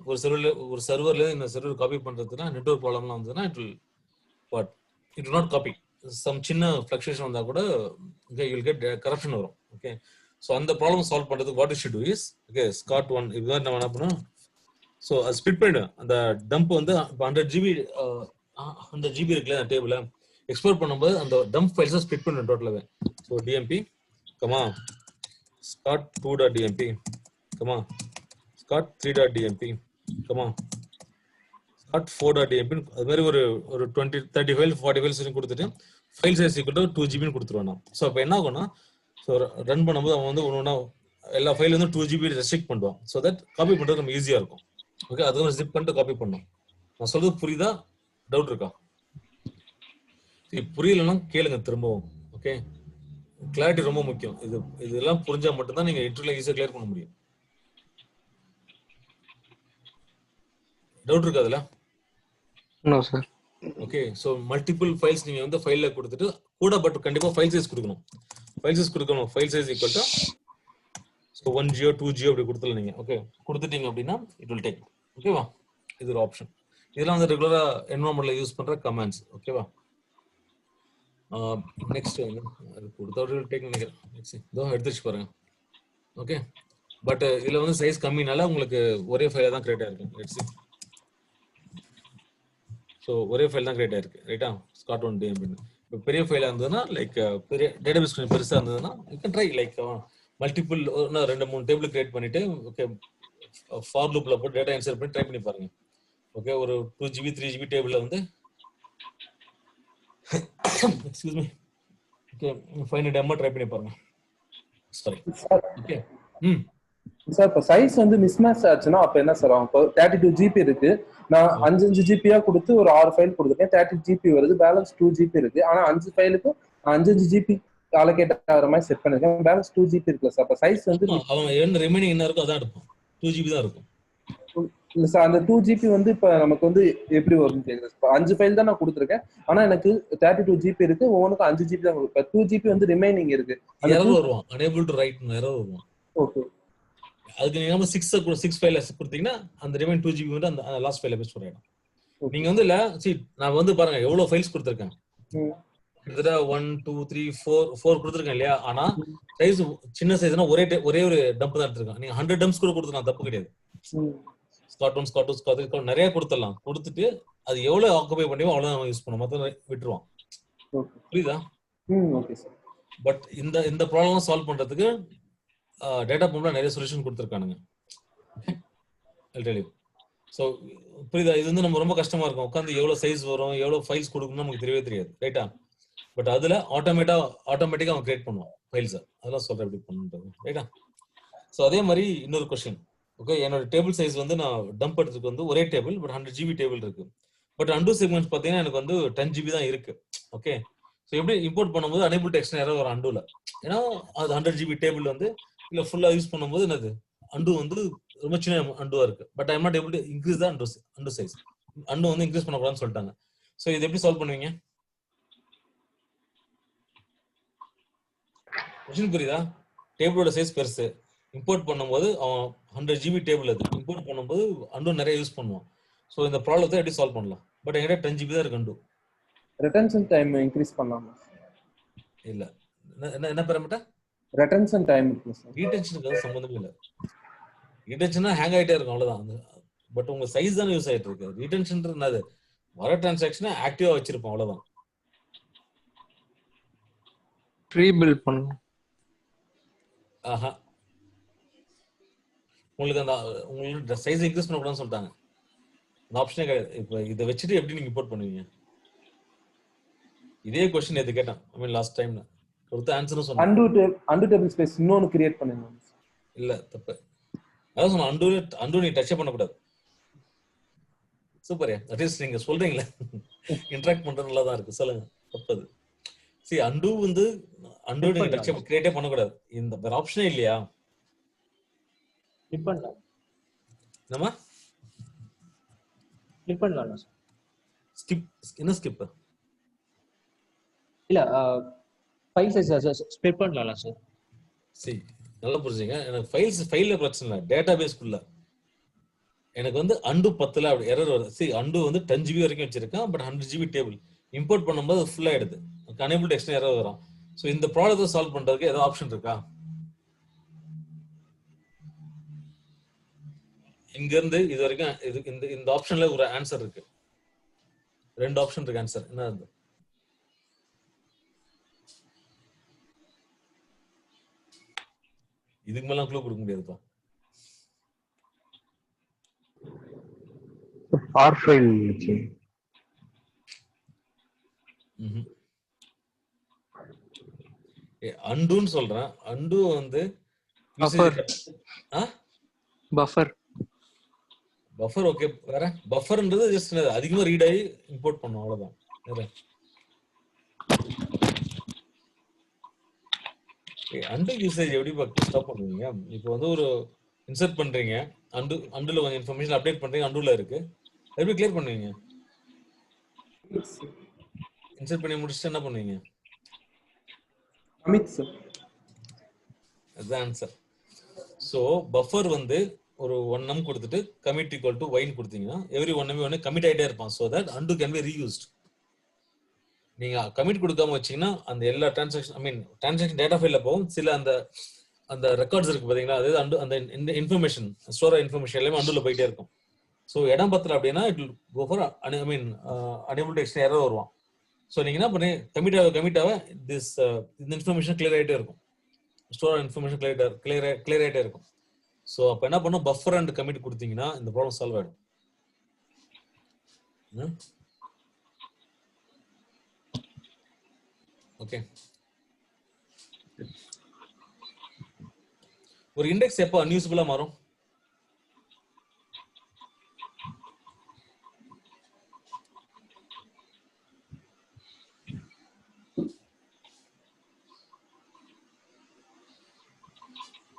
ஒரு சர்வர்ல இந்த சர்வர் காப்பி பண்றதுன்னா நெட்வொர்க் ப்ராப்ளம்லாம் வந்ததுன்னா it will not copy. Some சின்ன ஃபிளக்சுவேஷன் வந்தா கூட யூ வில் கெட் கரப்ஷன் வரும். ஓகே, ஸோ அந்த ப்ராப்ளம் சால்வ் பண்றதுக்கு what you should do is, okay, Scott one இதுதான் நம்ம என்ன பண்ணோம். ஸோ அது ஸ்பிட் பண்ணிடுவேன். அந்த டம்ப் வந்து 100 GB இருக்குல்ல அந்த டேபிள் எக்ஸ்போர்ட் பண்ணும்போது அந்த டம்ப் ஃபைல்ஸை ஸ்பிட் பண்ணுவேன் டோட்டலாவே. So DMP comma Scott 2.dmp comma Scott 3.dmp comma Scott 4.dmp அது மாதிரி ஒரு 20-30 ஃபைல் 40 ஃபைல்ஸ் கொடுத்துட்டு file size equal to 2 GB கொடுத்துருவேன் நான். ஸோ அப்போ என்ன ஆகும்னா, ஸோ ரன் பண்ணும்போது அவன் வந்து ஒன்று எல்லா ஃபைல் வந்து 2 GB ரெஸ்ட்ரிக்ட் பண்ணுவான். ஸோ தட் காப்பி பண்ணுறது நம்ம ஈஸியாக இருக்கும். ஓகே, அதுவும் ஜிப் பண்ணிட்டு காப்பி பண்ணணும். நான் சொல்றது புரியுதா? டவுட் இருக்கா? புரியலன்னா கேளுங்க திரும்பவும். ஓகே, கிளாரிட்டி ரொம்ப முக்கியம். இதெல்லாம் புரிஞ்சா மட்டும்தான் நீங்க இன்டர்வியூல ஈஸியா கிளியர் பண்ண முடியும். டவுட் இருக்கா அதுல? No sir. Okay, so multiple files நீங்க வந்து ஃபைல்ல கொடுத்துட்டு கூட பட் கண்டிப்பா ஃபைல் சைஸ் கொடுக்கணும். ஃபைல் சைஸ் கொடுக்கணும். File size equal to so 1 GB 2 GB அப்படி கொடுத்துல நீங்க ஓகே கொடுத்துட்டீங்க அப்படின்னா இட் வில் டேக் ஓகேவா. இது ஒரு ஆப்ஷன். இதெல்லாம் வந்து ரெகுலரா என்வரான்மெண்ட்ல யூஸ் பண்ற கமாண்ட்ஸ் ஓகேவா. நெக்ஸ்ட் கொடுத்தா டேக் நினைக்கிறேன். நெக்ஸ்ட் இதோ எடுத்துச்சு பாருங்க ஓகே. பட் இதுல வந்து சைஸ் கம்மினால உங்களுக்கு ஒரே ஃபைல தான் கிரியேட் ஆயிருக்கு. Let's see. ஸோ ஒரே ஃபைல் தான் கிரியேட் ஆயிருக்கு ரைட்டா. ஸ்காட் ஒன் டே அப்படின்னு. இப்போ பெரிய ஃபைலா இருந்ததுன்னா லைக் பெரிய டேட்டாபேஸ் கொஞ்சம் பெருசா இருந்ததுன்னா you can try like multiple 2-3 table create பண்ணிட்டு ஓகே ஃபார் லூப்ல போட்டு டேட்டா இன்சர்ட் பண்ணி ட்ரை பண்ணி பாருங்க ஓகே. ஒரு 2 GB 3 GB டேபிள்ல வந்து excuse me okay fine demo try பண்ணி பாருங்க. Sorry okay. சார் இப்போ சைஸ் வந்து மிஸ்மேட்ச் ஆச்சுன்னா அப்ப என்ன சார் ஆகும்? இப்போ 32 GB இருக்கு, நான் 5 GB கொடுத்து ஒரு 6 ஃபைல் கொடுத்துருக்கேன், 30 GB வருது, பேலன்ஸ் 2 GB இருக்கு. ஆனா 5 ஃபைலுக்கு 5 GB அலோகேட் ஆகிற மாதிரி செட் பண்ணிருக்கேன், பேலன்ஸ் 2 GB இருக்குல்ல சார். அப்ப சைஸ் வந்து அவன் என்ன ரிமைனிங் என்ன இருக்கோ அதான் எடுப்பான். 2 GB தான் இருக்கும். இல்ல சார், அந்த 2 GB வந்து இப்ப நமக்கு வந்து எப்படி வரும்னு கேக்குறேன். 5 ஃபைல் தான் நான் கொடுத்துருக்கேன், ஆனா எனக்கு 32 GB இருக்கு, ஒவ்வொன்றுக்கும் 5 GB தான் கொடுப்பேன். 2 GB வந்து ரிமைனிங் இருக்கு, எரர் வருவான். unable to write எரர் வருவான். ஓகே. அதுக்கு நீங்க 6 ஃபைல கொடுத்தீங்கன்னா அந்த ரிமைன் 2 GB வந்து அந்த லாஸ்ட் ஃபைல பேஸ்ட் பண்ணிடும். நீங்க வந்து இல்ல see நான் வந்து பாருங்க எவ்வளவு ஃபைல்ஸ் கொடுத்திருக்கேன். கிட்டத்தட்ட 1 2 3 4 கொடுத்திருக்கேன் இல்லையா. ஆனா சைஸ் சின்ன சைஸ்னா ஒரே ஒரு டம்ப் தான் எடுத்திருக்கேன். நீங்க 100 டம்ப்ஸ் கூட கொடுத்துக்கலாம், தப்பு கிடையாது. ஸ்காட் 1 ஸ்காட் 2 ஸ்காட் 3 நிறைய கொடுத்துடலாம். கொடுத்துட்டு அது எவ்வளவு ஆக்குபை பண்ணியோ அவ்வளவு நம்ம யூஸ் பண்ணுவோம், மொத்தம் விட்டுருவான். புரியுதா? Okay sir. பட் இந்த ப்ராப்ளம் சால்வ் பண்றதுக்கு டேட்டா பம்ப்ல நிறைய சொல்யூஷன் கொடுத்துருக்கானுங்க. ஸோ புரியுதா? இது வந்து நம்ம ரொம்ப கஷ்டமா இருக்கும். உட்காந்து எவ்வளவு சைஸ் வரும் எவ்வளவு ஃபைல்ஸ் கொடுக்கணும்னு நமக்கு தெரியவே தெரியாது ரைட்டா. பட் அதுல ஆட்டோமேட்டிக்கா அவன் கிரியேட் பண்ணுவான் ஃபைல்ஸ். அதெல்லாம் சொல்றேன் எப்படி பண்ணுறது ரைட்டா. ஸோ அதே மாதிரி இன்னொரு கொஸ்டின் ஓகே. என்னோட டேபிள் சைஸ் வந்து நான் டம்ப் எடுத்துக்கு வந்து ஒரே டேபிள் பட் 100 GB டேபிள் இருக்கு. பட் அன்டூ செக்மெண்ட்ஸ் பார்த்தீங்கன்னா எனக்கு வந்து 10 GB தான் இருக்கு ஓகே. ஸோ எப்படி இம்போர்ட் பண்ணும்போது unable to extend error ஒரு அண்டூல, ஏன்னா அது 100 GB டேபிள் வந்து இல்ல ஃபுல்லா யூஸ் பண்ணும்போது என்னது அண்டு வந்து ரொம்ப சின்ன அண்டுவா இருக்கு. But I am not able to increase the and size. And வந்து இன்க்ரீஸ் பண்ணக்கூடாதுன்னு சொல்லிட்டாங்க. ஸோ இது எப்படி சால்வ் பண்ணுவீங்க? கொஸ்டின் புரியுதா? டேபிளோட சைஸ் பெருசு, இம்போர்ட் பண்ணும்போது அவன் 100 GB டேபிள் அது இம்போர்ட் பண்ணும்போது அண்டு நிறைய யூஸ் பண்ணுவான். ஸோ இந்த ப்ராப்ளத்தை எப்படி சால்வ் பண்ணலாம்? பட் என்கிட்ட 10 GB தான் இருக்கு அண்டு. ரிட்டன்ஷன் டைம் இன்க்ரீஸ் பண்ணலாமா? இல்ல என்ன பேரமீட்டர்? ரிட்டன்ஷன் டைம் இருக்கு சார். ரீடென்ஷனுக்கு அது சம்பந்தமே இல்லை. ரீடென்ஷனா ஹேங் ஆயிட்டே இருக்கும் அவ்வளவுதான். பட் உங்க சைஸ் தானே யூஸ் ஆயிட்டு இருக்கு. ரீடென்ஷன்ன்றது வர டிரான்சாக்ஷனை ஆக்டிவா வச்சிருப்போம் அவ்வளவுதான். ப்ரீ பில்ட் பண்ணனும். ஆஹா, உங்களுக்கு உங்களுக்கு சைஸ் இன்க்ரீஸ் பண்ணக்கூடாதுன்னு சொல்லிட்டாங்க. அந்த ஆப்ஷனே கிடையாது. இப்போ இதை வச்சுட்டு எப்படி நீங்க இம்போர்ட் பண்ணுவீங்க? இதே क्वेश्चन எது கேட்டான் ஐ மீன் லாஸ்ட் டைம்ல கொடுத்த ஆன்சரும் சொன்னேன். அண்டு டேபிள் ஸ்பேஸ் இன்னொன்னு கிரியேட் பண்ணுங்க. இல்ல தப்பு. அதான் சொன்னேன் அண்டு நீ டச் பண்ண கூடாது. சூப்பர். அட்லீஸ்ட் நீங்க சொல்றீங்களா இன்டராக்ட் பண்றது நல்லா தான் இருக்கு. சொல்லுங்க தப்பு. see அண்டு வந்து அண்டு நீங்க டச் கிரியேட்டே பண்ண கூடாது. இந்த வேற ஆப்ஷனே இல்லையா? கிளிக் பண்ணலாம். நம்ம கிளிக் பண்ணலாம். ஸ்கிப் என்ன ஸ்கிப்? இல்ல ஃபைல் சைஸ் ஸ்ப்ளிட் பண்ணலாம் சார். see நல்லா புரிஞ்சுங்க. எனக்கு ஃபைல்ல பிரச்சனை இல்லை, டேட்டாபேஸ்க்குள்ள எனக்கு வந்து அண்டு 10ல அப்படி எரர் வருது. see அண்டு வந்து 10 GB வரைக்கும் வச்சிருக்கேன். பட் 100 GB டேபிள் இம்போர்ட் பண்ணும்போது ஃபுல்லா ஆயிடுது. unable to extend error வரும். ஸோ இந்த ப்ராப்ளத்தை சால்வ் பண்றதுக்கு ஏதாவது ஆப்ஷன் இருக்கா? இங்க இருந்து இது வரைக்கும் இந்த ஆப்ஷன்ல ஒரு ஆன்சர் இருக்கு. 2 ஆப்ஷன் இருக்கு ஆன்சர். என்ன அது? இதுக்கு மேல க்ளூ கொடுக்க முடியாதுப்பா. ஆர் ஃபைல் வச்சு அண்டுன்னு சொல்றேன். அண்டு வந்து பஃபர் ஓகே. வேற பஃபர்ன்றது ஜஸ்ட் அதிகமா ரீட் ஆகி இம்போர்ட் பண்ணும் அவ்வளவுதான். வேற அண்டு யூசேஜ் எப்படி ஸ்டாப் பண்ணுவீங்க? இப்போ வந்து ஒரு இன்சர்ட் பண்றீங்க, அண்டுல கொஞ்சம் இன்ஃபர்மேஷன் அப்டேட் பண்றீங்க, அண்டுல இருக்கு, எப்படி கிளியர் பண்ணுவீங்க? இன்சர்ட் பண்ணி முடிச்சுட்டு என்ன பண்ணுவீங்க? அதுதான் ஆன்சர். ஸோ பஃபர் வந்து ஒரு 1m கொடுத்துட்டு கமிட் ஈக்குவல் டு ஒய்ன்னு கொடுத்தீங்கன்னா எவ்ரி 1m ஒன்று கமிட் ஆகிட்டே இருப்பான். So that and can be reused. நீங்க கமிட் கொடுக்காம வச்சீங்கன்னா அந்த எல்லா டிரான்சாக்ஷன் டேட்டா ஃபைல்ல போகும். சில அந்த ரெக்கார்ட்ஸ் இருக்கு பாத்தீங்களா, அது அந்த இன்ஃபர்மேஷன் ஸ்டோர் இன்ஃபர்மேஷன் எல்லாமே அண்டுல போயிட்டே இருக்கும். ஸோ இடம் பத்தல அப்படின்னா it will go for unable to extend error வருவான். ஸோ நீங்க என்ன பண்ணி கமிட் ஆக இந்த இன்ஃபர்மேஷன் கிளியர் ஆகிட்டே இருக்கும். ஸ்டோர் இன்ஃபர்மேஷன் கிளியர் ஆகிட்டே இருக்கும். ஸோ அப்போ என்ன பண்ணும், பஃபர் அண்ட் கமிட் கொடுத்தீங்கன்னா இந்த ப்ராப்ளம் சால்வ் ஆகிடும். ஓகே. ஒரு இண்டெக்ஸ் எப்போ அன்யூசபிளா மாறும்?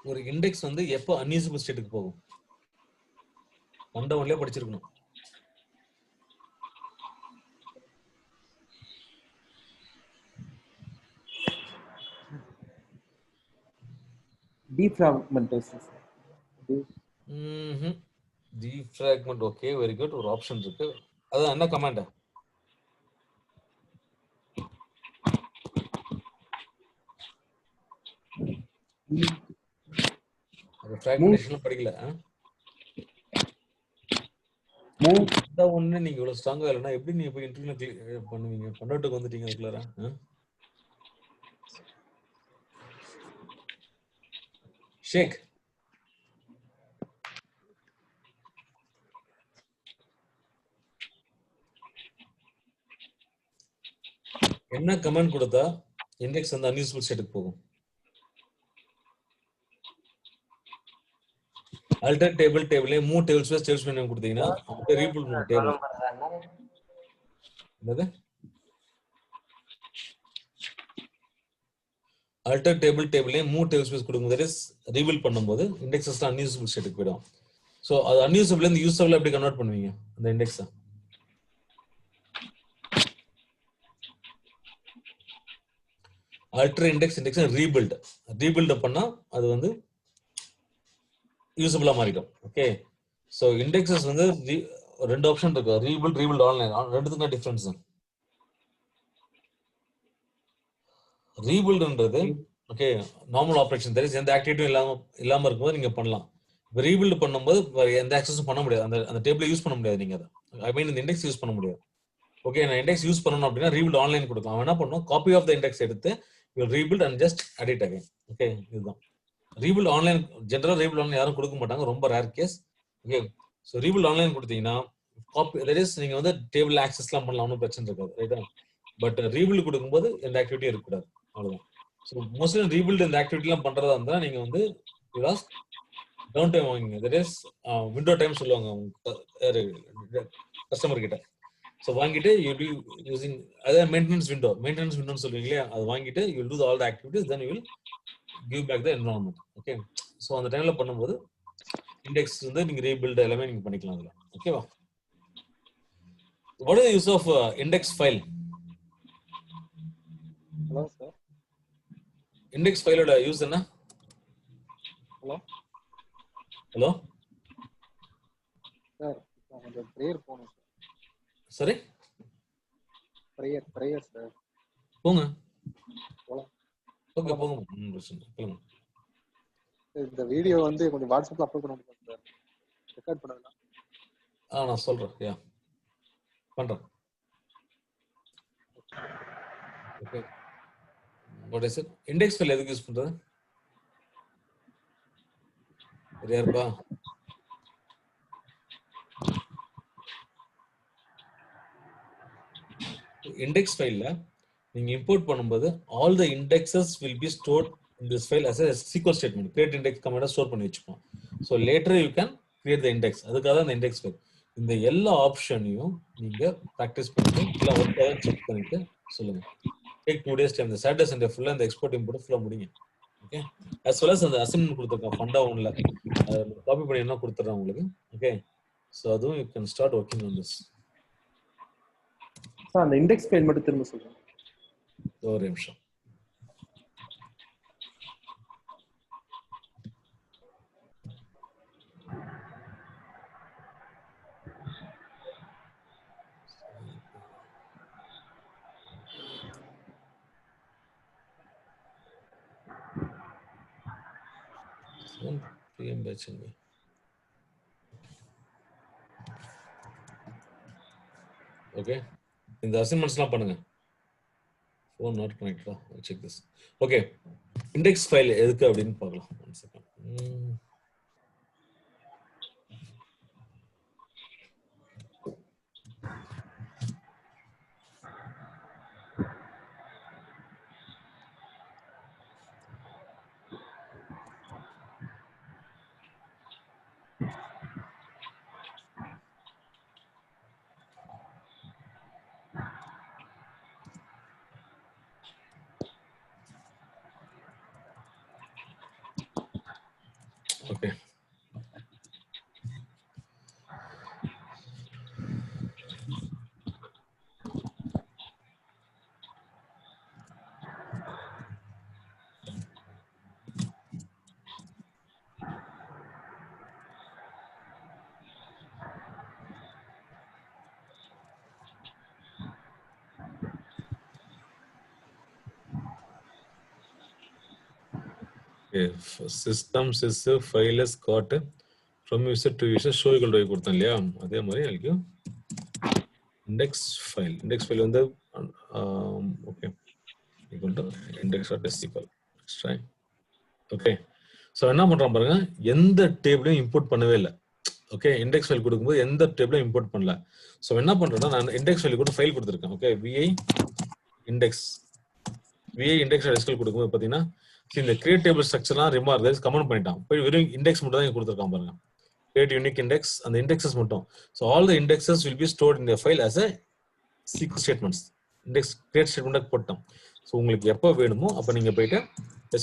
ஒரு இண்டெக்ஸ் வந்து எப்போ அன்யூசபிள் ஸ்டேட்டுக்கு போகும்? வந்தவங்களே படிச்சிருக்கணும். Defragmentation. Defragment. Okay, very good. ஒரு ஆப்ஷன் இருக்கு. அது என்ன கமாண்ட்? ஃப்ராக்மெண்டேஷன் படிக்கல. ஒண்ணு நீங்க இவ்வளவு ஸ்ட்ராங்கா இல்லைன்னா எப்படி நீங்க போய் இன்டர்வியூல பண்ணுவீங்க? கன்வெர்ட்டுக்கு வந்துட்டீங்க அதுக்குள்ளார. ஷேக் என்ன கமெண்ட் கொடுத்தா இண்டெக்ஸ் வந்து அன்யூஸ்ஃபுல் ஸ்டேட்டுக்கு போகும்? அல்டர் table move table space name கொடுத்தீங்கன்னா அப்படியே ரீபில்ட் பண்ணும் டேபிள். என்னது? அல்டர் டேபிள் மூவ் டேபிள் ஸ்பேஸ் கொடுக்கும்போது தட் இஸ் ரீபில்ட் பண்ணும்போது இண்டெக்ஸஸ் அன்யூசபிள் ஸ்டேட்டுக்கு போயிடும். ஸோ அது அன்யூசபிள் இருந்து யூசபிள் எப்படி கன்வெர்ட் பண்ணுவீங்க அந்த இண்டெக்ஸை? அல்டர் இண்டெக்ஸ் ரீபில்ட் பண்ணா அது வந்து யூசபிளா மாறிடும். ஓகே. ஸோ இண்டெக்ஸஸ் வந்து ரெண்டு ஆப்ஷன் இருக்கு, ரீபில்ட் ஆன்லைன். ரெண்டுத்துக்கும் டிஃபரன்ஸ். ரீபில்ட்ன்றது ஓகே நார்மல் ஆப்ரேஷன், தெரியும் எந்த ஆக்டிவிட்டியும் இல்லாம இருக்கும்போது நீங்க பண்ணலாம். இப்போ ரீபில்ட் பண்ணும்போது எந்த ஆக்சஸும் பண்ண முடியாது, அந்த டேபிளை யூஸ் பண்ண முடியாது. நீங்க இந்த இண்டெக்ஸ் யூஸ் பண்ண முடியாது. ஓகே, நான் இண்டெக்ஸ் யூஸ் பண்ணணும் அப்படின்னா ரீபில்ட் ஆன்லைன் கொடுக்கலாம். அவன் என்ன பண்ணும், காப்பி ஆஃப் த இண்டெக்ஸ் எடுத்து rebuild and just edit again. Okay, இதுதான் ரீபில்ட் ஆன்லைன். ஜென்ரலா ரீபில்ட் ஆன்லைன் யாரும் கொடுக்க மாட்டாங்க, ரொம்ப rare case. Okay, so rebuild online கொடுத்தீங்கன்னா காப்பி தட் இஸ் நீங்க வந்து டேபிள் ஆக்சஸ்லாம் பண்ணலாம், ஒன்றும் பிரச்சனை இருக்காது. ரைட்டா? பட் ரீபில்ட் கொடுக்கும்போது எந்த ஆக்டிவிட்டியும் இருக்கக்கூடாது, அவ்வளவுதான். ஸோ மோஸ்ட்லி ரீபில்ட் இந்த ஆக்டிவிட்டிலாம் பண்றதா இருந்தா நீங்க வந்து டவுன் டைம் வாங்குங்க. தட் இஸ் விண்டோ டைம் சொல்லுவாங்க கஸ்டமர் கிட்ட. ஸோ வாங்கிட்டு யூ பி யூசிங் அதாவது மெயின்டெனன்ஸ் விண்டோன்னு சொல்லுவீங்க இல்லையா, அது வாங்கிட்டு you will do all the activities, then you will give back the environment. Okay, so அந்த டைம்ல பண்ணும்போது இண்டெக்ஸ் வந்து நீங்க ரீபில்ட் எல்லாமே நீங்க பண்ணிக்கலாம் அதுல. ஓகேவா? What is use of index file? Hello sir. Index ஃபைலோட யூஸ் என்ன? ஹலோ சார், கொஞ்சம் ப்ரேயர் போகணும் சார். சரி, ப்ரேயர் சார். போங்க. போலாம். ஓகே, போங்க. போங்க. இந்த வீடியோ வந்து கொஞ்சம் வாட்ஸ்அப்ல அப்லோட் பண்ண முடியும் சார், ரெக்கார்ட் பண்ணலாம். நான் சொல்றேன். யா பண்றேன். Okay, what is it? Index file எதுக்கு யூஸ் பண்றது? யாருப்பா? இண்டெக்ஸ் ஃபைல்ல நீங்க இம்போர்ட் பண்ணும்போது all the indexes will be stored in this file as a SQL statement. create index command store பண்ணி வச்சுப்போம். so later you can create the index. அதுக்காக தான் இந்த இண்டெக்ஸ் ஃபைல். இந்த எல்லா ஆப்ஷனையும் நீங்க பிராக்டிஸ் பண்ணிட்டு இல்ல ஒர்க் செக் பண்ணிட்டு சொல்லுங்க. take 2 days time. இந்த சாட்டர்டே சண்டே ஃபுல்லா இந்த எக்ஸ்போர்ட் இம்போர்ட் ஃபுல்லா முடிங்க. ஓகே, as well as அந்த அசைன்மென்ட் கொடுத்திருக்கேன் ஃபண்டா ஒன்ல காப்பி பண்ணி என்ன கொடுத்துறேன் உங்களுக்கு. ஓகே, so அதுவும் you can start working on this. Sir அந்த இண்டெக்ஸ் ஃபைல் மட்டும் திரும்ப சொல்லுங்க. ஒரு நிமிஷம். Don't PM batch in me. Okay. இந்த அசைன்மெண்ட்ஸ்லாம் பண்ணுங்க. Phone not connected. I'll check this. Okay. Index file எதுக்கு அப்படின்னு பார்க்கலாம். One second. Okay. Systems is a file is got from user to user show equal to கொடுத்தேன் இல்லையா அதே மாதிரி எனக்கு index file வந்து okay equal to index.sql right okay so என்ன பண்றோம் பாருங்க எந்த டேபிளையும் இம்போர்ட் பண்ணவே இல்லை ஓகே இண்டெக்ஸ் ஃபைல் கொடுக்கும்போது எந்த டேபிளையும் இம்போர்ட் பண்ணல சோ என்ன பண்றேன்னா நான் இண்டெக்ஸ் ஃபைல் கூட ஃபைல் கொடுத்திருக்கேன் ஓகே vi index.sql கொடுக்கும்போது பாத்தீங்கன்னா இந்த கிரியேட் டேபிள் ஸ்ட்ரக்சர்லாம் ரிமார்க் கைஸ் கமெண்ட் பண்ணிட்டான் போய் வெறும் இண்டெக்ஸ் மட்டும் தான் இங்க கொடுத்திருக்கான் பாருங்க create unique index and the indexes மட்டும் so all the indexes will be stored in the file as a SQL statements index create statement போட்டோம் so உங்களுக்கு எப்ப வேணுமோ அப்ப நீங்க போய்ட்டு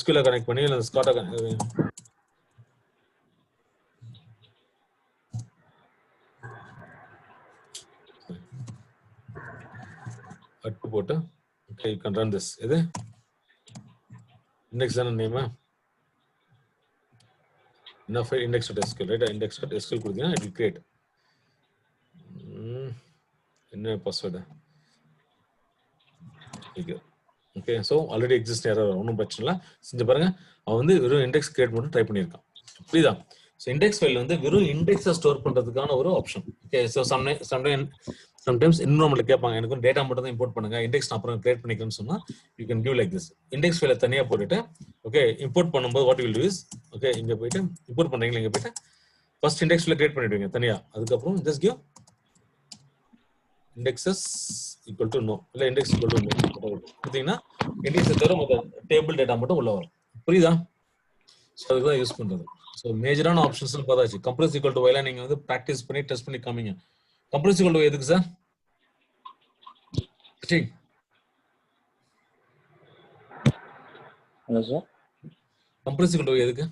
SQL கனெக்ட் பண்ணி இல்ல ஸ்காட்டா அட்டு போட்டு okay you can run this இது index and name enough index.sql right index.sql கொடுத்தீங்கன்னா it will create என்ன password okay so already exist error ஒண்ணும் பிரச்சனை இல்ல செஞ்சு பாருங்க அவன் வந்து வெறும் இண்டெக்ஸ் கிரியேட் மட்டும் ட்ரை பண்ணிருக்கான் புரியுதா சோ இண்டெக்ஸ் ஃபைல் வந்து வெறும் இண்டெக்ஸை ஸ்டோர் பண்றதுக்கான ஒரு option okay so sometimes environment கேட்பாங்க எனக்கு டேட்டா மட்டும் தான் இம்போர்ட் பண்ணுங்க இண்டெக்ஸ் நான் அப்புறம் கிரியேட் பண்ணிக்கிறேன்னு சொன்னா you can give like this index ஃபைலை தனியா போட்டுட்டு ஓகே இம்போர்ட் பண்ணும்போது what you will do is okay இங்க போய்ட்டு இம்போர்ட் பண்றீங்க இங்க போய்ட்டு ஃபர்ஸ்ட் இண்டெக்ஸ் ஃபைலை கிரியேட் பண்ணிடுவீங்க தனியா அதுக்கு அப்புறம் just give indexes equal to no இல்ல index equal to no கொடுத்தீங்கன்னா இண்டெக்ஸ் தவிர மொத்த டேபிள் டேட்டா மட்டும் உள்ள வரும் புரியுதா சோ அதுதான் யூஸ் பண்றது சோ மேஜரான ஆப்ஷன்ஸ் பார்த்தாச்சு கம்ப்ரஸ் equal to y நீங்க வந்து பிராக்டீஸ் பண்ணி டெஸ்ட் பண்ணி காமிங்க கம்ப்ரஸ் equal to y எதுக்கு சார் ठीक hello sir compress equal to y எதுக்கு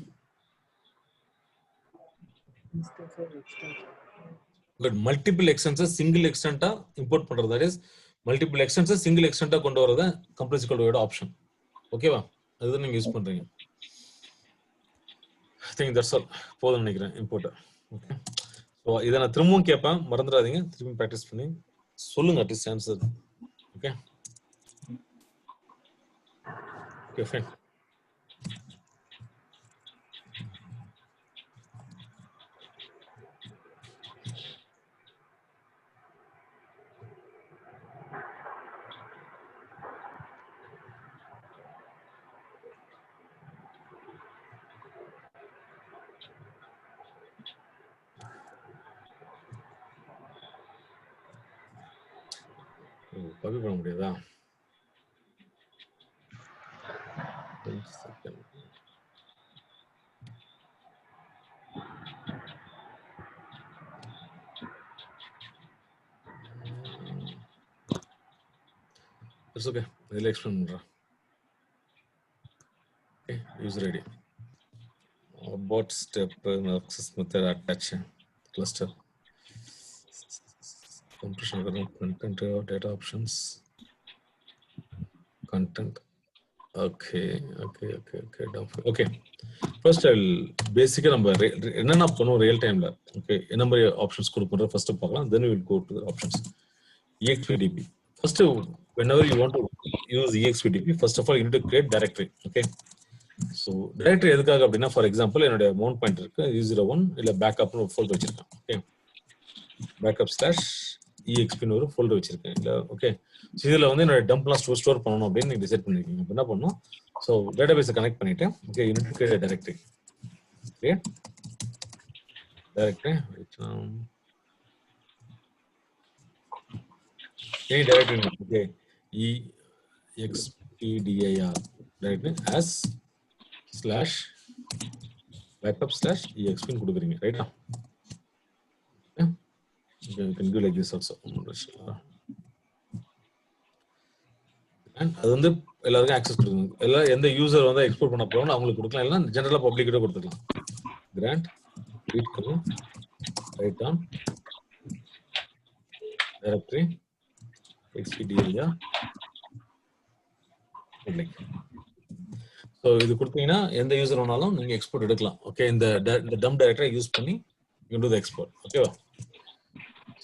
பட் மல்டிபிள் எக்ஸ்டென்ஸஸ் சிங்கிள் எக்ஸ்டென்ட்டா இம்போர்ட் பண்றது தட் இஸ் மல்டிபிள் எக்ஸ்டென்ஸஸ் சிங்கிள் எக்ஸ்டென்ட்டா கொண்டு வரது compress equal to y option ஓகேவா அதுதான் நீங்க யூஸ் பண்றீங்க I think that's all போதும் நினைக்கிறேன் இம்போர்ட் ஓகே சோ இத நான் திரும்பவும் கேட்பேன் மறந்துடாதீங்க திரும்பி பிராக்டீஸ் பண்ணி சொல்லுங்க at least answer okay okay fine copy பண்ண முடியாதா இட்ஸ் ஓகே இதில் எக்ஸ்பிளைன் பண்ணுறேன் okay user ID about step access method attach cluster compression content data options content okay first I'll basically நம்ம என்னென்ன பண்ணுவோம் ரியல் டைம்ல ஓகே என்ன மாதிரி ஆப்ஷன்ஸ் கொடுப்போம் ஃபர்ஸ்ட் பார்க்கலாம் then we will go to the options exvdb first whenever you want to use exvdb first of all you need to create directory okay so directory எதுக்காக அப்படின்னா ஃபார் எக்ஸாம்பிள் என்னுடைய மவுண்ட் பாயிண்ட் இருக்கு E01 இல்லை பேக்கப்னு ஒரு ஃபோல்டர் வச்சிருக்கேன். ஓகே, பேக்கப் ஸ்லாஷ் EXPன்னு ஒரு ஃபோல்டர் வச்சிருக்கேன் இல்லை. ஓகே, ஸோ இதில் வந்து என்னோட டம்ப்லாம் ஸ்டோர் பண்ணணும் அப்படின்னு நீங்கள் டிசைட் பண்ணிருக்கீங்க. இப்போ என்ன பண்ணணும், ஸோ டேட்டாபேஸை கனெக்ட் பண்ணிட்டேன். Okay, unit create directory. Okay, directory any directory name. Okay, EXPDIR directory as slash backup slash EXP ன்னு கொடுக்குறீங்க, ரைட்டா? Okay, you can do like this also. And அது வந்து எல்லாருக்கும் ஆக்சஸ் கொடுக்கணும். எல்லாம் எந்த யூசர் வந்து எக்ஸ்போர்ட் பண்ண போறோம்னு அவங்களுக்கு கொடுக்கலாம், இல்லைன்னா ஜெனரலா பப்ளிக் கிட்ட கொடுத்துக்கலாம். கிராண்ட் ரீட் பண்ணி right on directory XPDIR public. So இது கொடுத்தீங்கன்னா எந்த யூசர் வேணாலும் நீங்க எக்ஸ்போர்ட் எடுக்கலாம். ஓகே, இந்த டம்ப் டைரக்டரை யூஸ் பண்ணி யூ டு தி எக்ஸ்போர்ட். ஓகேவா?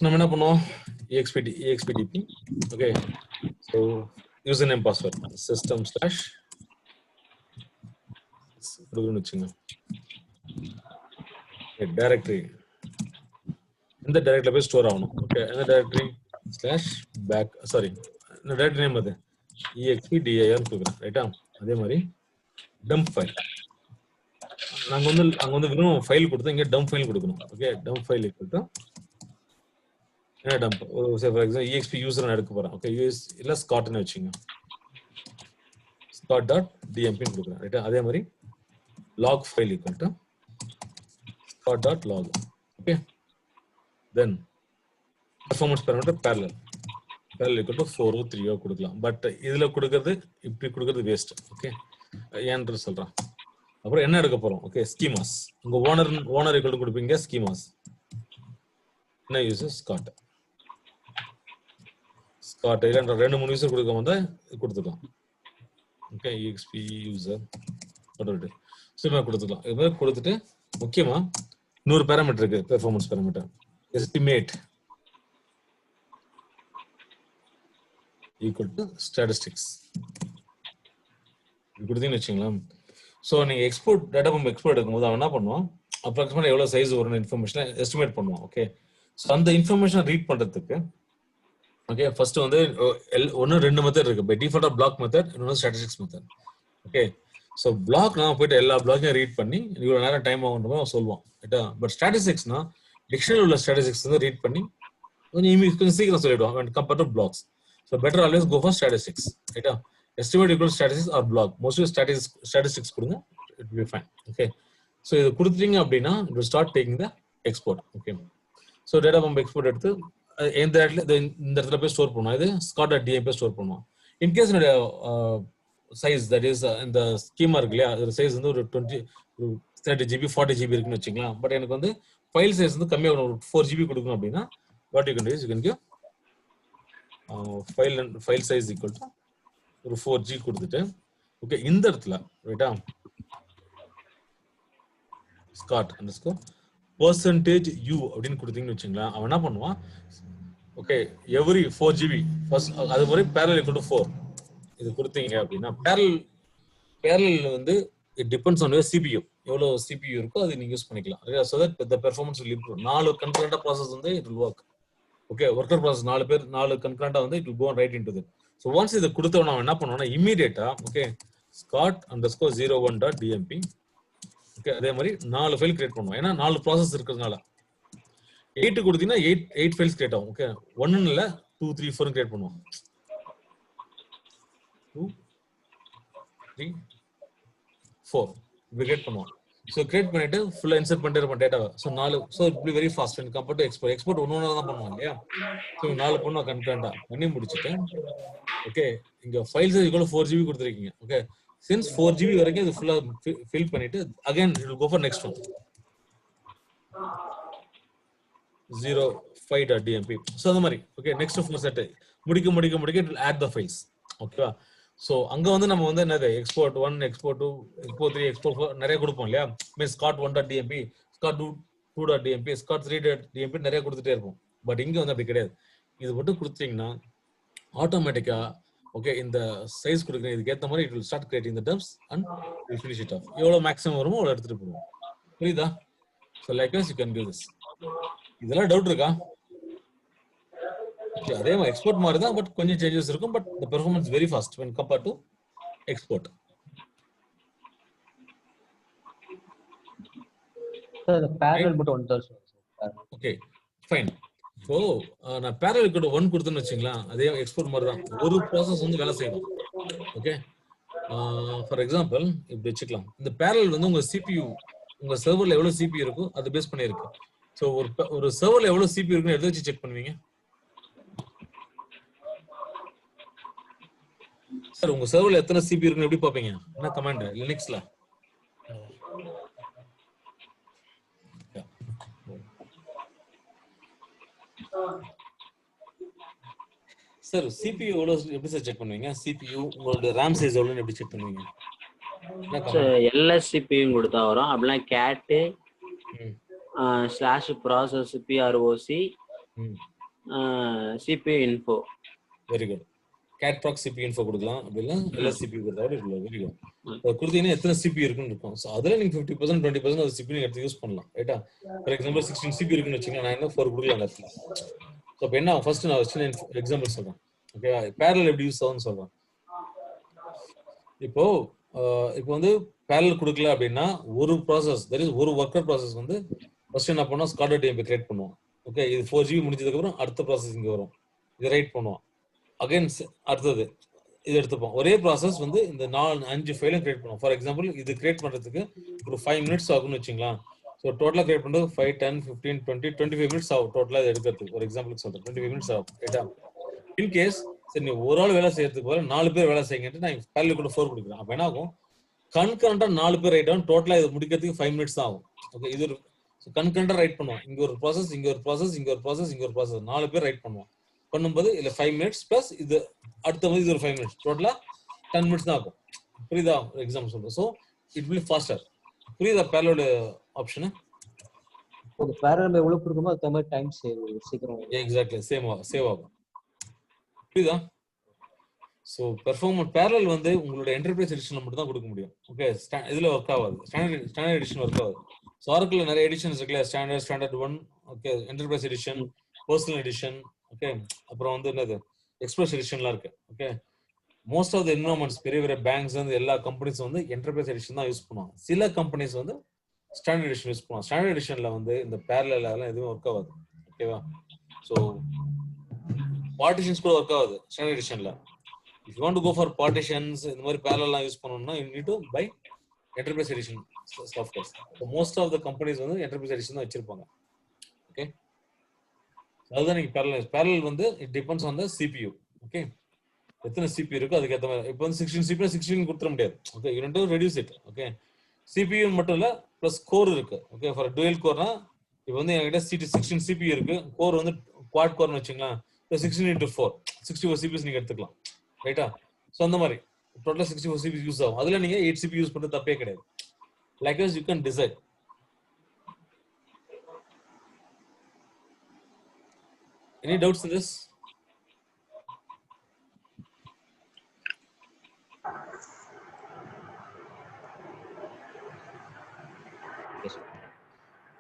நம்ம என்ன பண்ணுவோம், EXPDP. Okay, so user name password system slash கொடுக்கணும்னு வச்சுங்க. டைரக்டரி இந்த டைரக்டரியில் போய் ஸ்டோர் ஆகணும். ஓகே, இந்த டைரக்டரி ஸ்லாஷ் பேக் சாரி இந்த டைரக்டரி நேம் அது EXPDIR கொடுக்குறேன், ரைட்டா? அதே மாதிரி டம்ப் ஃபைல் அங்கே வந்து வெறும் ஃபைல் கொடுத்தா இங்கே டம்ப் ஃபைல் கொடுக்கணும். Okay, dump file equal to என்ன dump, for example EXP user நான் எடுக்க போறேன். ஓகே, யூஎஸ் இல்லை ஸ்காட்னு வச்சுங்க, scott.dmp கொடுக்குறேன், ரைட்டா? அதே மாதிரி log file equal to scott.log. Okay, then performance parameter parallel equal to 4 or 3 கொடுக்கலாம். பட் இதுல கொடுக்கிறது இப்படி கொடுக்கிறது வேஸ்ட். ஓகே, ஏன்னு சொல்றேன். அப்புறம் என்ன எடுக்க போறோம், ஓகே, ஸ்கீமாஸ். உங்க ஓனர் ஈக்குவல் டு கொடுப்பீங்க ஸ்கீமாஸ். என்ன யூசர் ஸ்காட் இல்ல 2-3 யூசர் கொடுக்க வந்தா கொடுத்துக்கலாம். ஓகே, EXP யூசர் சும்மா கொடுத்துக்கலாம். இது மாதிரி கொடுத்துட்டு முக்கியமா 100 பேராமீட்டர் இருக்கு, performance parameter estimate equal to statistics கொடுத்தீங்கன்னு வச்சுங்களேன். ஸோ நீங்கள் எக்ஸ்போர்ட் டேட்டா பம்ப் எக்ஸ்போர்ட் எடுக்கும்போது அவன் என்ன பண்ணுவான், அப்ராக்சிமேட்டாக எவ்வளோ சைஸ் வரும்னு இன்ஃபர்மேஷனை எஸ்டிமேட் பண்ணுவான். ஓகே, ஸோ அந்த இன்ஃபர்மேஷன் ரீட் பண்ணுறதுக்கு ஓகே ஃபர்ஸ்ட் வந்து 1-2 மெத்தட் இருக்கு. பை டிஃபால்ட்டாக பிளாக் மெத்தட், இன்னொன்று statistics method. Okay, so block நான் போயிட்டு எல்லா பிளாக்கையும் ரீட் பண்ணி இவ்வளோ நேரம் டைம் ஆகுன்ற மாதிரி சொல்லுவான், ரைட்டா? பட் ஸ்டாட்டிஸ்டிக்ஸ்னா டிக்ஷனரி உள்ள ஸ்டாட்டிஸ்டிக்ஸ் வந்து ரீட் பண்ணி கொஞ்சம் சீக்கிரம் சொல்லிடுவான் compared to blocks. So better always go for statistics, right? Estimate equal to statistics or block. Mostly statistics கொடுங்க, it will be fine. Okay, so இது கொடுத்தீங்க அப்படின்னா it will start taking the export. Okay, so data pump export எடுத்து இந்த இடத்துல போய் ஸ்டோர் பண்ணுவோம். இது scott.dmp ஸ்டோர் பண்ணுவோம். In case என்னோட சைஸ் தட் இஸ் இந்த ஸ்கீமா இருக்கு இல்லையா, அதோட சைஸ் வந்து ஒரு 30 GB 40 GB இருக்குன்னு வச்சுக்கலாம். பட் எனக்கு வந்து ஃபைல் சைஸ் வந்து கம்மியாக ஒரு 4 GB கொடுக்கணும் அப்படின்னா what you can do is you can give file size equal to ஒரு 4G கொடுத்துட்டு ஓகே இந்த இடத்துல ரைட்டா ஸ்காட் அண்டர்ஸ்கோர் %u அப்படின்னு கொடுத்தீங்கன்னு வச்சுங்களேன், அவன் என்ன பண்ணுவான், ஓகே எவ்ரி 4 GB ஃபர்ஸ்ட் அது மாதிரி parallel equal to 4 இது கொடுத்தீங்க அப்படின்னா parallel வந்து it depends on your CPU, எவ்வளோ CPU இருக்கோ அது நீங்க யூஸ் பண்ணிக்கலாம். So that the performance will improve. 4 கன்கரண்டா ப்ராசஸ் வந்து it will work. Okay, worker process 4 கன்கரண்டா வந்து it will go right into that. So once இதை கொடுத்தவன அவன் என்ன பண்ணுவான்னா இமீடியட்டா ஓகே scott_001.dmp ஓகே அதே மாதிரி 4 ஃபைல் கிரியேட் பண்ணுவோம். ஏன்னா 4 ப்ராசஸ் இருக்கிறதுனால 8 கொடுத்தீங்கன்னா 8 ஃபைல்ஸ் கிரியேட் ஆகும். ஓகே 1 இல்ல 2 3 4 கிரியேட் பண்ணுவோம். 2 3 4 இப்படி கிரியேட் பண்ணுவோம். ஸோ கிரியேட் பண்ணிட்டு ஃபுல்லா இன்சர்ட் பண்ணிட்டு இருப்போம் டேட்டாவை. So 4 so it be very fast and compared to export ஒன்று தான் பண்ணுவாங்க இல்லையா. ஸோ 4 பண்ணுவோம் கன்கரண்டா பண்ணி முடிச்சுட்டு ஓகே இங்க ஃபைல் சைஸ் ஈக்குவல் 4 GB கொடுத்துருக்கீங்க. ஓகே சின்ஸ் 4 GB வரைக்கும் இது ஃபுல்லா ஃபில் பண்ணிட்டு again it will go for next one 05.dmp. So அந்த மாதிரி ஓகே நெக்ஸ்ட் ஃபுல் செட் முடிக்க it will add the files. ஓகேவா. ஸோ அங்க வந்து நம்ம வந்து என்னது export 1 export 2 export 3 export 4 நிறைய கொடுப்போம் இல்லையா. மீன்ஸ் scott1.dmp scott2.dmp scott3.dmp நிறைய கொடுத்துட்டே இருப்போம். பட் இங்க வந்து அப்படி கிடையாது. இது மட்டும் கொடுத்தீங்கன்னா ஆட்டோமேட்டிக்கா ஓகே இந்த சைஸ் கொடுக்குறேன், இதுக்கு ஏற்ற மாதிரி it will start creating the terms and will finish it of. எவ்வளோ மேக்ஸிமம் வருமோ அவ்வளோ எடுத்துட்டு போடுவோம். புரியுதா? So likewise you can give this. இதெல்லாம் டவுட் இருக்கா? அதே மாதிரி எக்ஸ்போர்ட் மாதிரி தான், பட் கொஞ்சம் சேஞ்சஸ் இருக்கும். But the performance very fast when compared to export. Sir parallel மட்டும் ஒன் தான் சார். Okay fine. இப்போ நான் parallel கூட 1 கொடுத்தேன்னு வச்சுங்களேன், அதே எக்ஸ்போர்ட் மாதிரி தான். ஒரு ப்ராசஸ் வந்து வேலை செய்யணும். ஓகே ஃபார் எக்ஸாம்பிள் இப்படி வச்சுக்கலாம். இந்த parallel வந்து உங்க CPU, உங்க சர்வர்ல எவ்வளவு CPU இருக்கோ அது பேஸ் பண்ணி இருக்கு. ஸோ ஒரு சர்வர்ல எவ்வளவு CPU இருக்குன்னு எதை வச்சு செக் பண்ணுவீங்க? சார் உங்க சர்வர்ல எத்தனை CPU இருக்குன்னு எப்படி பாப்பீங்க? என்ன கமாண்ட் லினக்ஸ்ல? சார் CPU எவ்வளவு எப்படி சார் செக் பண்ணுவீங்க? CPU உங்களோட RAM சைஸ் எவ்வளவுன்னு எப்படி செக் பண்ணுவீங்க? LSCP கொடுத்தா வரும். அப்படின்னா cat /process PROC CPU info. Very good. cat proc CPU info கொடுக்கலாம். அப்படின்னா LSCP கொடுத்தா கூட வெரி குட். கொடுத்தீங்கன்னா எத்தனை CPU இருக்குன்னு இருக்கும். ஸோ அதில் நீங்க 50% 20% அது CPU நீங்க எடுத்து யூஸ் பண்ணலாம். ரைட்டா? ஃபார் எக்ஸாம்பிள் 16 CPU இருக்குன்னு வச்சுக்கோங்க, நான் என்ன 4 கொடுக்கலாம் இடத்துல. ஸோ இப்போ என்ன ஃபர்ஸ்ட் நான் வச்சு எக்ஸாம்பிள் சொல்றேன். ஓகே parallel எப்படி யூஸ் ஆகும்னு சொல்றேன். இப்போ வந்து parallel கொடுக்கல அப்படின்னா ஒரு ப்ராசஸ், தட் இஸ் ஒரு ஒர்க்கர் ப்ராசஸ் வந்து ஃபர்ஸ்ட் என்ன பண்ணுவோம், ஸ்காடர் டிஎம்பி கிரியேட் பண்ணுவோம். ஓகே இது 4GB முடிஞ்சதுக்கு அப்புறம் அடுத்த ப்ராசஸ் இங்க வரும், இது ரைட் பண்ணுவோம். அகைன் அடுத்தது இது எடுத்துப்போம். ஒரே ப்ராசஸ் வந்து இந்த 4-5 ஃபைலும் கிரியேட் பண்ணுவோம். ஃபார் எக்ஸாம்பிள் இது கிரியேட் பண்றதுக்கு ஒரு 5 மினிட்ஸ் ஆகும்னு வச்சுங்களா. ஸோ டோட்டலாக கிரியேட் பண்ணுறது 5, 10, 15, 20, 25 மினிட்ஸ் ஆகும் டோட்டலாக இது எடுக்கிறதுக்கு. ஒரு எக்ஸாம்பிளுக்கு சொல்றேன் 25 மினிட்ஸ் ஆகும். ரைட்டா? இன்கேஸ் சரி நீ ஒரு ஆள் வேலை செய்யறதுக்கு போல 4 பேர் வேலை செய்யுங்கன்ட்டு நான் parallel கூட 4 கொடுக்குறேன். அப்போ என்ன ஆகும், கன்கரண்டா 4 பேர் ரைட் ஆகும். டோட்டலா இது முடிக்கிறதுக்கு 5 மினிட்ஸ் தான் ஆகும். ஓகே இது ஒரு கன்கரண்டா ரைட் பண்ணுவோம். இங்க ஒரு ப்ராசஸ், இங்க ஒரு ப்ராசஸ், இங்க ஒரு ப்ராசஸ், இங்க ஒரு ப்ராசஸ், 4 பேர் ரைட் பண்ணுவோம். பண்ணும்போது இல்ல 5 மினிட்ஸ் பிளஸ் இது அடுத்த மாதிரி இது ஒரு 5 மினிட்ஸ், டோட்டலா 10 மினிட்ஸ் தான் ஆகும். புரியுதா? எக்ஸாம்பிள் சொல்றேன். So it will faster. புரியுதா parallel ஆப்ஷன்? ஒரு parallel எவ்வளவு கொடுக்குமோ அதுக்கு மாதிரி டைம் சீக்கிரம். எக்ஸாக்ட்லி சேவ் ஆகும். புரியுதா? ஸோ பெர்ஃபார்மன்ஸ் parallel வந்து உங்களோட என்டர்பிரைஸ் எடிஷன்ல மட்டும் தான் கொடுக்க முடியும். ஓகே இதுல ஒர்க் ஆகாது, ஸ்டாண்டர்ட் எடிஷன் ஒர்க் ஆகாது. ஸோ ஆரக்கிள் நிறைய எடிஷன்ஸ் இருக்குல்ல, standard 1, okay enterprise edition, personal edition, okay அப்புறம் வந்து என்னது எக்ஸ்பிரஸ் எடிஷன்லாம் இருக்கு. Okay most of the environments பெரிய பெரிய பேங்க்ஸ் வந்து எல்லா கம்பெனிஸ் வந்து என்டர்பிரைஸ் எடிஷன் தான் யூஸ் பண்ணுவாங்க. சில கம்பெனிஸ் வந்து ஸ்டாண்டர்ட் எடிஷன் யூஸ் பண்ணுவாங்க. ஸ்டாண்டர்ட் எடிஷன்ல வந்து இந்த parallel எல்லாம் எதுவும் ஒர்க் ஆகாது. ஓகேவா? ஸோ பார்ட்டிஷன்ஸ் கூட ஒர்க் ஆகாது standard எடிஷன்ல. If you want to go for partitions, இந்த மாதிரி parallel யூஸ் பண்ணனும்னா you need to buy enterprise edition software. So most of the companies வந்து enterprise edition தான் வச்சிருப்பாங்க. ஓகே அதுதான் நீங்க parallel வந்து it depends on the CPU. Okay எத்தனை CPU இருக்கோ அதுக்கு ஏத்த மாதிரி. இப்போ வந்து 16 CPU 16 கொடுத்துற முடியாது. Okay you need to reduce it. Okay CPU மட்டும் இல்ல plus core இருக்கு. ஓகே for dual core னா இப்போ வந்து என்கிட்ட 16 CPU இருக்கு, core வந்து quad core னு வெச்சீங்களா, 16x4 64 CPUs நீங்க எடுத்துக்கலாம். ரைட்டா? ஸோ அந்த மாதிரி டோட்டலாக 64 CPU யூஸ் ஆகும். அதில் நீங்கள் 8 CPU யூஸ் பண்ணுறது தப்பே கிடையாது. Likewise you can decide. Any doubts in this?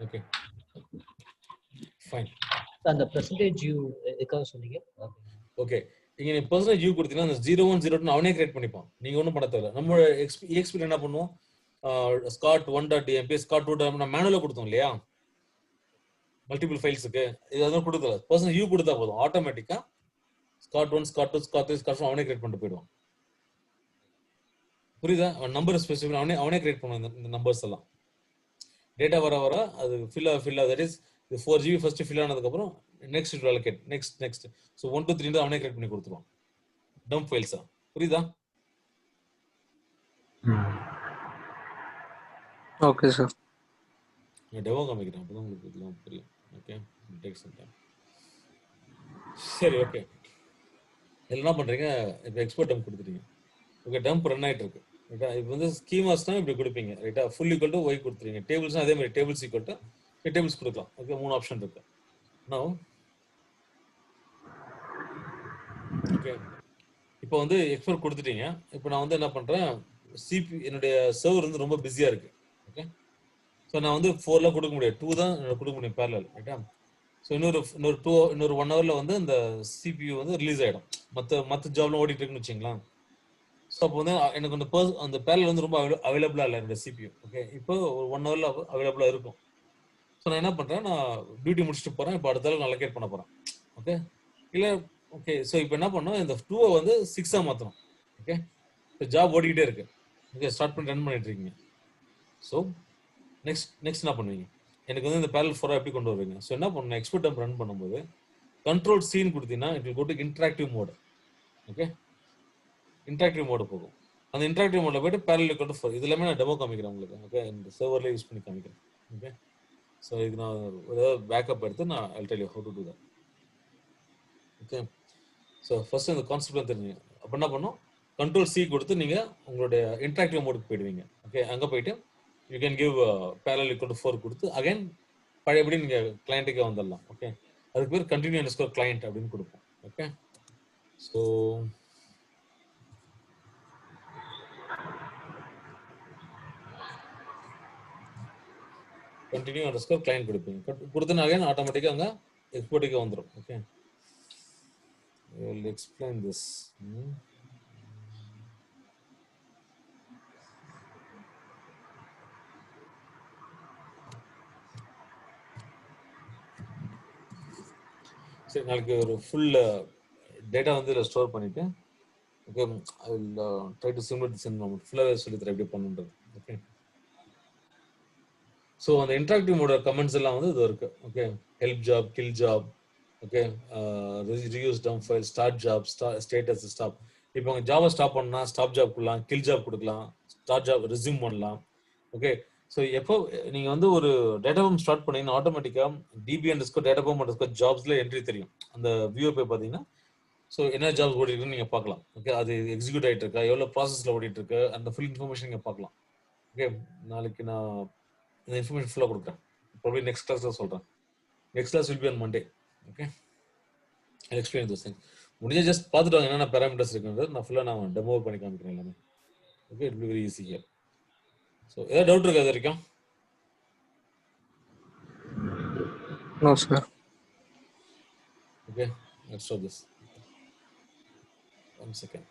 Okay fine. அந்த பெர்சன்டேஜ் யூ எதுக்காக சொன்னீங்க? ஓகே இங்க நீ பெர்சன்டேஜ் யூ கொடுத்தீங்கன்னா அந்த 01, 02 அவனே கிரியேட் பண்ணிப்பான். நீங்க ஒன்றும் பண்ண தேவையில்ல. நம்ம EXP என்ன பண்ணுவோம், ஸ்காட் 1.dmp ஸ்காட் 2.dmp நம்ம மேனுவலா கொடுத்தோம் இல்லையா மல்டிபிள் ஃபைல்ஸுக்கு. இது அதான் கொடுக்கல, பெர்சன்டேஜ் யூ கொடுத்தா போதும் ஆட்டோமேட்டிக்கா ஸ்காட் 1, ஸ்காட் 2, ஸ்காட் 3, ஸ்காட் 4 அவனே கிரியேட் பண்ணிட்டு போயிடுவான். புரியுதா? அவன் நம்பர் ஸ்பெசிஃபிக் அவனே கிரியேட் பண்ணுவான். இந்த நம்பர்ஸ் எல்லாம் டேட்டா வர அது fill that is 4GB first fill ஆனதுக்கு அப்புறம் next to allocate next so 1 2 3 அவனே கிரியேட் பண்ணி கொடுத்துருவான் டம்ப் ஃபைல்ஸா. புரியுதா? Okay sir. நான் டெமோ காமிக்கிறேன் அப்பதான் உங்களுக்கு இதெல்லாம் புரியும். Okay take some time. சரி ஓகே என்ன பண்றீங்க, இப்போ எக்ஸ்போர்ட் டம்ப் கொடுத்துட்டீங்க. ஓகே டம்ப் ரன் ஆயிட்டு இருக்கு. ரைட்டா? இப்போ வந்து ஸ்கீமாஸ்னா இப்படி கொடுப்பீங்க. ரைட்டா? ஃபுல் ஈக்குவல் டு ஒய் கொடுத்துறீங்க. டேபிள்ஸ்னா அதே மாதிரி டேபிள்ஸ் ஈக்குவல் டு டேபிள்ஸ் கொடுக்கலாம். ஓகே 3 ஆப்ஷன் இருக்கு. நவ ஓகே இப்போ வந்து எக்ஸ்போர்ட் கொடுத்துட்டீங்க. இப்போ நான் வந்து என்ன பண்றேன், என்னுடைய சர்வர் வந்து ரொம்ப பிஸியா இருக்கு. ஓகே, ஸோ நான் வந்து 4லாம் கொடுக்க முடியாது, 2 தான் கொடுக்க முடியும் பேரலல், ரைட்டா? ஸோ இன்னொரு 1 ஹவர்ல வந்து இந்த சிபியூ வந்து ரிலீஸ் ஆயிடும். மற்ற ஜாப்லாம் ஓடிட்டு இருக்குன்னு வச்சுங்களேன். ஸோ அப்போ வந்து எனக்கு அந்த பேரலல் வந்து ரொம்ப அவைலபிளா இல்லை என்னோட சிபியூ. ஓகே, இப்போ ஒரு 1 ஹவர்ல அவைலபிளா இருக்கும். ஸோ நான் என்ன பண்றேன், நான் டியூட்டி முடிச்சுட்டு போறேன். இப்போ அடுத்த அளவுக்கு அலோகேட் பண்ண போறேன். ஓகே, இல்ல ஓகே. ஸோ இப்போ என்ன பண்ணோம், இந்த 2 வந்து 6 மாத்தணும். ஓகே, இப்போ ஜாப் ஓடிக்கிட்டே இருக்கு. ஓகே, ஸ்டார்ட் பண்ணி ரன் பண்ணிட்டு இருக்கீங்க. ஸோ நெக்ஸ்ட் என்ன பண்ணுவீங்க, எனக்கு வந்து இந்த பேரல் 4 எப்படி கொண்டு வருவீங்க? ஸோ என்ன பண்ணணும், எக்ஸ்போர்ட் டம்ப் ரன் பண்ணும்போது கண்ட்ரோல் சீன் கொடுத்தீங்கன்னா it will go to interactive mode. Okay, interactive mode போகும். அந்த இன்டராக்டிவ் மோட்ல போயிட்டு பேரல் கொண்டு 4 இது எல்லாமே நான் டெமோ காமிக்கிறேன் உங்களுக்கு. ஓகே, இந்த சர்வர்ல யூஸ் பண்ணி காமிக்கிறேன். ஓகே, ஸோ இதுக்கு நான் ஏதாவது பேக்கப் எடுத்து நான் I'll tell you how to do that. Okay, so first இந்த கான்செப்ட்லாம் தெரிஞ்சுங்க. அப்போ என்ன பண்ணும், கண்ட்ரோல் சி கொடுத்து நீங்கள் உங்களுடைய இன்டராக்டிவ் மோடுக்கு போயிடுவீங்க. ஓகே, அங்கே போயிட்டு you can give parallel equal to 4 கொடுத்து அகைன் பழையபடி நீங்கள் கிளைண்ட்டுக்கே வந்துடலாம். ஓகே, அதுக்கு பேர் கண்டினியூ அண்டர்ஸ்கோர் கிளைண்ட் அப்படின்னு கொடுப்போம். Okay, so continue underscore client கொடுப்பீங்க. கொடுத்தனா அகைன் ஆட்டோமேட்டிக்காக அங்கே எக்ஸ்போர்ட்டுக்கே வந்துடும். Okay, I will explain this. சரி, நாளைக்கு ஒரு ஃபுல் டேட்டா வந்து இதில் ஸ்டோர் பண்ணிட்டு okay, I will try to simulate this environment ஃபுல்லாகவே சொல்லித்தரேன் எப்படி பண்ணுன்றது. ஓகே, ஸோ அந்த இன்டராக்டிவ் மோட கமெண்ட்ஸ் எல்லாம் வந்து இது இருக்கு. Okay, help job, kill job, okay, reuse dump file, start job, status, stop. இப்போ உங்கள் ஜாபை ஸ்டாப் பண்ணால் ஸ்டாப் ஜாப் கொடுக்கலாம், கில் ஜாப் கொடுக்கலாம், ஸ்டார்ட் ஜாப் ரெஸ்யூம் பண்ணலாம். ஓகே, ஸோ எப்போ நீங்கள் வந்து ஒரு டேட்டா பம்ப் ஸ்டார்ட் பண்ணீங்கன்னா ஆட்டோமேட்டிக்காக DB underscore data pump underscore ஜாப்ஸ்ல entry தெரியும். அந்த வியூ போய் பார்த்தீங்கன்னா ஸோ என்ன ஜாப்ஸ் ஓடிட்டு இருக்குன்னு நீங்கள் பார்க்கலாம். ஓகே, அது எக்ஸிக்யூட் ஆகிட்டு இருக்கா, எவ்வளோ ப்ராசஸில் ஓடிட்டு இருக்கு, அந்த ஃபுல் இன்ஃபர்மேஷன் நீங்கள் பார்க்கலாம். ஓகே, நாளைக்கு நான் இந்த இன்ஃபர்மேஷன் ஃபுல்லாக கொடுக்குறேன். ப்ராபப்லி நெக்ஸ்ட் கிளாஸில் சொல்கிறேன். Next class will be on Monday. Okay, I'll explain those things. முடிஞ்ச ஜஸ்ட் பார்த்துட்டு வாங்க என்னென்ன பேராமீட்டர்ஸ் இருக்குன்றது நான் ஃபுல்லாக நான் டெமோ பண்ணி காமிக்கிறேன் எல்லாமே. Okay, it be very easy here. So ஏதாவது டவுட் இருக்கா அது வரைக்கும்? No, sir. Okay, let's stop this. 1 second.